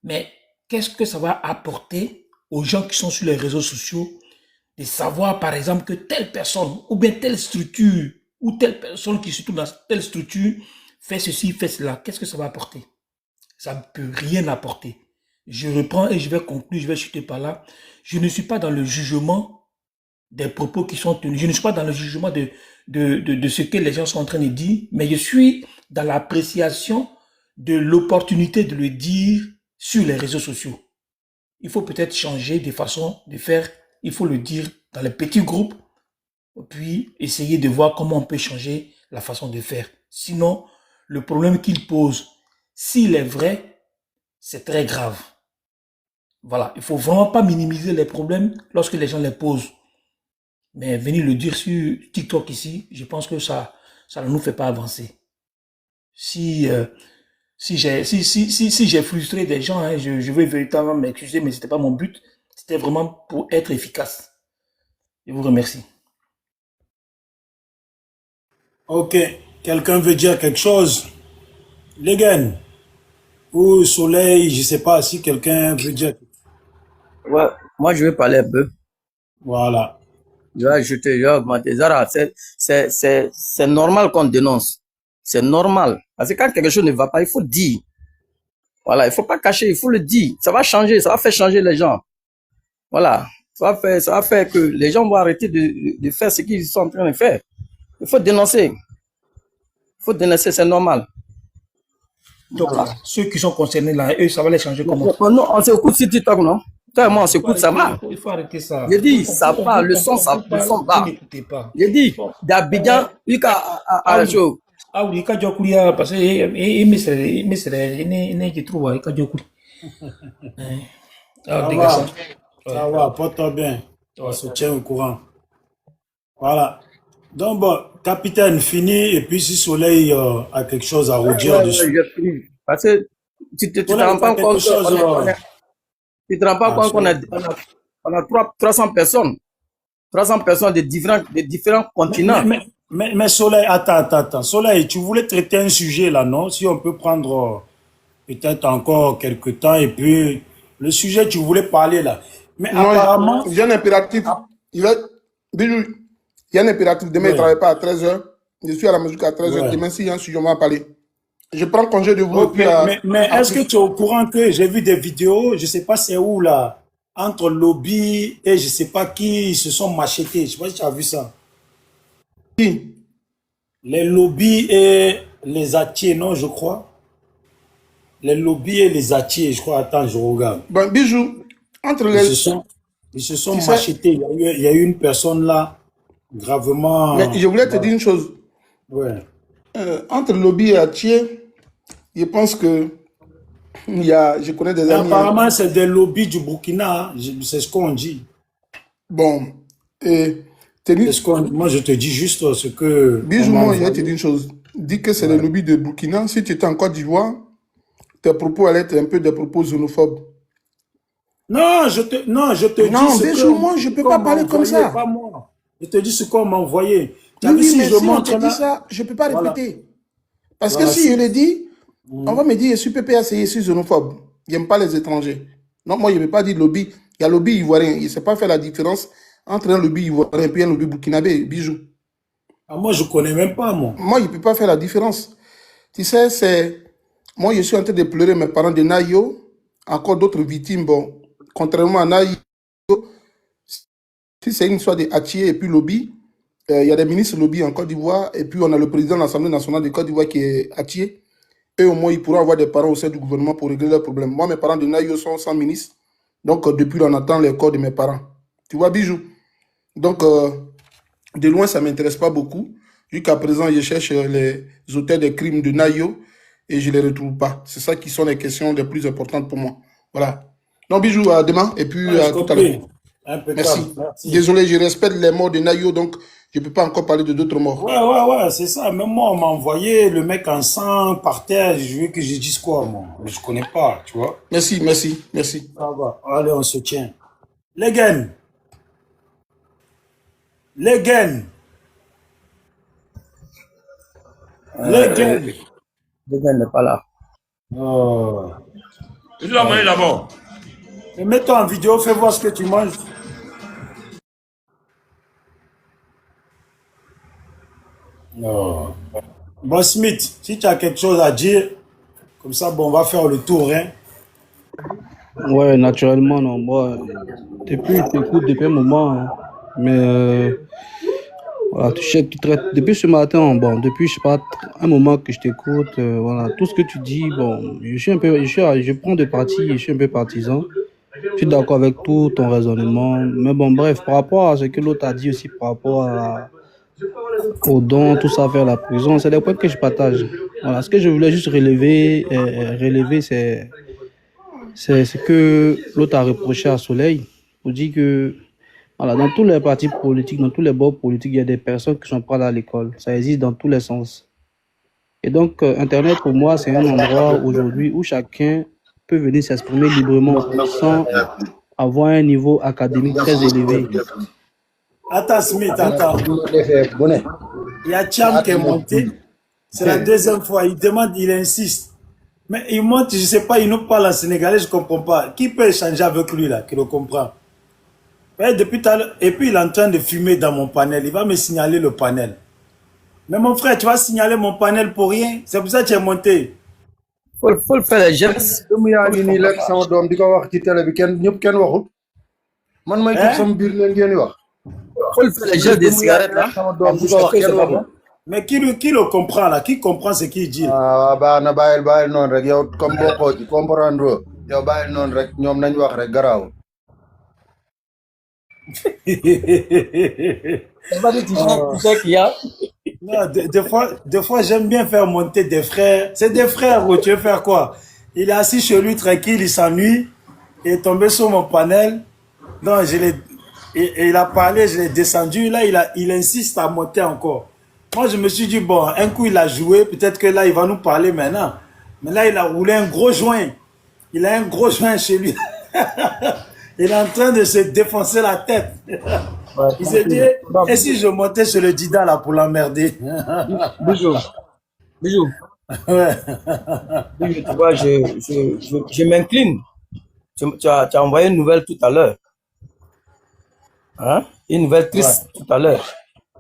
Mais qu'est-ce que ça va apporter aux gens qui sont sur les réseaux sociaux de savoir, par exemple, que telle personne, ou bien telle structure, ou telle personne qui se trouve dans telle structure, fait ceci, fait cela. Qu'est-ce que ça va apporter? Ça ne peut rien apporter. Je reprends et je vais conclure, je vais chuter par là. Je ne suis pas dans le jugement des propos qui sont tenus. Je ne suis pas dans le jugement de ce que les gens sont en train de dire, mais je suis dans l'appréciation de l'opportunité de le dire sur les réseaux sociaux. Il faut peut-être changer de façon de faire, il faut le dire dans les petits groupes, puis essayer de voir comment on peut changer la façon de faire. Sinon, le problème qu'il pose, s'il est vrai, c'est très grave. Voilà, il faut vraiment pas minimiser les problèmes lorsque les gens les posent. Mais venir le dire sur TikTok ici, je pense que ça ne nous fait pas avancer. Si j'ai frustré des gens, hein, je veux véritablement m'excuser, mais c'était pas mon but. C'était vraiment pour être efficace. Je vous remercie. Ok, quelqu'un veut dire quelque chose? Les gars, ou Soleil, je sais pas si quelqu'un veut dire. Ouais, moi je vais parler un peu. Voilà. Je vais ajouter, je vais augmenter. Zara, c'est normal qu'on dénonce. C'est normal. Parce que quand quelque chose ne va pas, il faut dire. Voilà, il faut pas cacher, il faut le dire. Ça va changer, ça va faire changer les gens. Voilà. Ça va faire que les gens vont arrêter de faire ce qu'ils sont en train de faire. Il faut dénoncer. Il faut dénoncer, c'est normal. Donc, voilà. Ceux qui sont concernés là, eux, ça va les changer comment? Non, on s'écoute sur TikTok, non? Toi et moi, on s'écoute, ça va. Il faut arrêter ça. J'ai dit, ça va, le son va. J'ai dit, d'Abidjan, il y a la chose. Ah oui, il y a Kuria, parce que il trouve, il y a Kuria. Ça va, porte-toi bien. On se tient au courant. Voilà. Donc, bon, capitaine, fini. Et puis, si Soleil a quelque chose à redire dessus. Parce que tu te rends pas compte qu'on a 300 personnes. 300 personnes de différents continents. Mais Soleil, attends. Soleil, tu voulais traiter un sujet là, non? Si on peut prendre peut-être encore quelques temps. Et puis, le sujet, tu voulais parler là. Mais non, apparemment... Il y a un impératif. Il y a un impératif. Demain, il ne travaille pas à 13h. Je suis à la musique à 13h. Ouais. Demain, s'il y a un sujet, on va en parler. Je prends congé de vous. Okay, mais est-ce que tu es au courant que j'ai vu des vidéos, je ne sais pas c'est où là, entre lobby et je ne sais pas qui, ils se sont machetés. Je ne sais pas si tu as vu ça. Qui? Les lobbies et les Atiers, non, je crois. Les lobbies et les Atiers, je crois. Attends, je regarde. Bon, Bijou, entre les... Ils se sont machetés. Il y a eu une personne là, gravement... Mais je voulais te dire une chose. Ouais. Entre lobby et Atier, je pense que je connais des amis. Apparemment, c'est des lobbies du Burkina, c'est ce qu'on dit. Bon, moi je te dis juste ce que... Bijou, moi je vais te dire une chose. Dis que c'est les lobbies de Burkina. Si tu étais en Côte d'Ivoire, tes propos allaient être un peu des propos xénophobes. Non, je te dis Non, ce Bijou, que moi, je ne peux qu'on pas m'a parler comme envoyé, ça. pas moi. Je te dis ce qu'on m'a envoyé. Tu as Oui, vu oui, si mais je si on montre te dit là, ça, je ne peux pas voilà, répéter. Parce que voilà, si je si. le dis, on va me dire, je suis PPAC, je suis xénophobe. Je n'aime pas les étrangers. Non, moi, je ne vais pas dire lobby. Il y a lobby ivoirien. Il ne sait pas faire la différence entre un lobby ivoirien et puis un lobby burkinabé, Bijou. Ah, moi, je connais même pas, moi. Moi, je ne peux pas faire la différence. Tu sais, c'est... Moi, je suis en train de pleurer mes parents de Nayo, encore d'autres victimes. Bon, contrairement à Nayo, si c'est une histoire de Hachier et puis lobby, il y a des ministres lobby en Côte d'Ivoire, et puis on a le président de l'Assemblée nationale de Côte d'Ivoire qui est Hachier. Et au moins, ils pourront avoir des parents au sein du gouvernement pour régler leurs problèmes. Moi, mes parents de Nayo sont sans ministre. Donc, depuis, on attend les corps de mes parents. Tu vois, Bijou? Donc, de loin, ça ne m'intéresse pas beaucoup. Jusqu'à présent, je cherche les auteurs des crimes de Nayo et je ne les retrouve pas. C'est ça qui sont les questions les plus importantes pour moi. Voilà. Donc, Bijou, à demain et puis Ouais, à j'ai tout à l'heure. compris. Impeccable, Merci. merci. Désolé, je respecte les morts de Nayo, donc je ne peux pas encore parler de d'autres morts. Ouais, c'est ça. Même moi, on m'a envoyé le mec en sang par terre. Je veux que je dise quoi, moi? Mais je connais pas, tu vois. Merci, merci, merci. Ça va. Allez, on se tient. Les gains. Les gains. Les gains. Le gars n'est pas là. Oh. Je dois manger d'abord. Mais mets-toi en vidéo, fais voir ce que tu manges. Non. Bon, Smith, si tu as quelque chose à dire, comme ça, bon, on va faire le tour, hein. Ouais, naturellement, non. Moi, depuis, je t'écoute depuis un moment, hein. Mais voilà, depuis ce matin, bon, depuis, je sais pas, un moment que je t'écoute, voilà, tout ce que tu dis, bon, je prends de parti, je suis un peu partisan. Je suis d'accord avec tout ton raisonnement. Mais bon, bref, par rapport à ce que l'autre a dit aussi, par rapport aux dons, tout ça, vers la prison, c'est des points que je partage. Voilà, ce que je voulais juste relever, c'est ce que l'autre a reproché à Soleil. On dit que voilà, dans tous les partis politiques, dans tous les bords politiques, il y a des personnes qui sont pas à l'école. Ça existe dans tous les sens. Et donc, Internet, pour moi, c'est un endroit aujourd'hui où chacun peut venir s'exprimer librement sans avoir un niveau académique très élevé. Attends, Smith, attends. Il y a Cham qui est monté. C'est la deuxième fois. Il demande, il insiste. Mais il monte, je sais pas, il nous parle en sénégalais, je comprends pas. Qui peut échanger avec lui, là, qui le comprend? Ouais, depuis tout à l'heure, et puis il est en train de fumer dans mon panel. Il va me signaler le panel. Mais mon frère, tu vas signaler mon panel pour rien. C'est pour ça que tu es monté. Faut le faire les gestes. demu yaa ngi nii lekk sama doom di ko wax ci télé bi ñëpp kenn waxul man may toog sama biir leen ngeen di wax. Faut le faire les gestes des cigarettes là. sama doom di ko wax kenn waxul. Mais qui le comprend là? Qui comprend ce qu'il dit? Ah baax na bàyyil noonu rek yow comme bokkoo ci comprendre yow bàyyil noonu rek ñoom nañ wax rek garaaw. Non, des fois j'aime bien faire monter des frères. C'est des frères, où tu veux faire quoi? Il est assis chez lui tranquille, il s'ennuie. Il est tombé sur mon panel. Non, et il a parlé, je l'ai descendu. Là, il insiste à monter encore. Moi, je me suis dit, bon, un coup il a joué, peut-être que là, il va nous parler maintenant. Mais là, il a roulé un gros joint. Il a un gros joint chez lui. Il est en train de se défoncer la tête. Il s'est dit, et si je montais sur le Dida là pour l'emmerder? Bijou. Ouais. Bijou, tu vois, je m'incline. Tu as envoyé une nouvelle tout à l'heure. Hein? Une nouvelle triste tout à l'heure.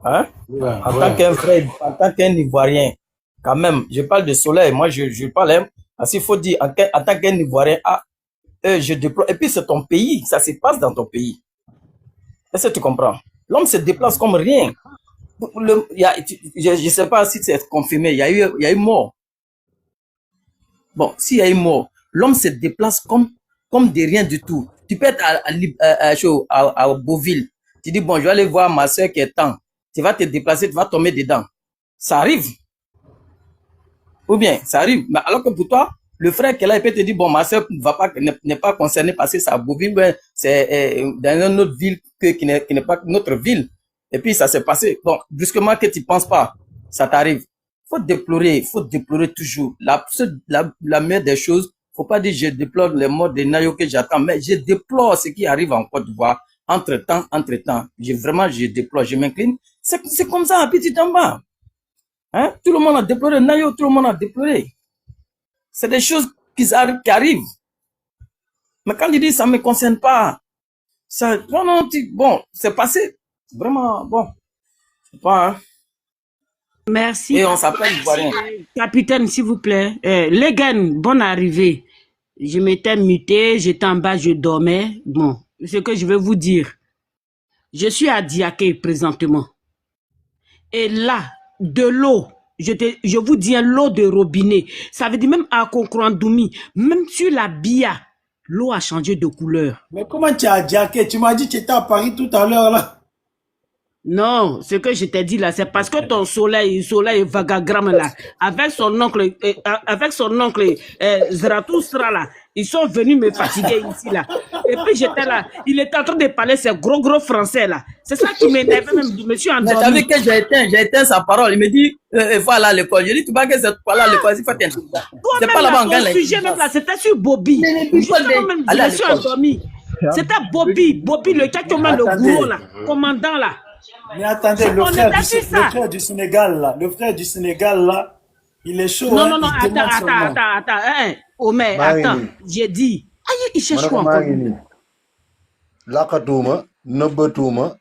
Hein? Tant qu'un frère, en tant qu'un Ivoirien, quand même, je parle de Soleil, moi je parle, hein, parce qu'il faut dire, en tant qu'un Ivoirien, je déplore. Et puis c'est ton pays, ça se passe dans ton pays. Est-ce que tu comprends? L'homme se déplace comme rien. Je ne sais pas si c'est confirmé, il y a eu mort. Bon, s'il y a eu mort, l'homme se déplace comme de rien du tout. Tu peux être à Beauville. Tu dis, bon, je vais aller voir ma soeur qui est temps. Tu vas te déplacer, tu vas tomber dedans. Ça arrive. Ou bien, ça arrive. Mais alors que pour toi, le frère qui est là, il peut te dire, bon, ma soeur n'est pas concernée parce que c'est à Beauville, mais c'est dans une autre ville qui n'est pas notre ville. Et puis, ça s'est passé. Bon, brusquement que tu ne penses pas, ça t'arrive. Faut déplorer toujours. La meilleure des choses, faut pas dire je déplore les morts de Nayo que j'attends, mais je déplore ce qui arrive en Côte d'Ivoire. Entre-temps, je déplore, je m'incline. C'est comme ça, petit en bas. Hein? Tout le monde a déploré Nayo, tout le monde a déploré. C'est des choses qui arrivent. Mais quand il dit ça ne me concerne pas, ça, non, bon, c'est passé. Vraiment, bon. C'est pas, hein. Merci. Et on s'appelle Ivoirien. Capitaine, s'il vous plaît. Legan, bonne arrivée. Je m'étais muté, j'étais en bas, je dormais. Bon, ce que je vais vous dire. Je suis à Diaké présentement. Et là, de l'eau, je vous dis l'eau de robinet. Ça veut dire même à Konkrandoumi, même sur la Bia, l'eau a changé de couleur. Mais comment tu es à Diaké? Tu m'as dit que tu étais à Paris tout à l'heure là. Non, ce que je t'ai dit là, c'est parce que ton soleil vagagramme là, avec son oncle Zarathustra là, ils sont venus me fatiguer ici là. Et puis j'étais là, il était en train de parler ces gros français là. C'est ça qui m'énervait même, je me suis endormi. Mais t'as vu que j'ai éteint sa parole, il me dit, il faut aller à l'école. Je dis, tu vois que c'est pas là à l'école, il faut t'aider. C'est pas là-bas en Ghana. Le sujet même là, c'était sur Bobby. Je me suis endormi. C'était Bobby, le tchatchoman, le gourou là, commandant là. Mais attendez, le frère du Sénégal là, il est chaud. Non, attends. Omer, attends, j'ai dit. Aïe, il cherche quoi encore? Lakatouma, Nobatouma,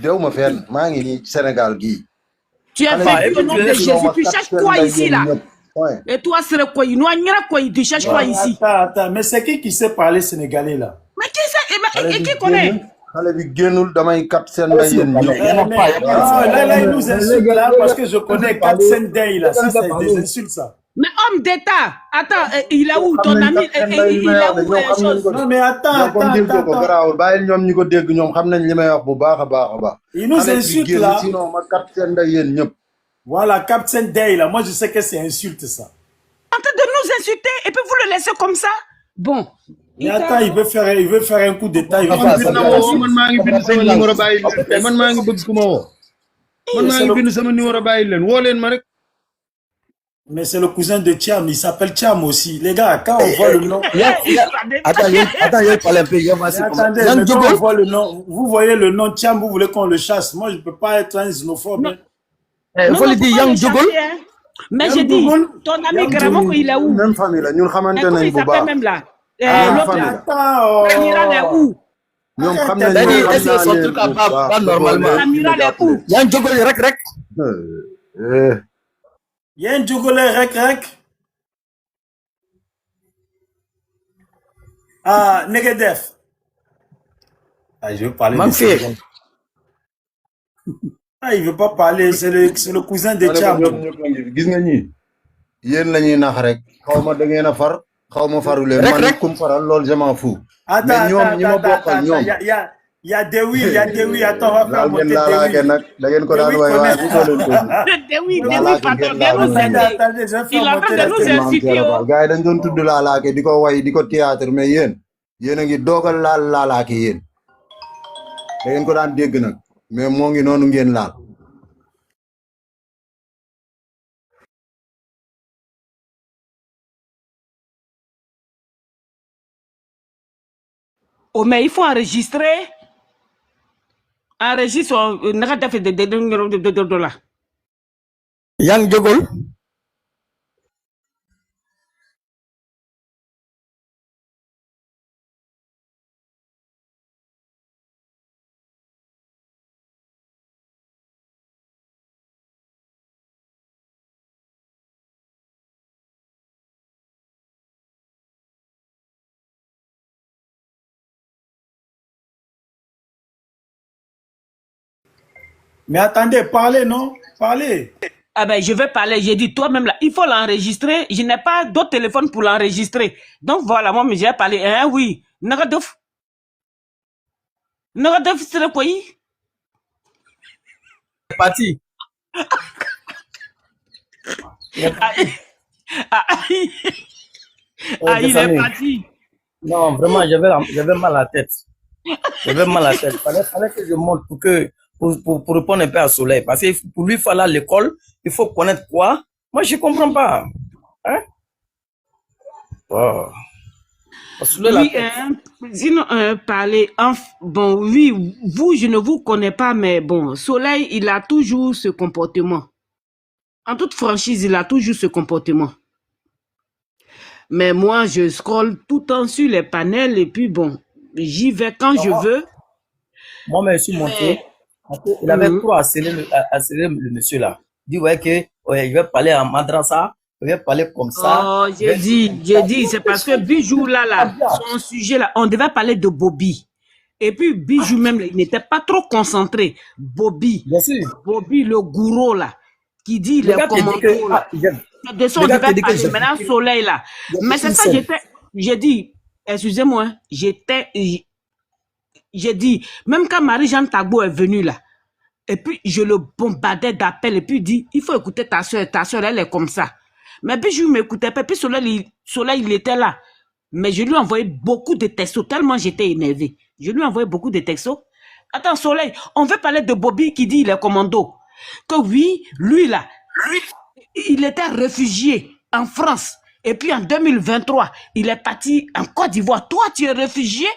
Deuma Fen, Mangini, Sénégal Guy. Tu as fait le nom de Jésus, tu cherches quoi ici là? Et toi, c'est quoi? Tu cherches quoi ici? Attends, mais c'est qui sait parler sénégalais là? Mais qui c'est? Et qui connaît? Là, il nous insulte là parce que je connais 4 Sendei là. Ça, c'est des insultes ça. Mais homme d'État, attends, il a où ton ami? Il a où les choses? Non, mais attends. Il nous insulte là. Voilà, Cap Sendei là. Moi, je sais que c'est insulte ça. En train de nous insulter et puis vous le laissez comme ça? Bon. Mais attends, il veut faire un coup d'état. Mais c'est le cousin de Thiam, il s'appelle Thiam aussi. Les gars, quand on voit le nom... Attends, il parle un peu. Attendez, quand on voit le nom, vous voyez le nom Thiam, vous voulez qu'on le chasse. Moi, je ne peux pas être un xénophobe. Il faut le dire Yang Djogol. Mais j'ai dit, ton ami Gramoko, il est où? Même famille là, nous comment il s'appelle même là? L'autre là. Amiral est où? Est-ce que son truc pas normalement? Amiral est où? Yang Djogol, rek. Yang Djogol, rek. Ah, Negedef. Ah, je veux parler de ça. Ah, il veut pas parler, c'est le cousin de Thiam. Gis nga ñi yeen lañuy nax rek xawma da ngeen far xawma farule man kum faral lol je m'en fous mais ñom ñima bokkal ñom il y a Dewi, attends, on va faire monter Dewi nak da ngeen ko daan way way bu ko leen ko Dewi, pardon, il a train de nous insulter. Gaay dañ doon tudd laalaake diko way diko théâtre mais yeen a ngi dogal laalaake yeen da ngeen ko daan dégg nak mais mo ngi nonu ngeen laal. Oh, mais il faut enregistrer. Enregistre de là. Yang Djogol. Mais attendez, parlez, non? Parlez. Ah ben, je vais parler. J'ai dit toi-même là, il faut l'enregistrer. Je n'ai pas d'autre téléphone pour l'enregistrer. Donc voilà, moi, j'ai parlé. Hein, oui. Nagadef, c'est quoi? C'est parti. Il est parti. Non, vraiment, j'avais mal à la tête. Fallait que je monte pour répondre un peu à Soleil. Parce que pour lui, il faut aller à l'école, il faut connaître quoi. Moi, je comprends pas. Hein? Oh. Oui, sinon, parler, bon, oui, vous, je ne vous connais pas, mais bon, Soleil, il a toujours ce comportement. En toute franchise, il a toujours ce comportement. Mais moi, je scrolle tout le temps sur les panels et puis bon, j'y vais quand je veux. Moi, je me suis monté. Il avait trop accéléré le monsieur là. Il dit, ouais, que ouais, il va parler en madrasa, il va parler comme ça. Oh, j'ai dit, c'est parce que Bijou là, son sujet là, on devait parler de Bobby. Et puis Bijou même, il n'était pas trop concentré. Bobby, le gourou là, qui dit les commandos là. De ça, on devait parler. Maintenant, Soleil là. Mais c'est ça, j'ai dit, excusez-moi, j'ai dit, même quand Marie-Jeanne Tagbo est venue là, et puis je le bombardais d'appels, et puis il dit, il faut écouter ta soeur, elle est comme ça. Mais puis je ne m'écoutais pas, puis Soleil, il était là. Mais je lui envoyais beaucoup de textos, tellement j'étais énervé. Je lui envoyais beaucoup de textos. Attends, Soleil, on veut parler de Bobby qui dit il est commando. Que oui, lui là, il était réfugié en France. Et puis en 2023, il est parti en Côte d'Ivoire. Toi, tu es réfugié?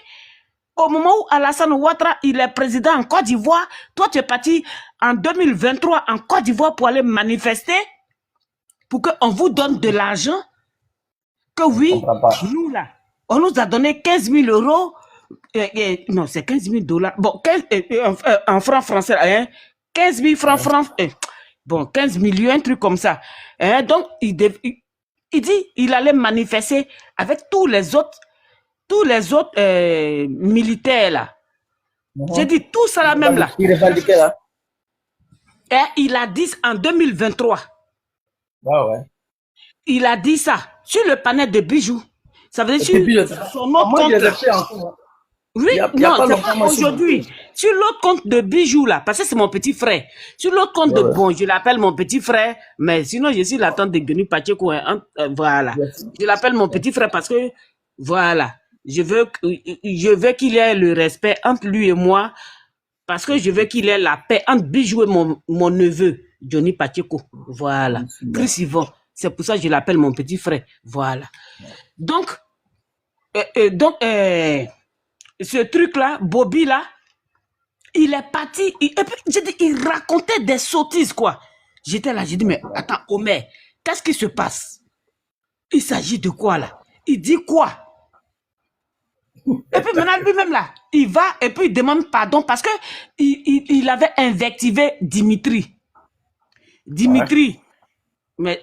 Au moment où Alassane Ouattara, il est président en Côte d'Ivoire, toi, tu es parti en 2023 en Côte d'Ivoire pour aller manifester, pour qu'on vous donne de l'argent. Que oui, nous là, on nous a donné 15 000 euros. Non, c'est 15 000 $. Bon, en francs français, hein, 15 000 francs, bon, 15 millions, un truc comme ça. Hein, donc, il dit il allait manifester avec tous les autres militaires là. J'ai dit tout ça là même là. Et il a dit en 2023. Ouais. Il a dit ça sur le panel de Bijou. Ça veut dire sur son autre compte. Oui, non, c'est pas aujourd'hui. Sur l'autre compte de Bijou là, parce que c'est mon petit frère. Sur l'autre compte de bon, je l'appelle mon petit frère, mais sinon je suis la tante de Guenu Pacheco. Voilà. Je l'appelle mon petit frère parce que voilà. Je veux qu'il ait le respect entre lui et moi, parce que je veux qu'il ait la paix entre Bijou et mon neveu, Johnny Pacheco. Voilà. Chris Yvon. C'est pour ça que je l'appelle mon petit frère. Voilà. Donc, ce truc-là, Bobby là, il est parti, et puis, il racontait des sottises, quoi. J'étais là, j'ai dit, mais attends, Omer, qu'est-ce qui se passe? Il s'agit de quoi, là? Il dit quoi? Et puis maintenant, lui-même, là, il va, et puis il demande pardon, parce que il avait invectivé Dimitri. Dimitri. Mais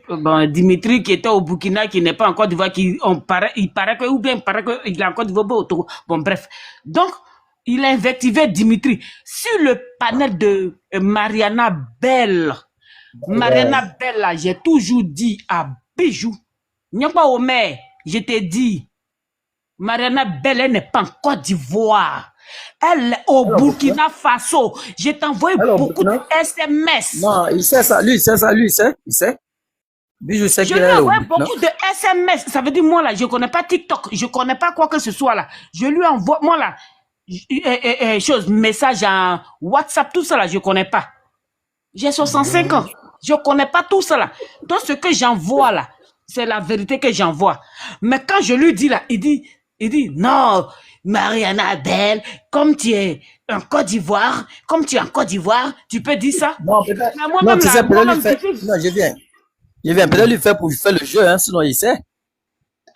bon, Dimitri qui était au Burkina, qui n'est pas en Côte d'Ivoire, il paraît que, ou bien il paraît qu'il est en Côte d'Ivoire, bon bref. Donc, il a invectivé Dimitri sur le panel de Mariana Bell. Mariana Bell, là, j'ai toujours dit à Bijou, n'y pas Omer, je t'ai dit, Mariana Bell, elle n'est pas en Côte d'Ivoire. Elle est au Burkina Faso. Je t'ai envoyé beaucoup de SMS. Non, il sait ça, lui, il sait. Bijou sait je lui envoie beaucoup de SMS. Ça veut dire, moi, là, je ne connais pas TikTok. Je ne connais pas quoi que ce soit, là. Je lui envoie, moi, là, message en WhatsApp, tout ça, là, je ne connais pas. J'ai 65 ans. Je ne connais pas tout ça, là. Donc, ce que j'envoie, là, c'est la vérité que j'envoie. Mais quand je lui dis, là, il dit, non, Mariana Bell, comme tu es en Côte d'Ivoire, tu peux dire ça? Non, peut-être. Non, tu sais, peut-être lui faire. Non, je viens. Peut-être lui faire pour faire le jeu, hein, sinon il sait.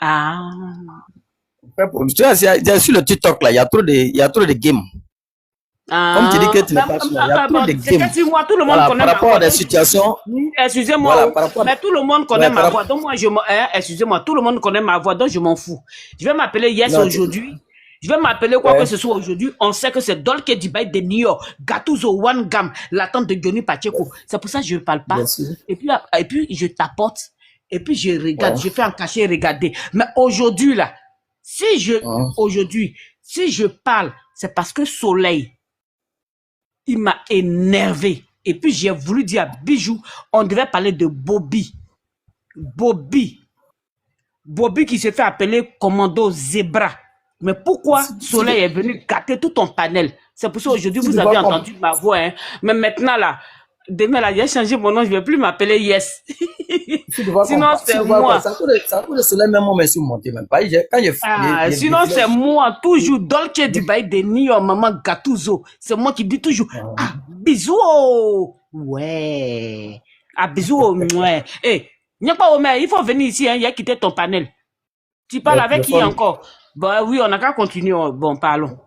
Ah. Tu vois, sur le TikTok, là, il y a trop de games. Comme tu dis que tu n'es pas sûr, il y a trop de games. Moi, tout le monde connaît par rapport à des situations. Excusez-moi, mais tout le monde connaît ma voix. Donc, moi, excusez-moi, tout le monde connaît ma voix, donc je m'en fous. Je vais m'appeler Yes aujourd'hui. Je vais m'appeler quoi que ce soit aujourd'hui. On sait que c'est Dolce Dubaï de New York, Gattuso One Gam, la tante de Johnny Pacheco. C'est pour ça que je ne parle pas. Et puis, je tapote. Et puis, je regarde. Je fais en cachet regarder. Mais aujourd'hui, là, si je parle, c'est parce que Soleil, il m'a énervé. Et puis, j'ai voulu dire à Bijou, on devait parler de Bobby. Bobby qui se fait appeler Commando Zebra. Mais pourquoi Soleil est venu gâter tout ton panel? C'est pour ça aujourd'hui vous avez entendu ma voix. Hein. Mais maintenant là, Demain, là, j'ai changé mon nom, je ne vais plus m'appeler Yes. Tu dois Sinon, comprendre. c'est Tu dois moi. comprendre. Ça coûte le soleil, même moi, mais je suis monté même pas. Sinon, c'est moi, toujours Dolce Dubaï de Nio, maman Gattuso. C'est moi qui dis toujours, ah, bisous. Oh. Ouais. Ah, bisous. Oh, ouais. Eh, n'y pas Omer, il faut venir ici, hein, il a quitté ton panel. Tu parles avec qui encore? Bah oui, on n'a qu'à continuer. Bon, parlons.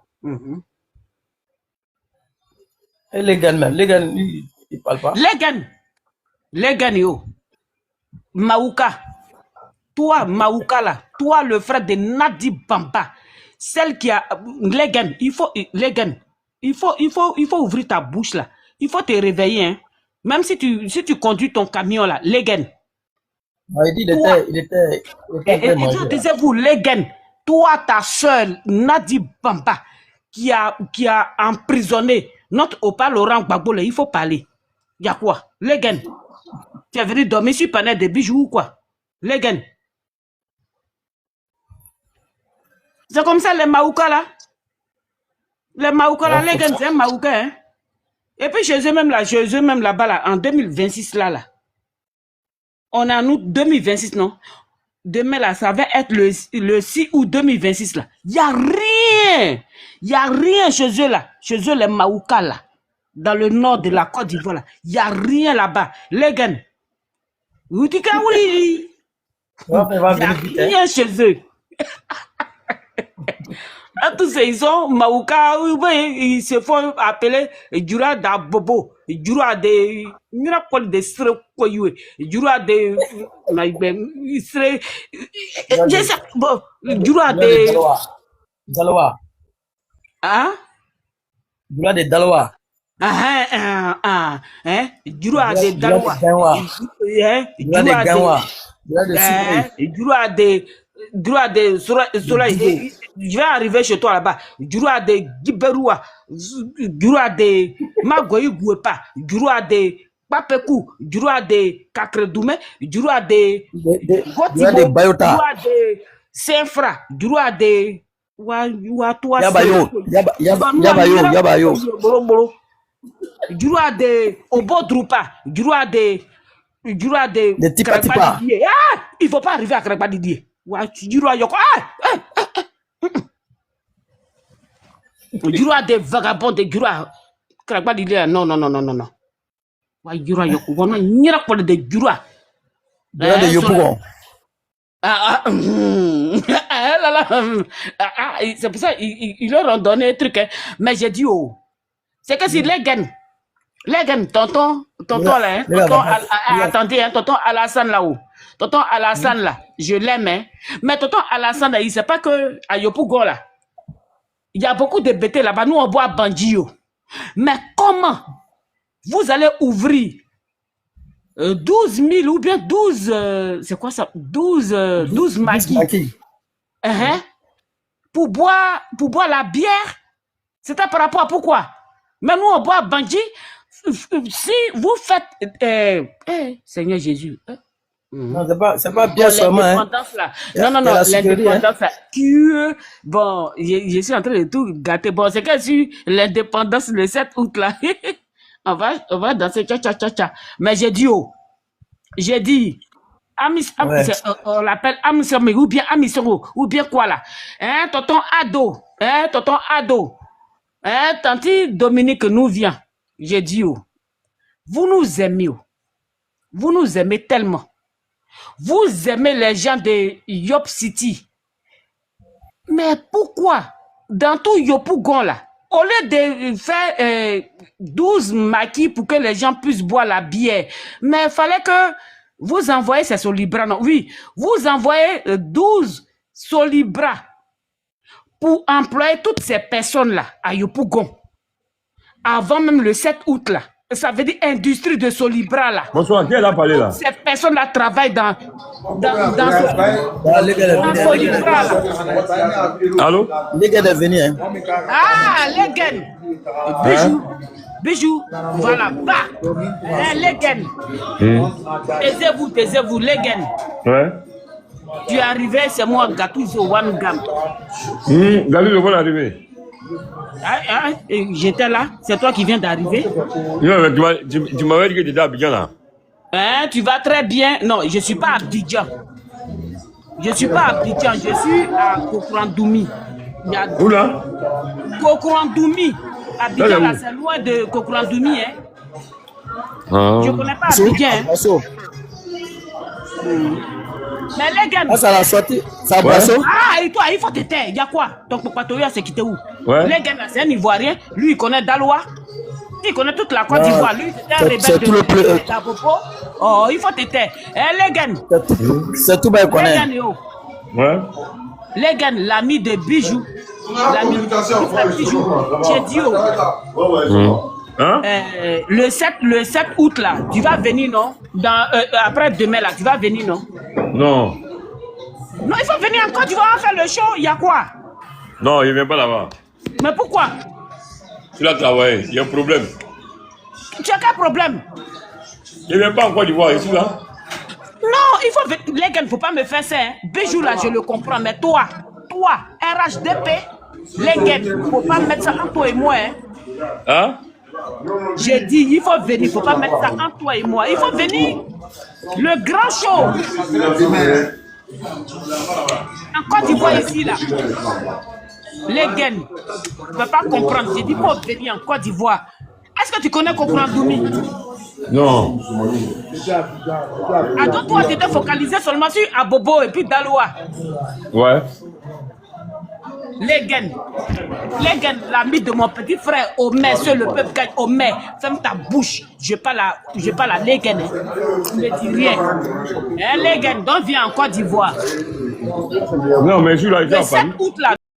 Et les gars, même, les gars, ils ne parlent pas. Les gars, yo. Maouka. Toi, Maouka, là. Toi, le frère de Nadi Bamba. Celle qui a. Les gars, il faut ouvrir ta bouche, là. Il faut te réveiller, hein. Même si tu conduis ton camion, là. Les gars. Il était mangé. Taisez-vous, les gars. Toi, ta soeur, Nadi Bamba, qui a emprisonné notre Opa Laurent Gbagbo, il faut parler. Il y a quoi? Les gars. Tu es venu dormir sur panel de bijoux ou quoi? Les gars. C'est comme ça les Maouka là. Les Maouka là, les gars, c'est un Maouka, hein. Et puis chez eux même là-bas là, en 2026 là. On est en août 2026, non? Demain là, ça va être le 6 août 2026 là. Il n'y a rien. Il n'y a rien chez eux là. Chez eux les Maouka là. Dans le nord de la Côte d'Ivoire là. Il n'y a rien là-bas. Les gars. Il n'y a rien chez eux. Tous ces ils sont Maouka, ils se font appeler Jura da Bobo, Jura de Miracle de Srekoyou, Jura de Jura de Daloa. Ah? Jura de Daloa. Jura de Daloa. Jura de Droit de soleil, je vais arriver chez toi là-bas. Droit de Giberoua, droit de Magoyi Gouepa, droit de Papekou, droit de Kakredoumé, droit de Gotibo, droit de Saint-Fra, droit de Yabayo. Droit de Obodroupa, droit de Tipa. Ah, il ne faut pas arriver à Kragba Didier. Droit des vagabonds de Gura. Kragba Didier. Non. Droit Yoko. On a une miracle de Gura. De Yopougon. C'est pour ça ils leur ont donné un truc. Hein. Mais j'ai dit, oh, c'est que si les gars, tonton là, hein, attendez, hein, tonton Alassane là-haut. Tonton Alassane là, je l'aime, hein. Mais tonton Alassane là, il ne sait pas que à Yopougon là, il y a beaucoup de bêtés là-bas. Nous, on boit Banjio. Mais comment vous allez ouvrir 12 000 ou bien 12, c'est quoi ça? 12 maquis. Pour boire la bière? C'était par rapport à pourquoi? Mais nous, on boit Banji. Si vous faites... Seigneur Jésus. Non, c'est pas bien seulement. L'indépendance là. Non, l'indépendance là. Bon, je suis en train de tout gâter. Bon, c'est que si l'indépendance le 7 août là, on va danser cha. Mais j'ai dit, on l'appelle Amisome ou bien Amisoro ou bien quoi là. Hein, tonton Ado. Tanti Dominique nous vient. J'ai dit, vous nous aimez. Vous nous aimez tellement. Vous aimez les gens de Yop City. Mais pourquoi, dans tout Yopougon là, au lieu de faire 12 maquis pour que les gens puissent boire la bière, mais il fallait que vous envoyez ces Solibra, non? Oui, vous envoyez 12 Solibra pour employer toutes ces personnes-là à Yopougon. Avant même le 7 août là. Ça veut dire industrie de Solibra là. Bonsoir, qui est là parlé là? Ces personnes-là travaillent dans Solibra là. Allô? Les gars de venir. Ah, les gars. Bijou. Voilà, bah. Les gars. Taisez-vous, les gars. Ouais. Tu es arrivé, c'est moi, Gattuso One Gam. Gattuso, bon arrivé. J'étais là, c'est toi qui viens d'arriver. Non, mais tu m'avais dit que tu étais à Abidjan là. Hein, tu vas très bien. Non, je ne suis pas à Abidjan. Je ne suis pas à Abidjan, je suis à Kokrandoumi. Où là? Kokrandoumi. Abidjan, là, c'est loin de Kokrandoumi. Hein. Ah. Je ne connais pas Abidjan. Hein. Mais les gars. Ah, ça l'a sorti. Ça Ouais. Ah, et toi, il faut te taire. Il y a quoi? Donc, Patoya, c'est quitté où? Ouais. Les gars, c'est un Ivoirien. Lui, il connaît Daloa. Il connaît toute la Côte d'Ivoire. Lui, c'est un rebelle de Tapopo. Oh, il faut te taire. Les gars. C'est tout bien qu'on Les est. gars, oh. Ouais. Les gars, l'ami de Bijou. L'ami de Bijou. J'ai dit, oh. Hein? Le 7 août, là, tu vas venir, non? Après demain, là, tu vas venir, non? Non. Non, il faut venir en Côte d'Ivoire faire le show. Il y a quoi? Non, il ne vient pas là-bas. Mais pourquoi? Tu l'as travaillé, il y a un problème. Tu as quel problème? Il ne vient pas en Côte d'Ivoire, ici là. Non, il faut venir. Les gars, il ne faut pas me faire ça. Hein. Bijou, là, je le comprends. Mais toi, RHDP, les gars, il ne faut pas mettre ça entre toi et moi. Hein? J'ai dit, il faut venir. Il ne faut pas mettre ça entre toi et moi. Il faut venir. Le grand show. En Côte d'Ivoire, ici, là. Les gars, je ne peux pas comprendre. J'ai dit, il faut venir en Côte d'Ivoire. Est-ce que tu connais Kokrandoumi? Non. Attends, toi, tu étais focalisé seulement sur Abobo et puis Daloa. Ouais. Les gars, l'ami de mon petit frère, Omer, seul le peuple gagne. Omer, ferme ta bouche. Je parle à les gars. Tu ne dis rien. Les gars, donc viens en Côte d'Ivoire. Non, mais je suis là, il Le 7 août, là.